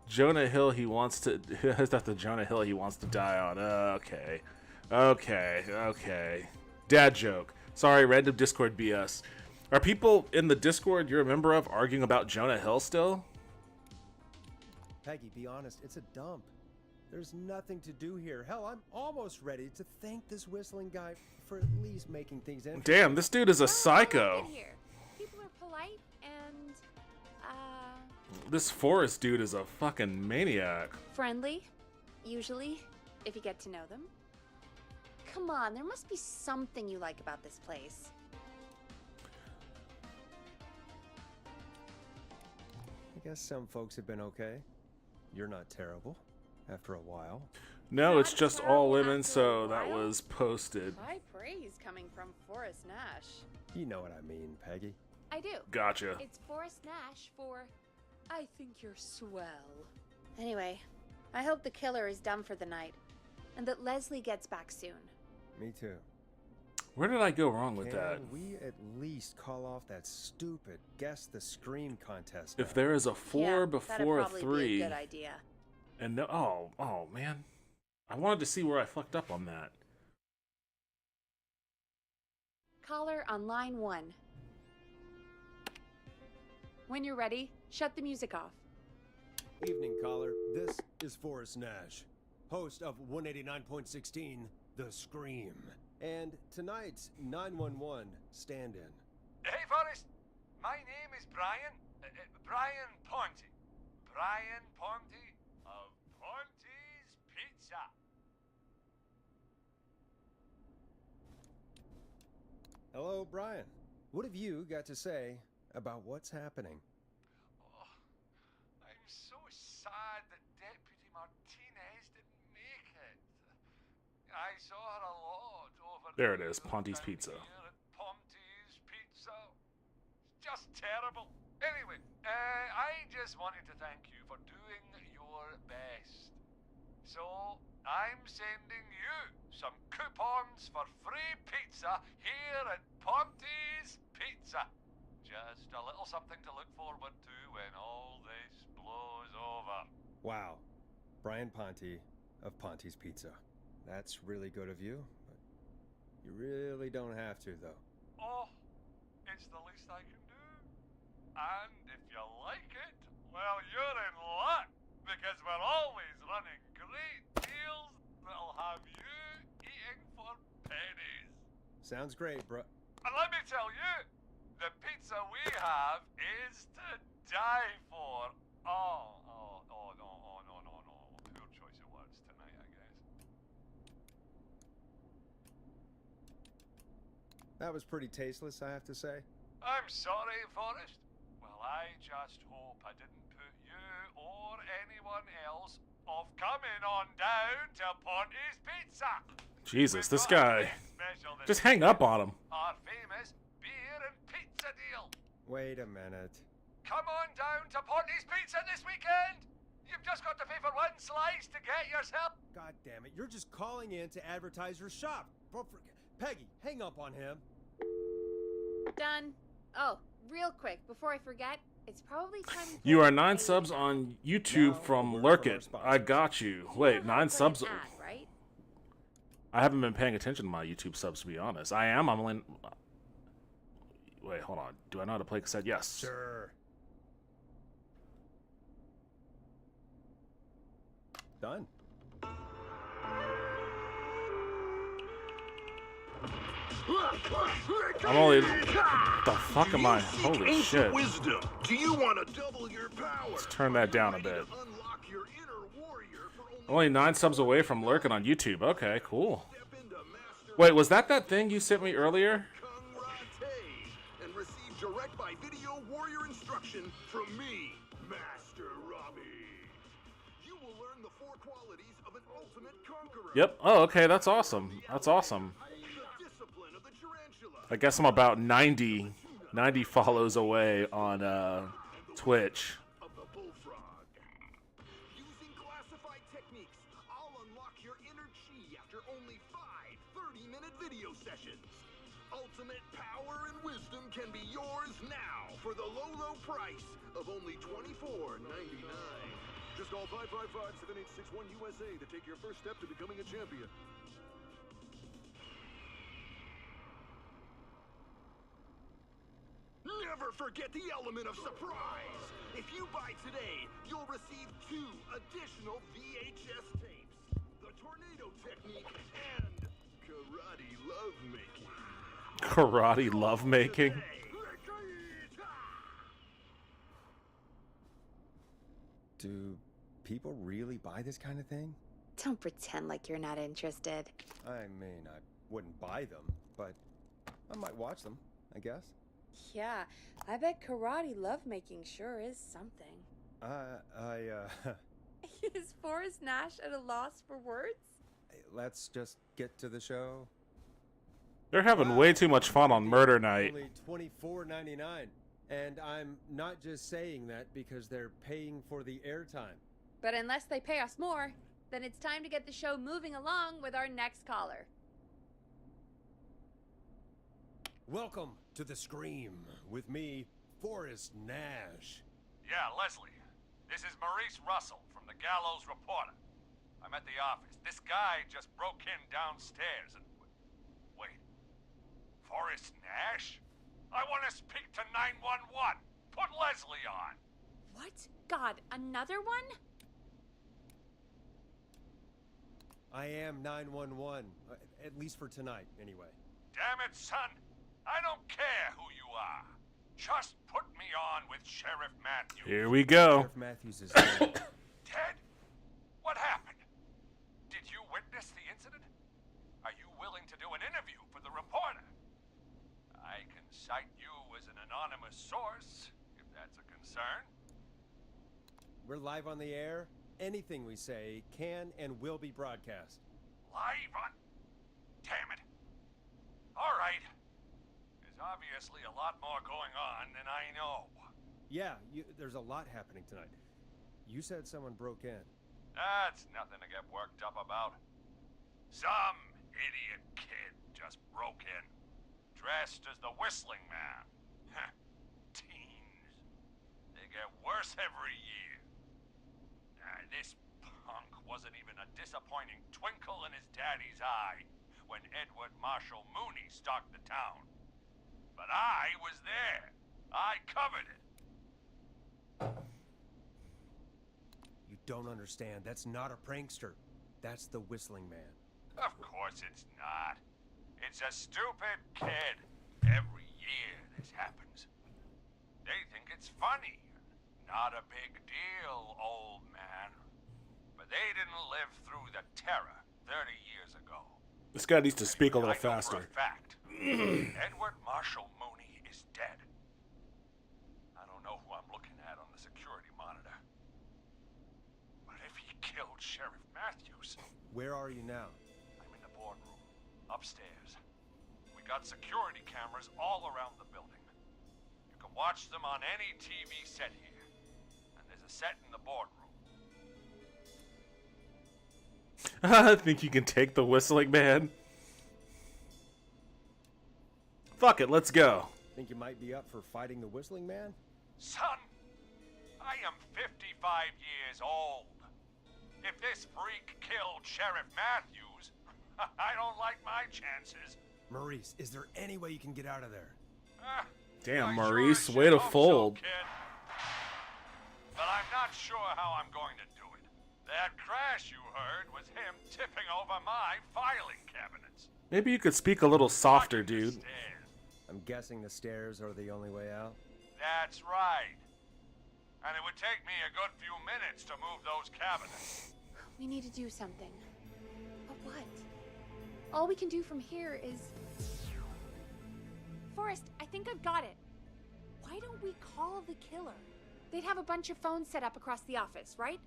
Jonah Hill he wants to... Is that the Jonah Hill he wants to die on? Okay. Okay. Dad joke. Sorry, random Discord BS. Are people in the Discord you're a member of arguing about Jonah Hill still? Peggy, be honest, it's a dump. There's nothing to do here. Hell, I'm almost ready to thank this whistling guy for at least making things interesting. Damn, this dude is a psycho. Here. People are polite and, This Forrest dude is a fucking maniac. friendly, usually, if you get to know them. Come on, there must be something you like about this place. I guess some folks have been okay. You're not terrible after a while. No, it's just all women, so that was posted. High praise coming from Forrest Nash. You know what I mean, Peggy. I do. Gotcha. It's Forrest Nash for I think you're swell. Anyway, I hope the killer is done for the night and that Leslie gets back soon. Me too. Where did I go wrong with Can that? we at least call off that stupid Guess the Scream contest? If there is a 4 Yeah, before that'd a probably 3... be a good idea. And no... Oh, man. I wanted to see where I fucked up on that. Caller on line 1. When you're ready, shut the music off. Evening, caller. This is Forrest Nash, host of 189.16, The Scream. And tonight's 911 stand-in. Hey, Forrest. My name is Brian. Brian Ponte. Brian Ponte of Ponte's Pizza. So, Brian, what have you got to say about what's happening? I'm so sad that Deputy Martinez didn't make it. I saw her a lot over There it is, Ponte's Pizza. here at Ponte's Pizza. It's just terrible. Anyway, I just wanted to thank you for doing your best. So, I'm sending you some coupons for free pizza here at Ponte's Pizza. Just a little something to look forward to when all this blows over. Wow. Brian Ponte of Ponte's Pizza. That's really good of you, but you really don't have to, though. Oh, it's the least I can do. And if you like it, well, you're in luck, because we're always running great deals that'll have you eating for pennies. Sounds great, bro. And let me tell you, the pizza we have is to die for. Oh, no. Poor choice of words tonight, I guess. That was pretty tasteless, I have to say. I'm sorry, Forrest. Well, I just hope I didn't put you or anyone else off coming on down to Ponte's Pizza. Jesus, this guy. Just hang up on him. Our famous beer and pizza deal. Wait a minute. Come on down to Ponte's Pizza this weekend. You've just got to pay for one slice to get yourself. God damn it, you're just calling in to advertise your shop. Peggy, hang up on him. Done. Oh, real quick, before I forget, it's probably time to You are 9 subs on YouTube from Lurk It. I got you. Wait, 9 subs? right? I haven't been paying attention to my YouTube subs, to be honest. I am. I'm only... Wait, hold on. Do I know how to play cassette? Yes. Sure. Done. I'm only... The fuck am I? Holy shit. Wisdom. Do you want to double your power? Let's turn that down a bit. Only 9 subs away from lurking on YouTube. Okay, cool. Wait, was that thing you sent me earlier? And receive direct by video warrior instruction from me, Master Robbie. You will learn the 4 qualities of an ultimate conqueror. Yep. Oh, okay. That's awesome. That's awesome. I guess I'm about 90 follows away on Twitch. Using classified techniques, I'll unlock your inner chi after only 5 30-minute video sessions. Ultimate power and wisdom can be yours now for the low price of only $24.99. Just call 555-7861 USA to take your first step to becoming a champion. Never forget the element of surprise! If you buy today, you'll receive 2 additional VHS tapes. The Tornado Technique and Karate Lovemaking. Karate Lovemaking? Do people really buy this kind of thing? Don't pretend like you're not interested. I mean, I wouldn't buy them, but I might watch them, I guess. Yeah, I bet karate lovemaking sure is something. Is Forrest Nash at a loss for words? Let's just get to the show. They're having way too much fun on Murder Night. Only $24.99. And I'm not just saying that because they're paying for the airtime. But unless they pay us more, then it's time to get the show moving along with our next caller. Welcome to The Scream with me, Forrest Nash. Yeah, Leslie. This is Maurice Russell from the Gallows Reporter. I'm at the office. This guy just broke in downstairs and... Wait. Forrest Nash? I want to speak to 911. Put Leslie on. What? God, another one? I am 911. At least for tonight, anyway. Damn it, son. I don't care who you are. Just put me on with Sheriff Matthews. Here we go. Sheriff Matthews is Ted? What happened? Did you witness the incident? Are you willing to do an interview for the reporter? I cite you as an anonymous source, if that's a concern. We're live on the air. Anything we say can and will be broadcast. Live on? Damn it. All right. There's obviously a lot more going on than I know. Yeah, there's a lot happening tonight. You said someone broke in. That's nothing to get worked up about. Some idiot kid just broke in, dressed as the Whistling Man. Teens. They get worse every year. This punk wasn't even a disappointing twinkle in his daddy's eye when Edward Marshall Mooney stalked the town. But I was there. I covered it. You don't understand. That's not a prankster. That's the Whistling Man. Of course it's not. It's a stupid kid. Every year this happens. They think it's funny. Not a big deal, old man. But they didn't live through the terror 30 years ago. This guy needs to speak a little I know faster. for a fact, Edward Marshall Mooney is dead. I don't know who I'm looking at on the security monitor. But if he killed Sheriff Matthews... Where are you now? I'm in the boardroom, upstairs. We got security cameras all around the building. You can watch them on any TV set here. And there's a set in the boardroom. I think you can take the Whistling Man. Fuck it, let's go. Think you might be up for fighting the Whistling Man? Son, I am 55 years old. If this freak killed Sheriff Matthews, I don't like my chances. Maurice, is there any way you can get out of there? Damn, Maurice, way to fold. Kid. But I'm not sure how I'm going to do it. That crash you heard was him tipping over my filing cabinets. Maybe you could speak a little softer, dude. I'm guessing the stairs are the only way out. That's right. And it would take me a good few minutes to move those cabinets. We need to do something. But what? All we can do from here is... Forrest, I think I've got it. Why don't we call the killer? They'd have a bunch of phones set up across the office, right?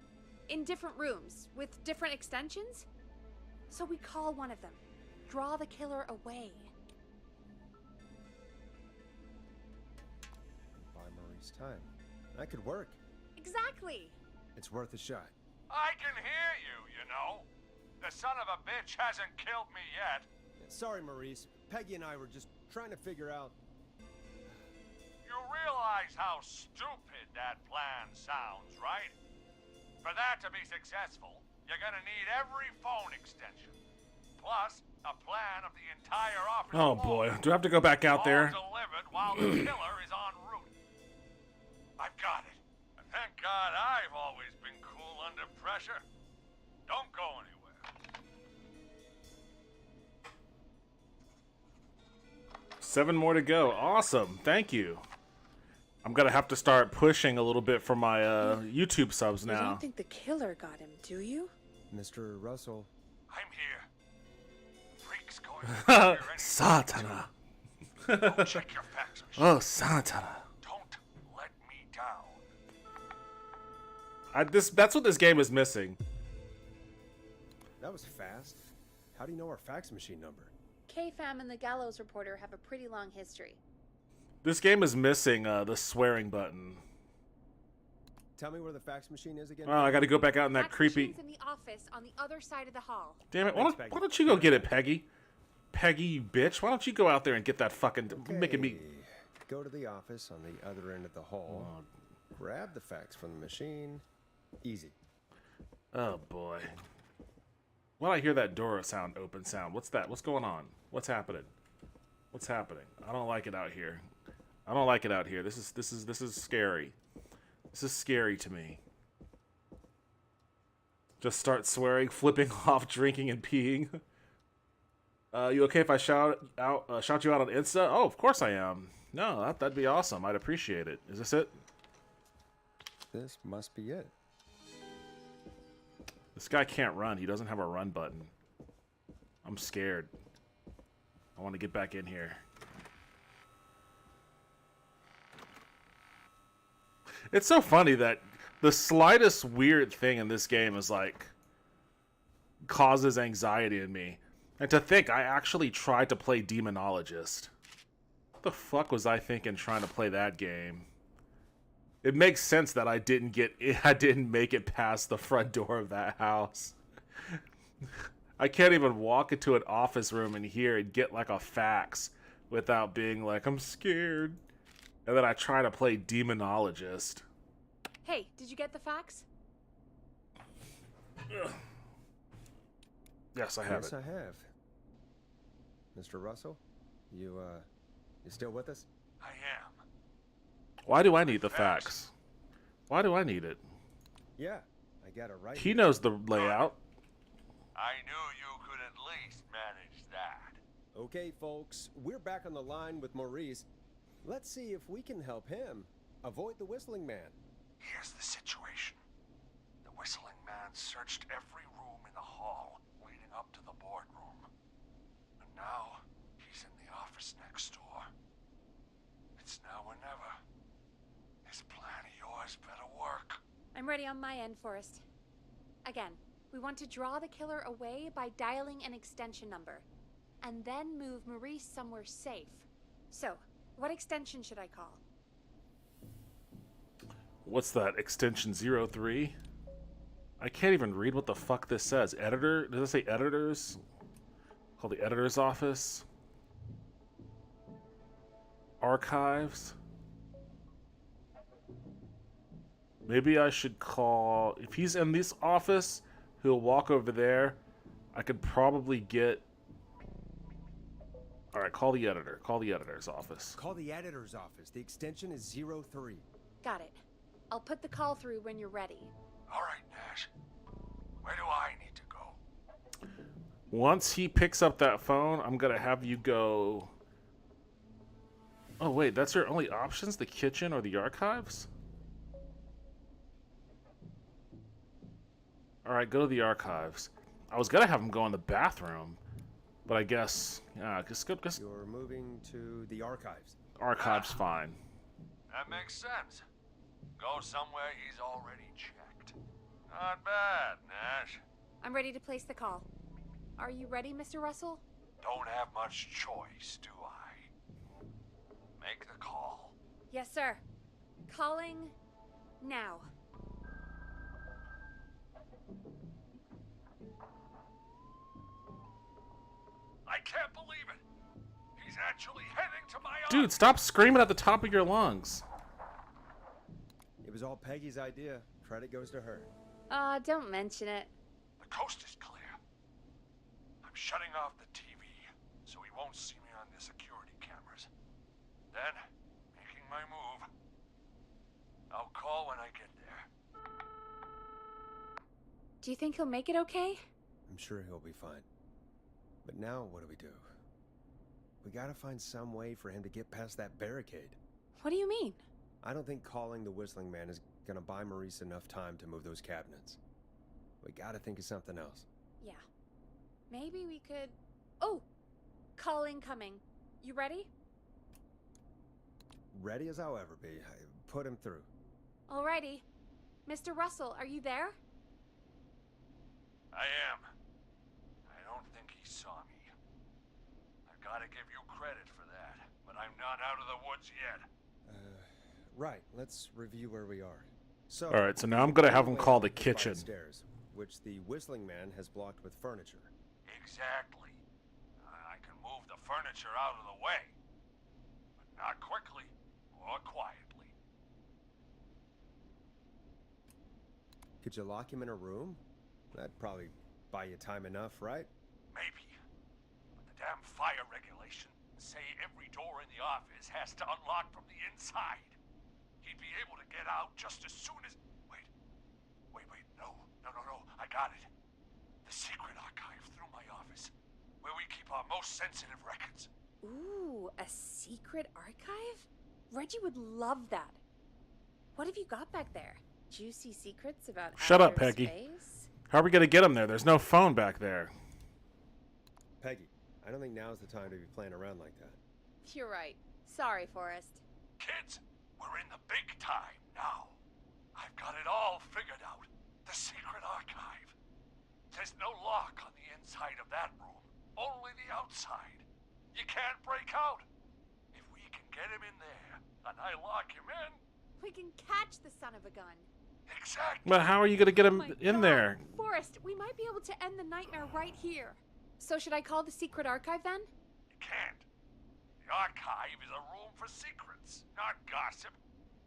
In different rooms, with different extensions? So we call one of them. Draw the killer away. Buy Maurice time. That could work. Exactly. It's worth a shot. I can hear you, you know. The son of a bitch hasn't killed me yet. Sorry, Maurice. Peggy and I were just trying to figure out... You realize how stupid that plan sounds, right? For that to be successful, you're gonna need every phone extension. Plus, a plan of the entire office. Oh boy, do I have to go back out there? All delivered while the killer is en route. I've got it. And thank God I've always been cool under pressure. Don't go anywhere. 7 more to go. Awesome. Thank you. I'm going to have to start pushing a little bit for my YouTube subs You now. don't think the killer got him, do you? Mr. Russell. I'm here. Freak's going Satana. Go check your fax machine. Oh, Satana. Don't let me down. That's what this game is missing. That was fast. How do you know our fax machine number? K-Fam and the Gallows Reporter have a pretty long history. This game is missing the swearing button. Tell me where the fax machine is again. Oh, I got to go back out in that Fax creepy... machine's in the office on the other side of the hall. Damn it, why don't you go get it, Peggy? Peggy, you bitch. Why don't you go out there and get that fucking... Making me... Go to the office on the other end of the hall. Grab the fax from the machine. Easy. Oh, boy. When I hear that door sound, open sound, what's that? What's going on? What's happening? What's happening? I don't like it out here. I don't like it out here. This is scary. This is scary to me. Just start swearing, flipping off, drinking, and peeing. You okay if I shout you out on Insta? Oh, of course I am. No, that'd be awesome. I'd appreciate it. Is this it? This must be it. This guy can't run. He doesn't have a run button. I'm scared. I want to get back in here. It's so funny that the slightest weird thing in this game is like causes anxiety in me. And to think I actually tried to play Demonologist. What the fuck was I thinking trying to play that game? It makes sense that I didn't make it past the front door of that house. I can't even walk into an office room in here and get like a fax without being like, I'm scared. And then I try to play Demonologist. Hey, did you get the fax? Yes, I have Yes, it. I have. Mr. Russell, you still with us? I am. Why do I need the fax? Why do I need it? Yeah, I got it right. He here. knows the layout. I knew you could at least manage that. Okay, folks, we're back on the line with Maurice. Let's see if we can help him avoid the Whistling Man. Here's the situation. The Whistling Man searched every room in the hall leading up to the boardroom. And now, he's in the office next door. It's now or never. This plan of yours better work. I'm ready on my end, Forrest. Again, we want to draw the killer away by dialing an extension number, and then move Maurice somewhere safe. So, what extension should I call? What's that? Extension 03? I can't even read what the fuck this says. Editor? Does it say editors? Call the editor's office? Archives? Maybe I should call... If he's in this office, he'll walk over there. I could probably get... Alright, call the editor. Call the editor's office. Call the editor's office. The extension is 03. Got it. I'll put the call through when you're ready. All right, Nash. Where do I need to go? Once he picks up that phone, I'm gonna have you go... Oh wait, that's your only options? The kitchen or the archives? Alright, go to the archives. I was gonna have him go in the bathroom, but I guess... just go... You're moving to the archives. Archives, fine. That makes sense. Go somewhere he's already checked. Not bad, Nash. I'm ready to place the call. Are you ready, Mr. Russell? Don't have much choice, do I? Make the call. Yes, sir. Calling now. I can't believe it. He's actually heading to my Dude, stop screaming at the top of your lungs. It was all Peggy's idea. Credit goes to her. Don't mention it. The coast is clear. I'm shutting off the TV so he won't see me on the security cameras. Then, making my move. I'll call when I get there. Do you think he'll make it okay? I'm sure he'll be fine. But now, what do? We gotta find some way for him to get past that barricade. What do you mean? I don't think calling the Whistling Man is gonna buy Maurice enough time to move those cabinets. We gotta think of something else. Yeah. Maybe we could... Oh! Call incoming. You ready? Ready as I'll ever be. Put him through. Alrighty. Mr. Russell, are you there? I am. I don't think he saw me. I gotta give you credit for that, but I'm not out of the woods yet. Right, let's review where we are. So, Alright, so now I'm gonna have him call the kitchen. Stairs, which the Whistling Man has blocked with furniture. Exactly. I can move the furniture out of the way, but not quickly or quietly. Could you lock him in a room? That'd probably buy you time enough, right? Maybe. But the damn fire regulations say every door in the office has to unlock from the inside. He'd be able to get out just as soon as... Wait. No. I got it. The secret archive through my office, where we keep our most sensitive records. Ooh, a secret archive? Reggie would love that. What have you got back there? Juicy secrets about Shut up, outer Peggy. space? How are we gonna get him there? There's no phone back there. Peggy, I don't think now's the time to be playing around like that. You're right. Sorry, Forrest. Kids, we're in the big time now. I've got it all figured out. The secret archive. There's no lock on the inside of that room, only the outside. You can't break out. If we can get him in there, and I lock him in... We can catch the son of a gun. Exactly. But how are you gonna get him in there? Forrest, we might be able to end the nightmare right here. So should I call the secret archive then? You can't. The archive is a room for secrets, not gossip.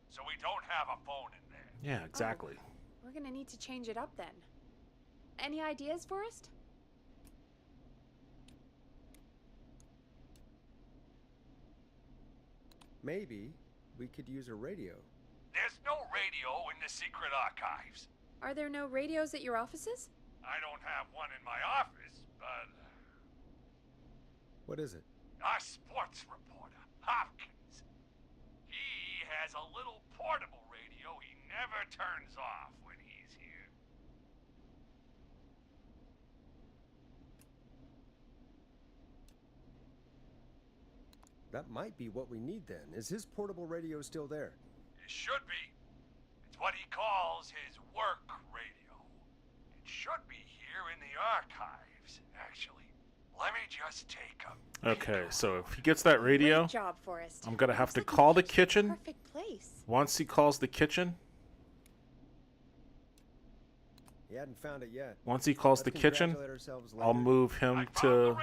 So we don't have a phone in there. Yeah, exactly. We're gonna need to change it up then. Any ideas, Forrest? Maybe we could use a radio. There's no radio in the secret archives. Are there no radios at your offices? I don't have one in my office, but... What is it? Our sports reporter, Hopkins. He has a little portable radio he never turns off when he's here. That might be what we need then. Is his portable radio still there? It should be. It's what he calls his work radio. It should be here in the archives, actually. Let me just take a... Okay, so if he gets that radio, Great job, Forrest. I'm gonna have to call the kitchen. Perfect place. Once he calls the kitchen, He hadn't found it yet. once he calls the Let's kitchen, congratulate ourselves I'll later. move him to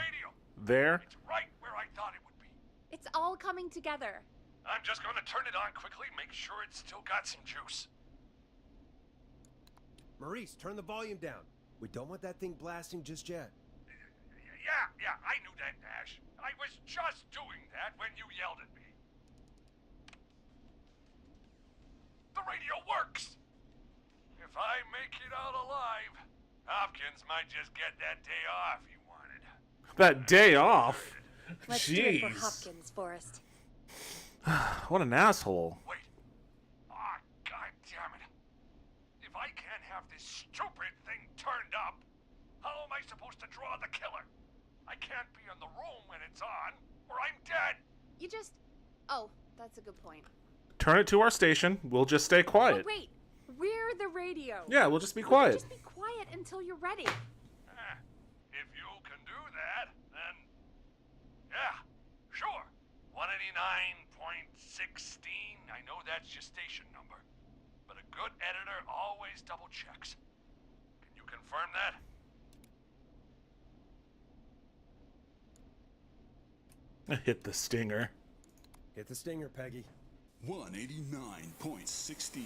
there. It's right where I thought it would be. It's all coming together. I'm just going to turn it on quickly, make sure it's still got some juice. Maurice, turn the volume down. We don't want that thing blasting just yet. Yeah, I knew that, Nash. I was just doing that when you yelled at me. The radio works! If I make it out alive, Hopkins might just get that day off he wanted. That day off. Let's do it for Jeez. Hopkins, Forrest. What an asshole. Ah, God damn it. If I can't have this stupid thing turned up, how am I supposed to draw the killer? I can't be in the room when it's on, or I'm dead. You just... Oh, that's a good point. Turn it to our station. We'll just stay Oh, quiet. wait. We're the radio. Yeah, we'll just be We can quiet. Just be quiet until you're ready. If you can do that, then... Yeah, sure. 189.16. I know that's your station number. But a good editor always double checks. Can you confirm that? Hit the stinger. Hit the stinger, Peggy. 189.16.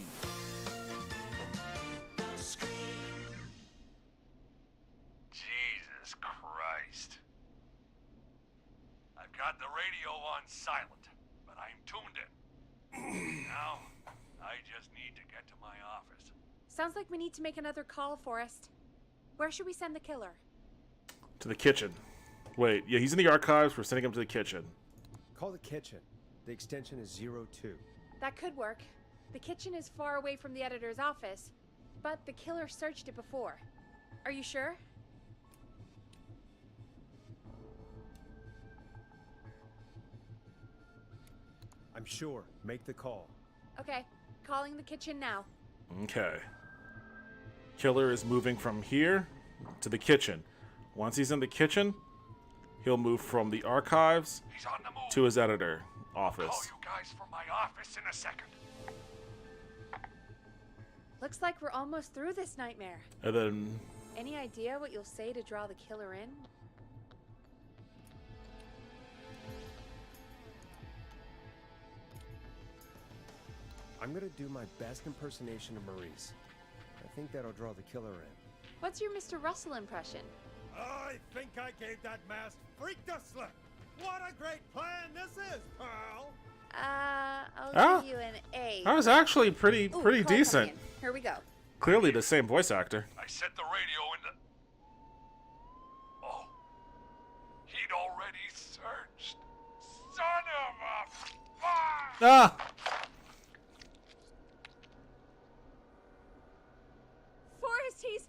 Jesus Christ. I've got the radio on silent, but I'm tuned in. Now, I just need to get to my office. Sounds like we need to make another call, Forrest. Where should we send the killer? To the kitchen. Wait, yeah, he's in the archives. We're sending him to the kitchen. Call the kitchen. The extension is 02. That could work. The kitchen is far away from the editor's office, but the killer searched it before. Are you sure? I'm sure. Make the call. Okay, calling the kitchen now. Okay. Killer is moving from here to the kitchen. Once he's in the kitchen, he'll move from the archives to his editor office. Call you guys from my office in a second. Looks like we're almost through this nightmare. And then Any idea what you'll say to draw the killer in? I'm gonna do my best impersonation of Maurice. I think that'll draw the killer in. What's your Mr. Russell impression? I think I gave that masked freak the slip. What a great plan this is, Pearl! I'll give you an A. that was actually pretty Ooh, pretty call decent. coming in. Here we go. Clearly the same voice actor. I set the radio in the... Oh. He'd already searched. Son of a... fuck! Ah! Forrest, he's...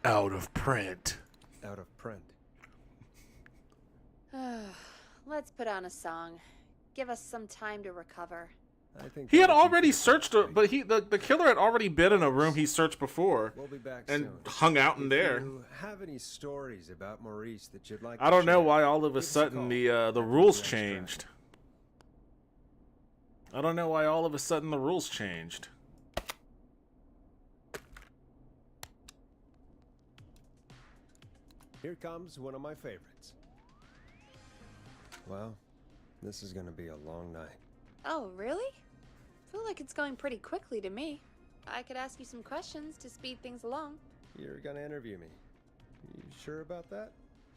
Out of print. Out of print. Let's put on a song. Give us some time to recover. I think He had that'll keep already you searched, but the killer had already been in a room he searched before, We'll be back and soon. hung out in If there. you have any stories about Maurice that you'd like I to don't know share, why all of a give us sudden call. the rules changed. I don't know why all of a sudden the rules changed. Here comes one of my favorites. Well, this is gonna be a long night. Oh, really? I feel like it's going pretty quickly to me. I could ask you some questions to speed things along. You're gonna interview me. You sure about that?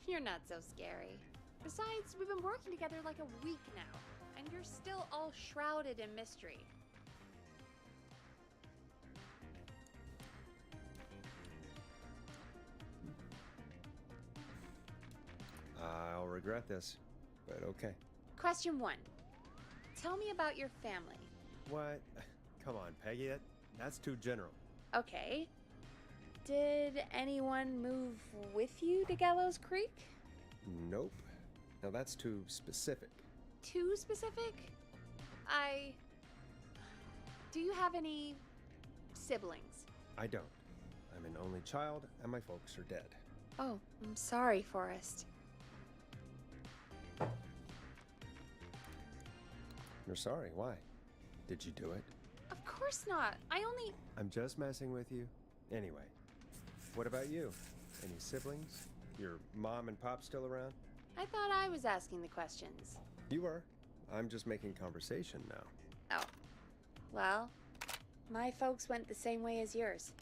You're not so scary. Besides, we've been working together like a week now, and you're still all shrouded in mystery. I'll regret this, but okay. Question 1. Tell me about your family. What? Come on, Peggy. That's too general. Okay. Did anyone move with you to Gallows Creek? Nope. Now that's too specific. Too specific? Do you have any siblings? I don't. I'm an only child, and my folks are dead. Oh, I'm sorry, Forrest. You're sorry. Why? Did you do it? Of course not. I'm just messing with you. Anyway, what about you? Any siblings? Your mom and pop still around? I thought I was asking the questions. You are. I'm just making conversation now. Oh. Well, my folks went the same way as yours.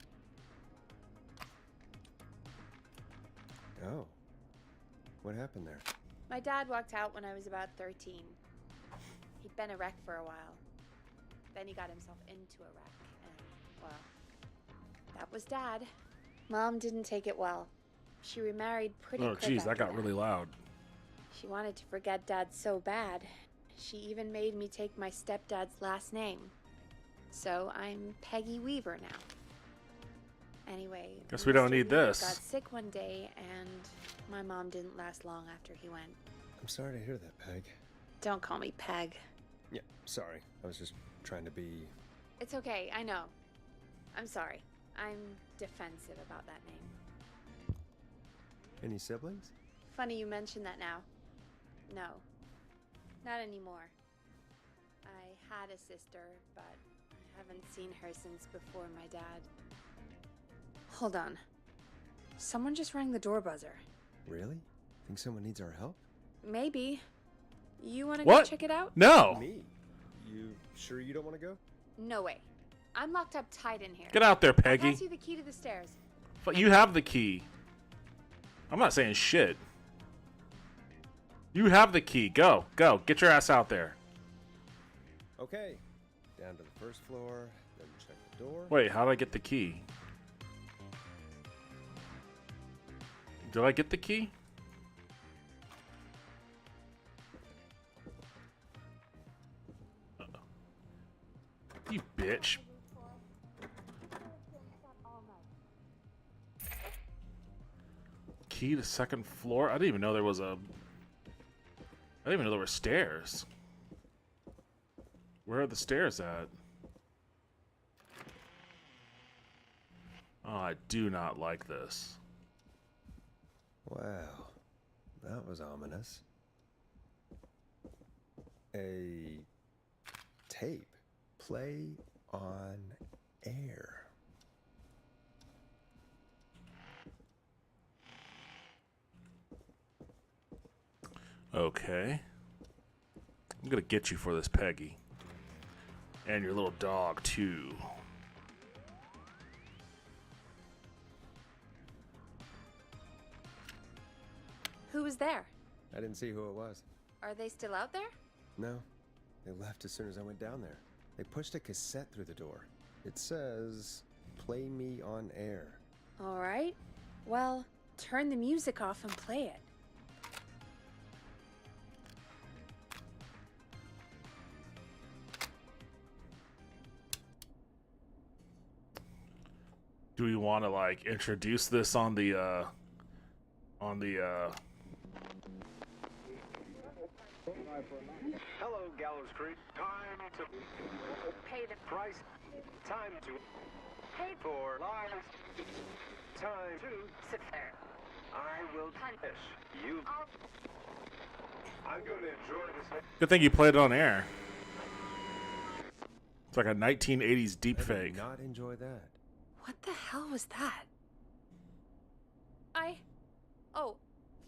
Oh. What happened there? My dad walked out when I was about 13. He'd been a wreck for a while. Then he got himself into a wreck, and, well, that was Dad. Mom didn't take it well. She remarried pretty Oh, quick jeez, that after got really loud. She wanted to forget Dad so bad. She even made me take my stepdad's last name. So I'm Peggy Weaver now. Anyway, Guess we don't Mr. need Weaver this. got sick one day, and my mom didn't last long after he went. I'm sorry to hear that, Peg. Don't call me Peg. Yeah, sorry. I was just trying to be... It's okay, I know. I'm sorry. I'm defensive about that name. Any siblings? Funny you mention that now. No. Not anymore. I had a sister, but I haven't seen her since before my dad. Hold on. Someone just rang the door buzzer. Really? Think someone needs our help? Maybe. You want to go What? check it out? No. Me? You sure you don't want to go? No way. I'm locked up tight in here. Get out there, I'll Peggy. pass you the key to the stairs. But you have the key. I'm not saying shit. You have the key. Go. Go. Get your ass out there. Okay. Down to the first floor, then check the door. Wait, how did I get the key? Did I get the key? You bitch. Key to second floor? I didn't even know there was a... I didn't even know there were stairs. Where are the stairs at? Oh, I do not like this. Wow. That was ominous. A tape. Play on air. Okay. I'm gonna get you for this, Peggy. And your little dog, too. Who was there? I didn't see who it was. Are they still out there? No. They left as soon as I went down there. They pushed a cassette through the door. It says, "Play me on air." All right. Well, turn the music off and play it. Do we want to, like, introduce this on the, Hello, Gallows Creek. Time to Pay the price. Time to pay for lives. Time to sit there. I will punish you. I'm going to enjoy this. Good thing you played it on air. It's like a 1980s deep I did fake. not enjoy that. What the hell was that? Oh,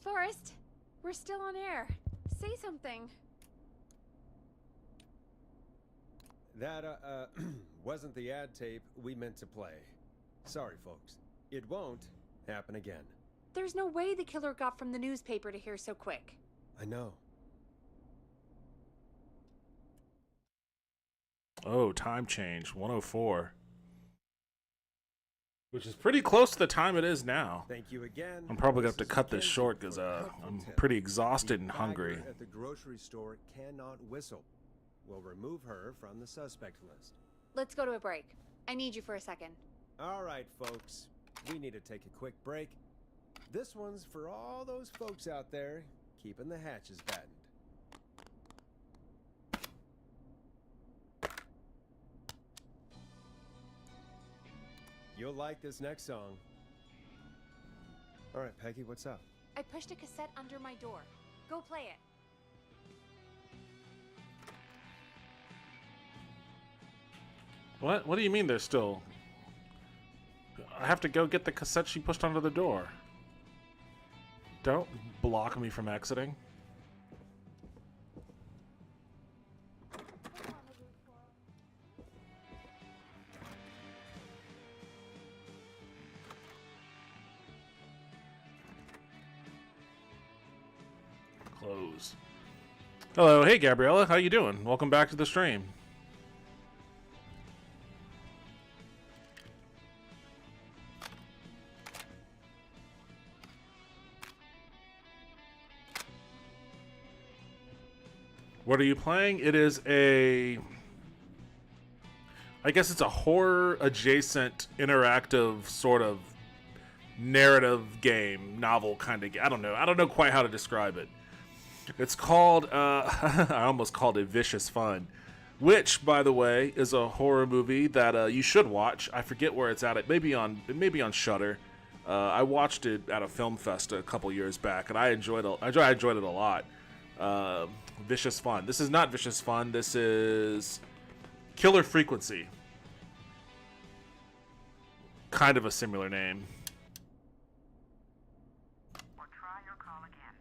Forrest, we're still on air. Say something. That, wasn't the ad tape we meant to play. Sorry, folks. It won't happen again. There's no way the killer got from the newspaper to here so quick. I know. Oh, time change. 104. Which is pretty close to the time it is now. Thank you again. I'm probably going to have to cut this short because I'm pretty exhausted and hungry. At the grocery store cannot whistle. We'll remove her from the suspect list. Let's go to a break. I need you for a second. All right, folks. We need to take a quick break. This one's for all those folks out there keeping the hatches battened. You'll like this next song. All right, Peggy, what's up? I pushed a cassette under my door. Go play it. What? What do you mean there's still... I have to go get the cassette she pushed under the door. Don't block me from exiting. Close. Hello, hey Gabriella, how you doing? Welcome back to the stream. What are you playing? It is I guess it's a horror adjacent interactive sort of narrative game, novel kind of game. I don't know quite how to describe it. It's called I almost called it Vicious Fun, which by the way is a horror movie that you should watch. I forget where it's at. It may be on Shudder. I watched it at a film fest a couple years back and I enjoyed it a lot. Vicious Fun. This is not Vicious Fun. This is Killer Frequency. Kind of a similar name. Or try your call again.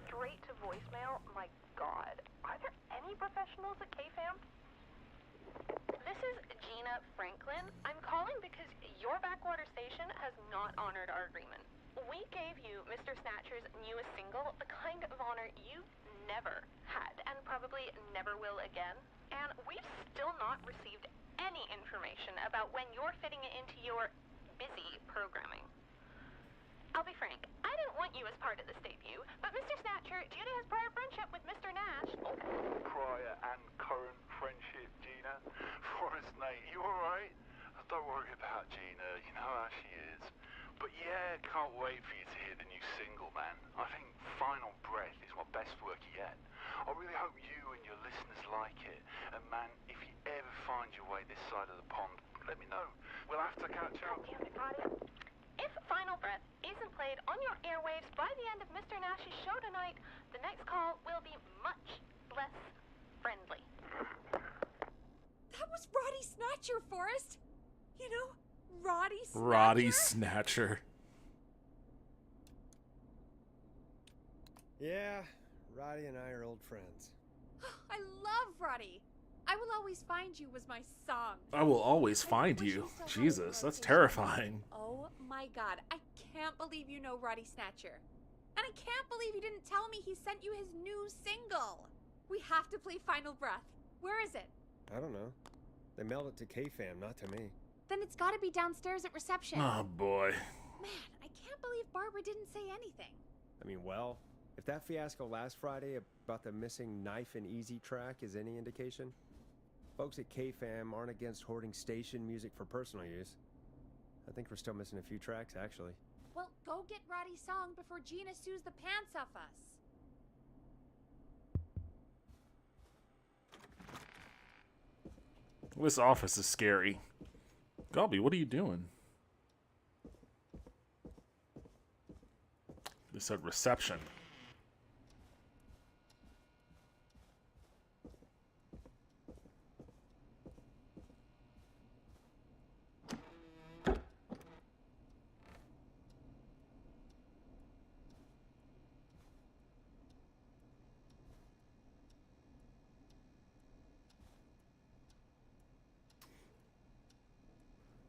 Straight to voicemail? My God. Are there any professionals at KFAM? This is Gina Franklin. I'm calling because your backwater station has not honored our agreement. We gave you Mr. Snatcher's newest single, the kind of honor you've never had and probably never will again. And we've still not received any information about when you're fitting it into your busy programming. I'll be frank, I didn't want you as part of this debut, but Mr. Snatcher, due to his prior friendship with Mr. Nash... Prior and current friendship, Gina. Forrest, mate, you alright? Don't worry about Gina, you know how she is. But yeah, can't wait for you to hear the new single, man. I think Final Breath is my best work yet. I really hope you and your listeners like it. And man, if you ever find your way this side of the pond, let me know. We'll have to catch up. If Final Breath isn't played on your airwaves by the end of Mr. Nash's show tonight, the next call will be much less friendly. That was Roddy Snatcher, Forrest. You know, Roddy Snatcher. Roddy Snatcher. Yeah, Roddy and I are old friends. I love Roddy. I Will Always Find You was my song. I will always find you. Jesus, that's terrifying. Oh my God, I can't believe you know Roddy Snatcher. And I can't believe you didn't tell me he sent you his new single. We have to play Final Breath. Where is it? I don't know. They mailed it to KFAM, not to me. Then it's gotta be downstairs at reception. Oh boy. Man, I can't believe Barbara didn't say anything. I mean, well, if that fiasco last Friday about the missing Knife and Easy track is any indication, folks at KFAM aren't against hoarding station music for personal use. I think we're still missing a few tracks, actually. Well, go get Roddy's song before Gina sues the pants off us. This office is scary. Galby, what are you doing? They said reception.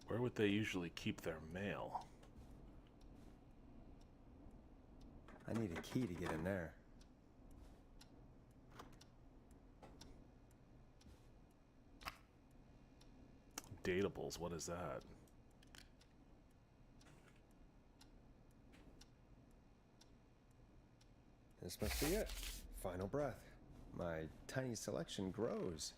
Where would they usually keep their mail? I need a key to get in there. Datables, what is that? This must be it. Final breath. My tiny selection grows.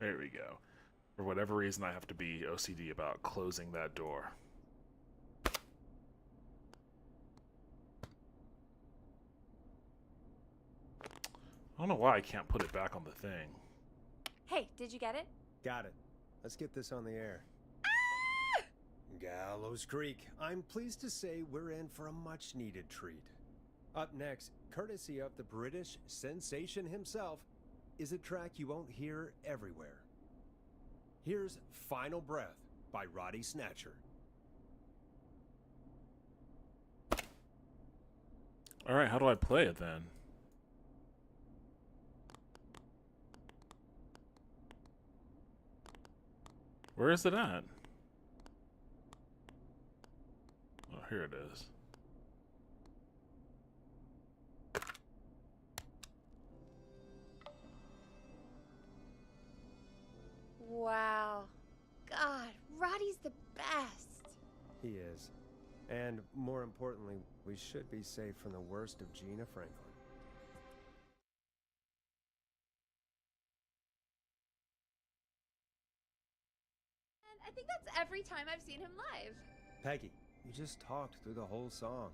There we go. For whatever reason, I have to be OCD about closing that door. I don't know why I can't put it back on the thing. Hey, did you get it? Got it. Let's get this on the air. Gallows Creek. I'm pleased to say we're in for a much-needed treat. Up next, courtesy of the British sensation himself, is a track you won't hear everywhere. Here's Final Breath by Roddy Snatcher. Alright, how do I play it then? Where is it at? Oh, here it is. Wow. God, Roddy's the best. He is. And more importantly, we should be safe from the worst of Gina Franklin. And I think that's every time I've seen him live. Peggy, you just talked through the whole song.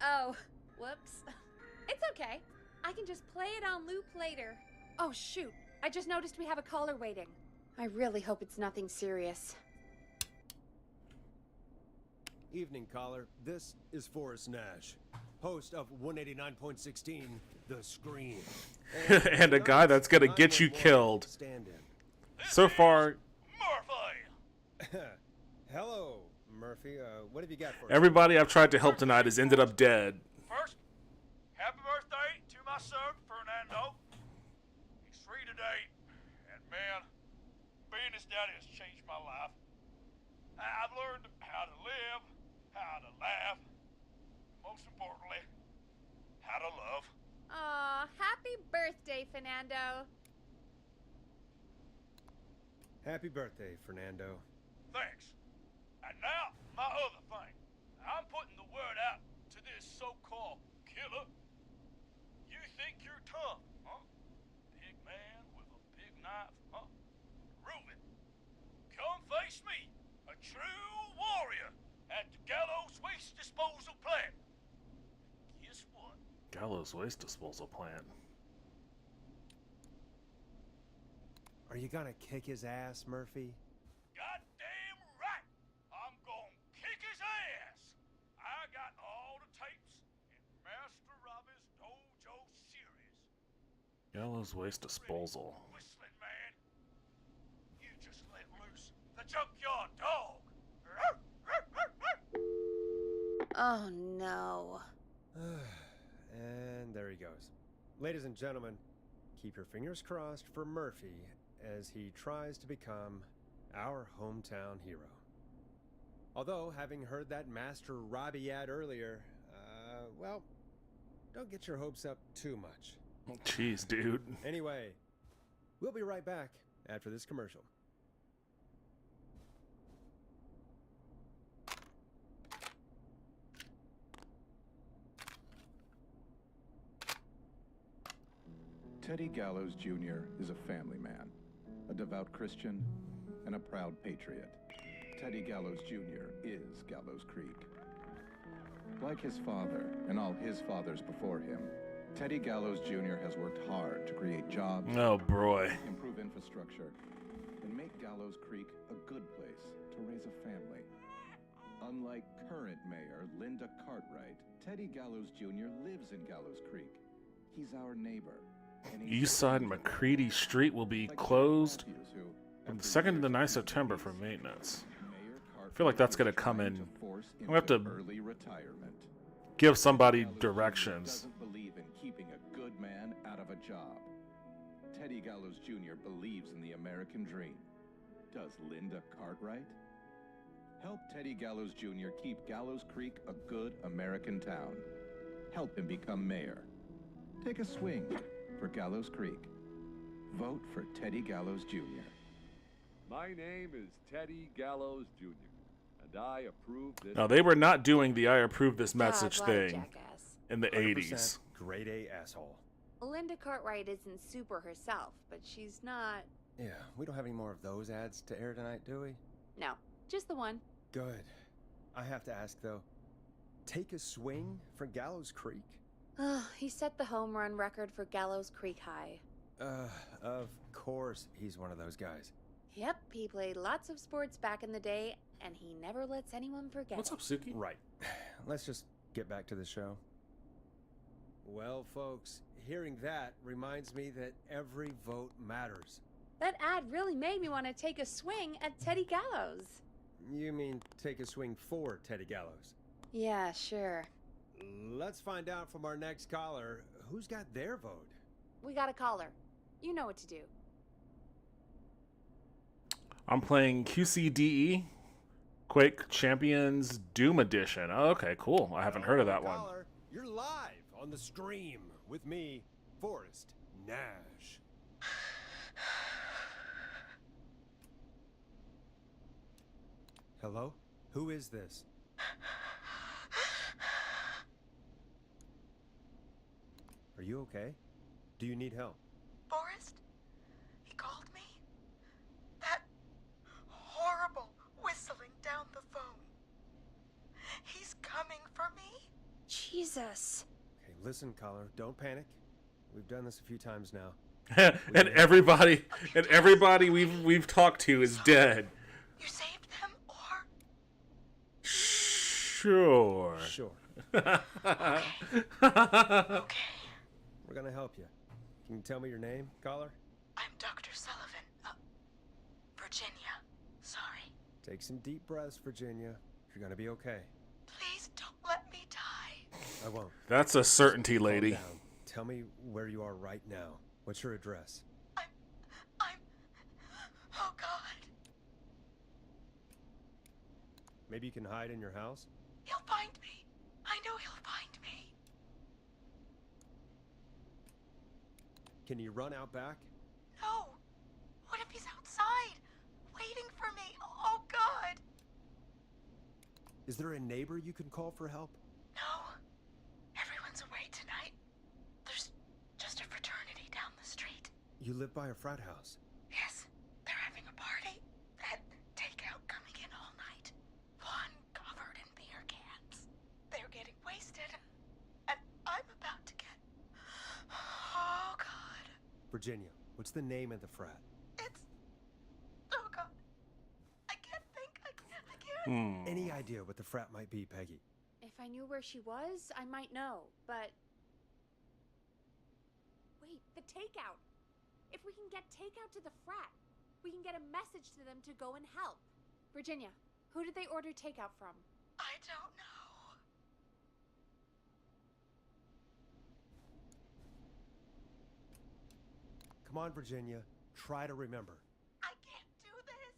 Oh, whoops. It's okay. I can just play it on loop later. Oh, shoot. I just noticed we have a caller waiting. I really hope it's nothing serious. Evening, caller. This is Forrest Nash, host of 189.16, The Scream. And a guy that's gonna get you killed. So far, Hello, Murphy. What have you got for us? everybody I've tried to help tonight has ended up dead. First, happy birthday to my son, Fernando. He's 3 today, and man, being his daddy has changed my life. I've learned how to live, how to laugh, most importantly, how to love. Aw, happy birthday, Fernando. Happy birthday, Fernando. Thanks. And now, my other thing. I'm putting the word out to this so-called killer. You think you're tough, huh? Big man with a big knife, huh? Prove it. Come face me, a true warrior, at the Gallows Waste Disposal Plant. Guess what? Gallows Waste Disposal Plant. Are you gonna kick his ass, Murphy? Goddamn right! I'm gonna kick his ass! I got all the tapes in Master Robbie's Dojo series. Gallows Waste Disposal. Whistling man, you just let loose the junkyard dog. Oh, no. And there he goes. Ladies and gentlemen, keep your fingers crossed for Murphy as he tries to become our hometown hero. Although, having heard that Master Robbie ad earlier, well, don't get your hopes up too much. Jeez, dude. Anyway, we'll be right back after this commercial. Teddy Gallows Jr. is a family man, a devout Christian, and a proud patriot. Teddy Gallows Jr. is Gallows Creek. Like his father and all his fathers before him, Teddy Gallows Jr. has worked hard to create jobs, oh boy, improve infrastructure, and make Gallows Creek a good place to raise a family. Unlike current mayor Linda Cartwright, Teddy Gallows Jr. lives in Gallows Creek. He's our neighbor. Eastside McCready Street will be closed on the 2nd of the 9th September for maintenance. I feel like that's going to come in. I'm going to have to give somebody directions. Doesn't believe in keeping a good man out of a job. Teddy Gallows Jr. believes in the American dream. Does Linda Cartwright? Help Teddy Gallows Jr. keep Gallows Creek a good American town. Help him become mayor. Take a swing for Gallows Creek. Vote for Teddy Gallows Jr. My name is Teddy Gallows Jr., and I approve this. Now, they were not doing the I approve this message what, thing jackass. in the 80s. Grade A asshole. Linda Cartwright isn't super herself, but she's not. Yeah, we don't have any more of those ads to air tonight, do we? No, just the one. Good. I have to ask, though. Take a swing for Gallows Creek? He set the home run record for Gallows Creek High. Of course he's one of those guys. Yep, he played lots of sports back in the day, and he never lets anyone forget What's it. up, Suki? Right. Let's just get back to the show. Well, folks, hearing that reminds me that every vote matters. That ad really made me want to take a swing at Teddy Gallows. You mean take a swing for Teddy Gallows? Yeah, sure. Let's find out from our next caller who's got their vote. We got a caller. You know what to do. I'm playing QCDE, Quake Champions Doom Edition. Oh, okay, cool. I haven't heard of that one. Caller, you're live on the stream with me, Forrest Nash. Hello? Who is this? Are you okay? Do you need help? Forrest? He called me? That horrible whistling down the phone. He's coming for me? Jesus. Okay, listen, caller, don't panic. We've done this a few times now. and everybody we've talked to is dead. You saved them, or? Sure. Sure. Okay. We're gonna help you. Can you tell me your name, caller? I'm Dr. Sullivan. Virginia. Sorry. Take some deep breaths, Virginia. You're gonna be okay. Please don't let me die. I won't. That's a certainty, lady. Calm down. Tell me where you are right now. What's your address? Oh, God. Maybe you can hide in your house? He'll find me. I know he'll find me. Can you run out back? No. What if he's outside, waiting for me? Oh, God. Is there a neighbor you can call for help? No. Everyone's away tonight. There's just a fraternity down the street. You live by a frat house. Yes, they're having a party. That takeout coming in all night. Fun covered in beer cans. They're getting wasted. And I'm about to get... Oh, God. Virginia, what's the name of the frat? It's... Oh, God. I can't think. I can't. Any idea what the frat might be, Peggy? If I knew where she was, I might know, but... Wait, the takeout! If we can get takeout to the frat, we can get a message to them to go and help. Virginia, who did they order takeout from? I don't know. Come on, Virginia. Try to remember. I can't do this.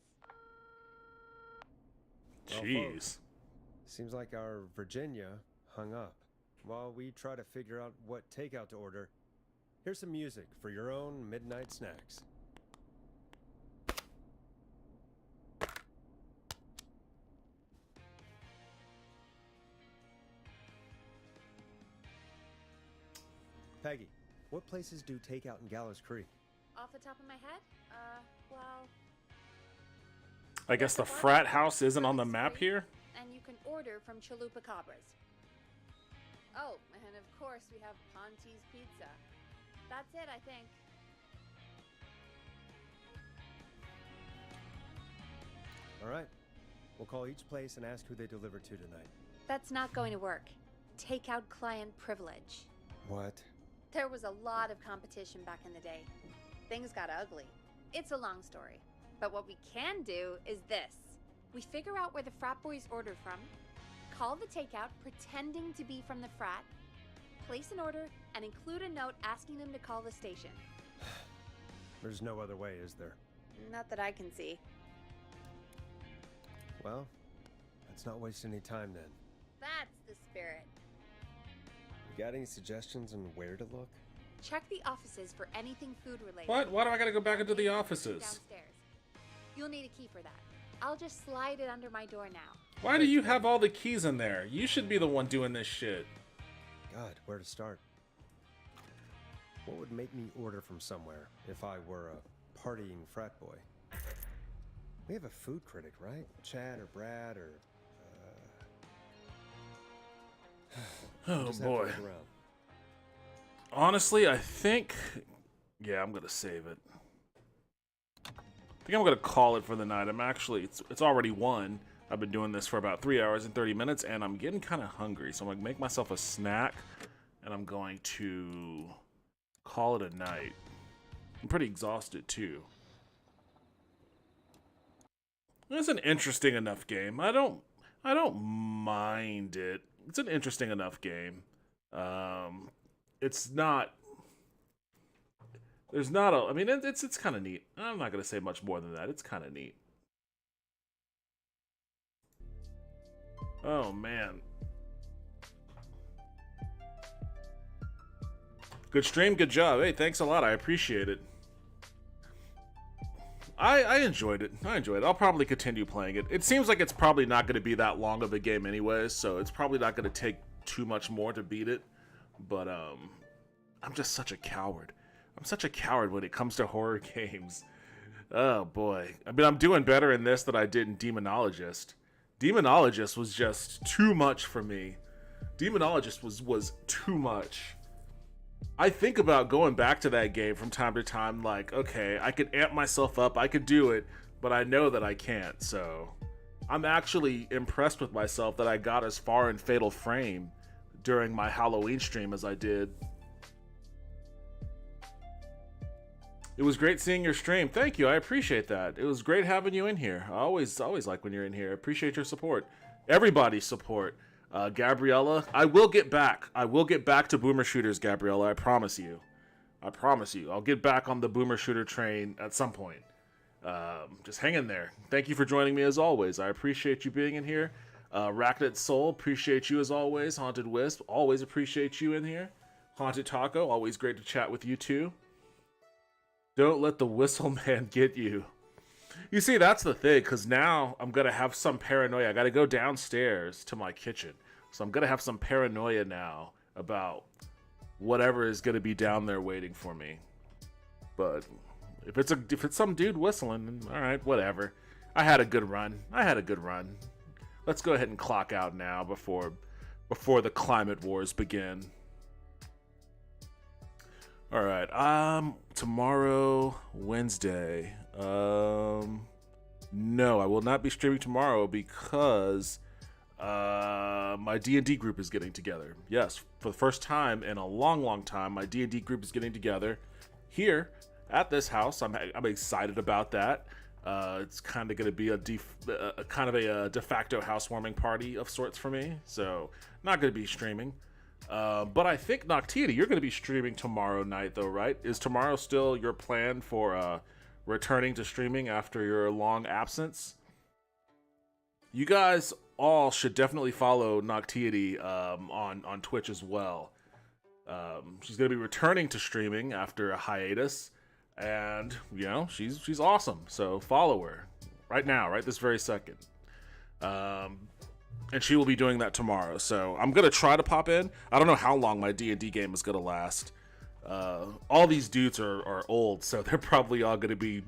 Well, Jeez. folks, seems like our Virginia hung up. While we try to figure out what takeout to order, here's some music for your own midnight snacks. Peggy, What places do takeout in Gallows Creek? Off the top of my head? Well... I guess the frat house isn't on the map here? And you can order from Chalupa Cabras. Oh, and of course we have Ponte's Pizza. That's it, I think. All right. We'll call each place and ask who they deliver to tonight. That's not going to work. Takeout client privilege. What? There was a lot of competition back in the day. Things got ugly. It's a long story. But what we can do is this. We figure out where the frat boys order from, call the takeout pretending to be from the frat, place an order, and include a note asking them to call the station. There's no other way, is there? Not that I can see. Well, let's not waste any time then. That's the spirit. You got any suggestions on where to look? Check the offices for anything food related. What? Why do I gotta go back into the offices? Downstairs. You'll need a key for that. I'll just slide it under my door now. Why do you have all the keys in there? You should be the one doing this shit. God, where to start? What would make me order from somewhere if I were a partying frat boy? We have a food critic, right? Chad or Brad or... Oh just have to boy. look around. Honestly, I think... Yeah, I'm gonna save it. I think I'm gonna call it for the night. I'm actually... It's already 1. I've been doing this for about 3 hours and 30 minutes, and I'm getting kind of hungry. So I'm gonna make myself a snack, and I'm going to call it a night. I'm pretty exhausted, too. It's an interesting enough game. I don't mind it. It's an interesting enough game. It's not... There's not a... I mean, it's kind of neat. I'm not going to say much more than that. It's kind of neat. Oh, man. Good stream, good job. Hey, thanks a lot. I appreciate it. I enjoyed it. I'll probably continue playing it. It seems like it's probably not going to be that long of a game anyways, so it's probably not going to take too much more to beat it. But, I'm just such a coward. I'm such a coward when it comes to horror games. Oh, boy. I mean, I'm doing better in this than I did in Demonologist. Demonologist was just too much for me. Demonologist was too much. I think about going back to that game from time to time, like, okay, I could amp myself up, I could do it, but I know that I can't, so... I'm actually impressed with myself that I got as far in Fatal Frame during my Halloween stream as I did. It was great seeing your stream. Thank you, I appreciate that. It was great having you in here. I always like when you're in here. I appreciate your support. Everybody's support. Gabriella, I will get back. I will get back to Boomer Shooters, Gabriella. I promise you. I promise you. I'll get back on the Boomer Shooter train at some point. Just hang in there. Thank you for joining me as always. I appreciate you being in here. Racknet Soul, appreciate you as always. Haunted Wisp, always appreciate you in here. Haunted Taco, always great to chat with you too. Don't let the whistle man get you. You see, that's the thing, because now I'm going to have some paranoia. I got to go downstairs to my kitchen. So I'm going to have some paranoia now about whatever is going to be down there waiting for me. But if it's some dude whistling, then all right, whatever. I had a good run. Let's go ahead and clock out now before the climate wars begin. All right. Tomorrow, Wednesday. No, I will not be streaming tomorrow because my D&D group is getting together. Yes, for the first time in a long time, my D&D group is getting together here at this house. I'm excited about that. It's kind of going to be a de facto housewarming party of sorts for me. So not going to be streaming. But I think Noctiety, you're going to be streaming tomorrow night, though, right? Is tomorrow still your plan for returning to streaming after your long absence? You guys all should definitely follow Noctiety on Twitch as well. She's going to be returning to streaming after a hiatus, and you know she's awesome. So follow her right now, right this very second. And she will be doing that tomorrow. So I'm going to try to pop in. I don't know how long my D&D game is going to last. all these dudes are old, so they're probably all going to be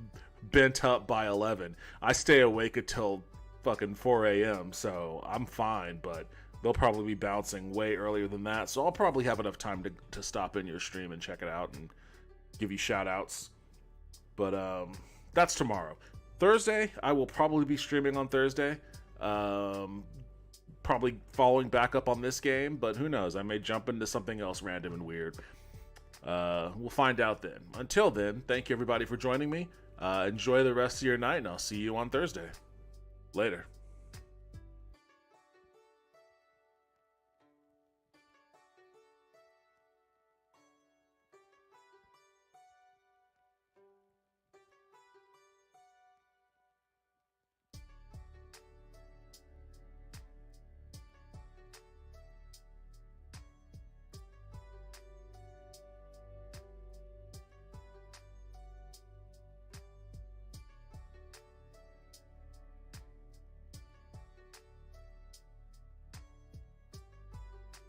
bent up by 11. I stay awake until fucking 4 a.m., so I'm fine, but they'll probably be bouncing way earlier than that, so I'll probably have enough time to stop in your stream and check it out and give you shout outs. But that's tomorrow. Thursday, I will probably be streaming on Thursday. Probably following back up on this game, but who knows? I may jump into something else random and weird. We'll find out then. Until then, thank you everybody for joining me. Enjoy the rest of your night, and I'll see you on Thursday. Later.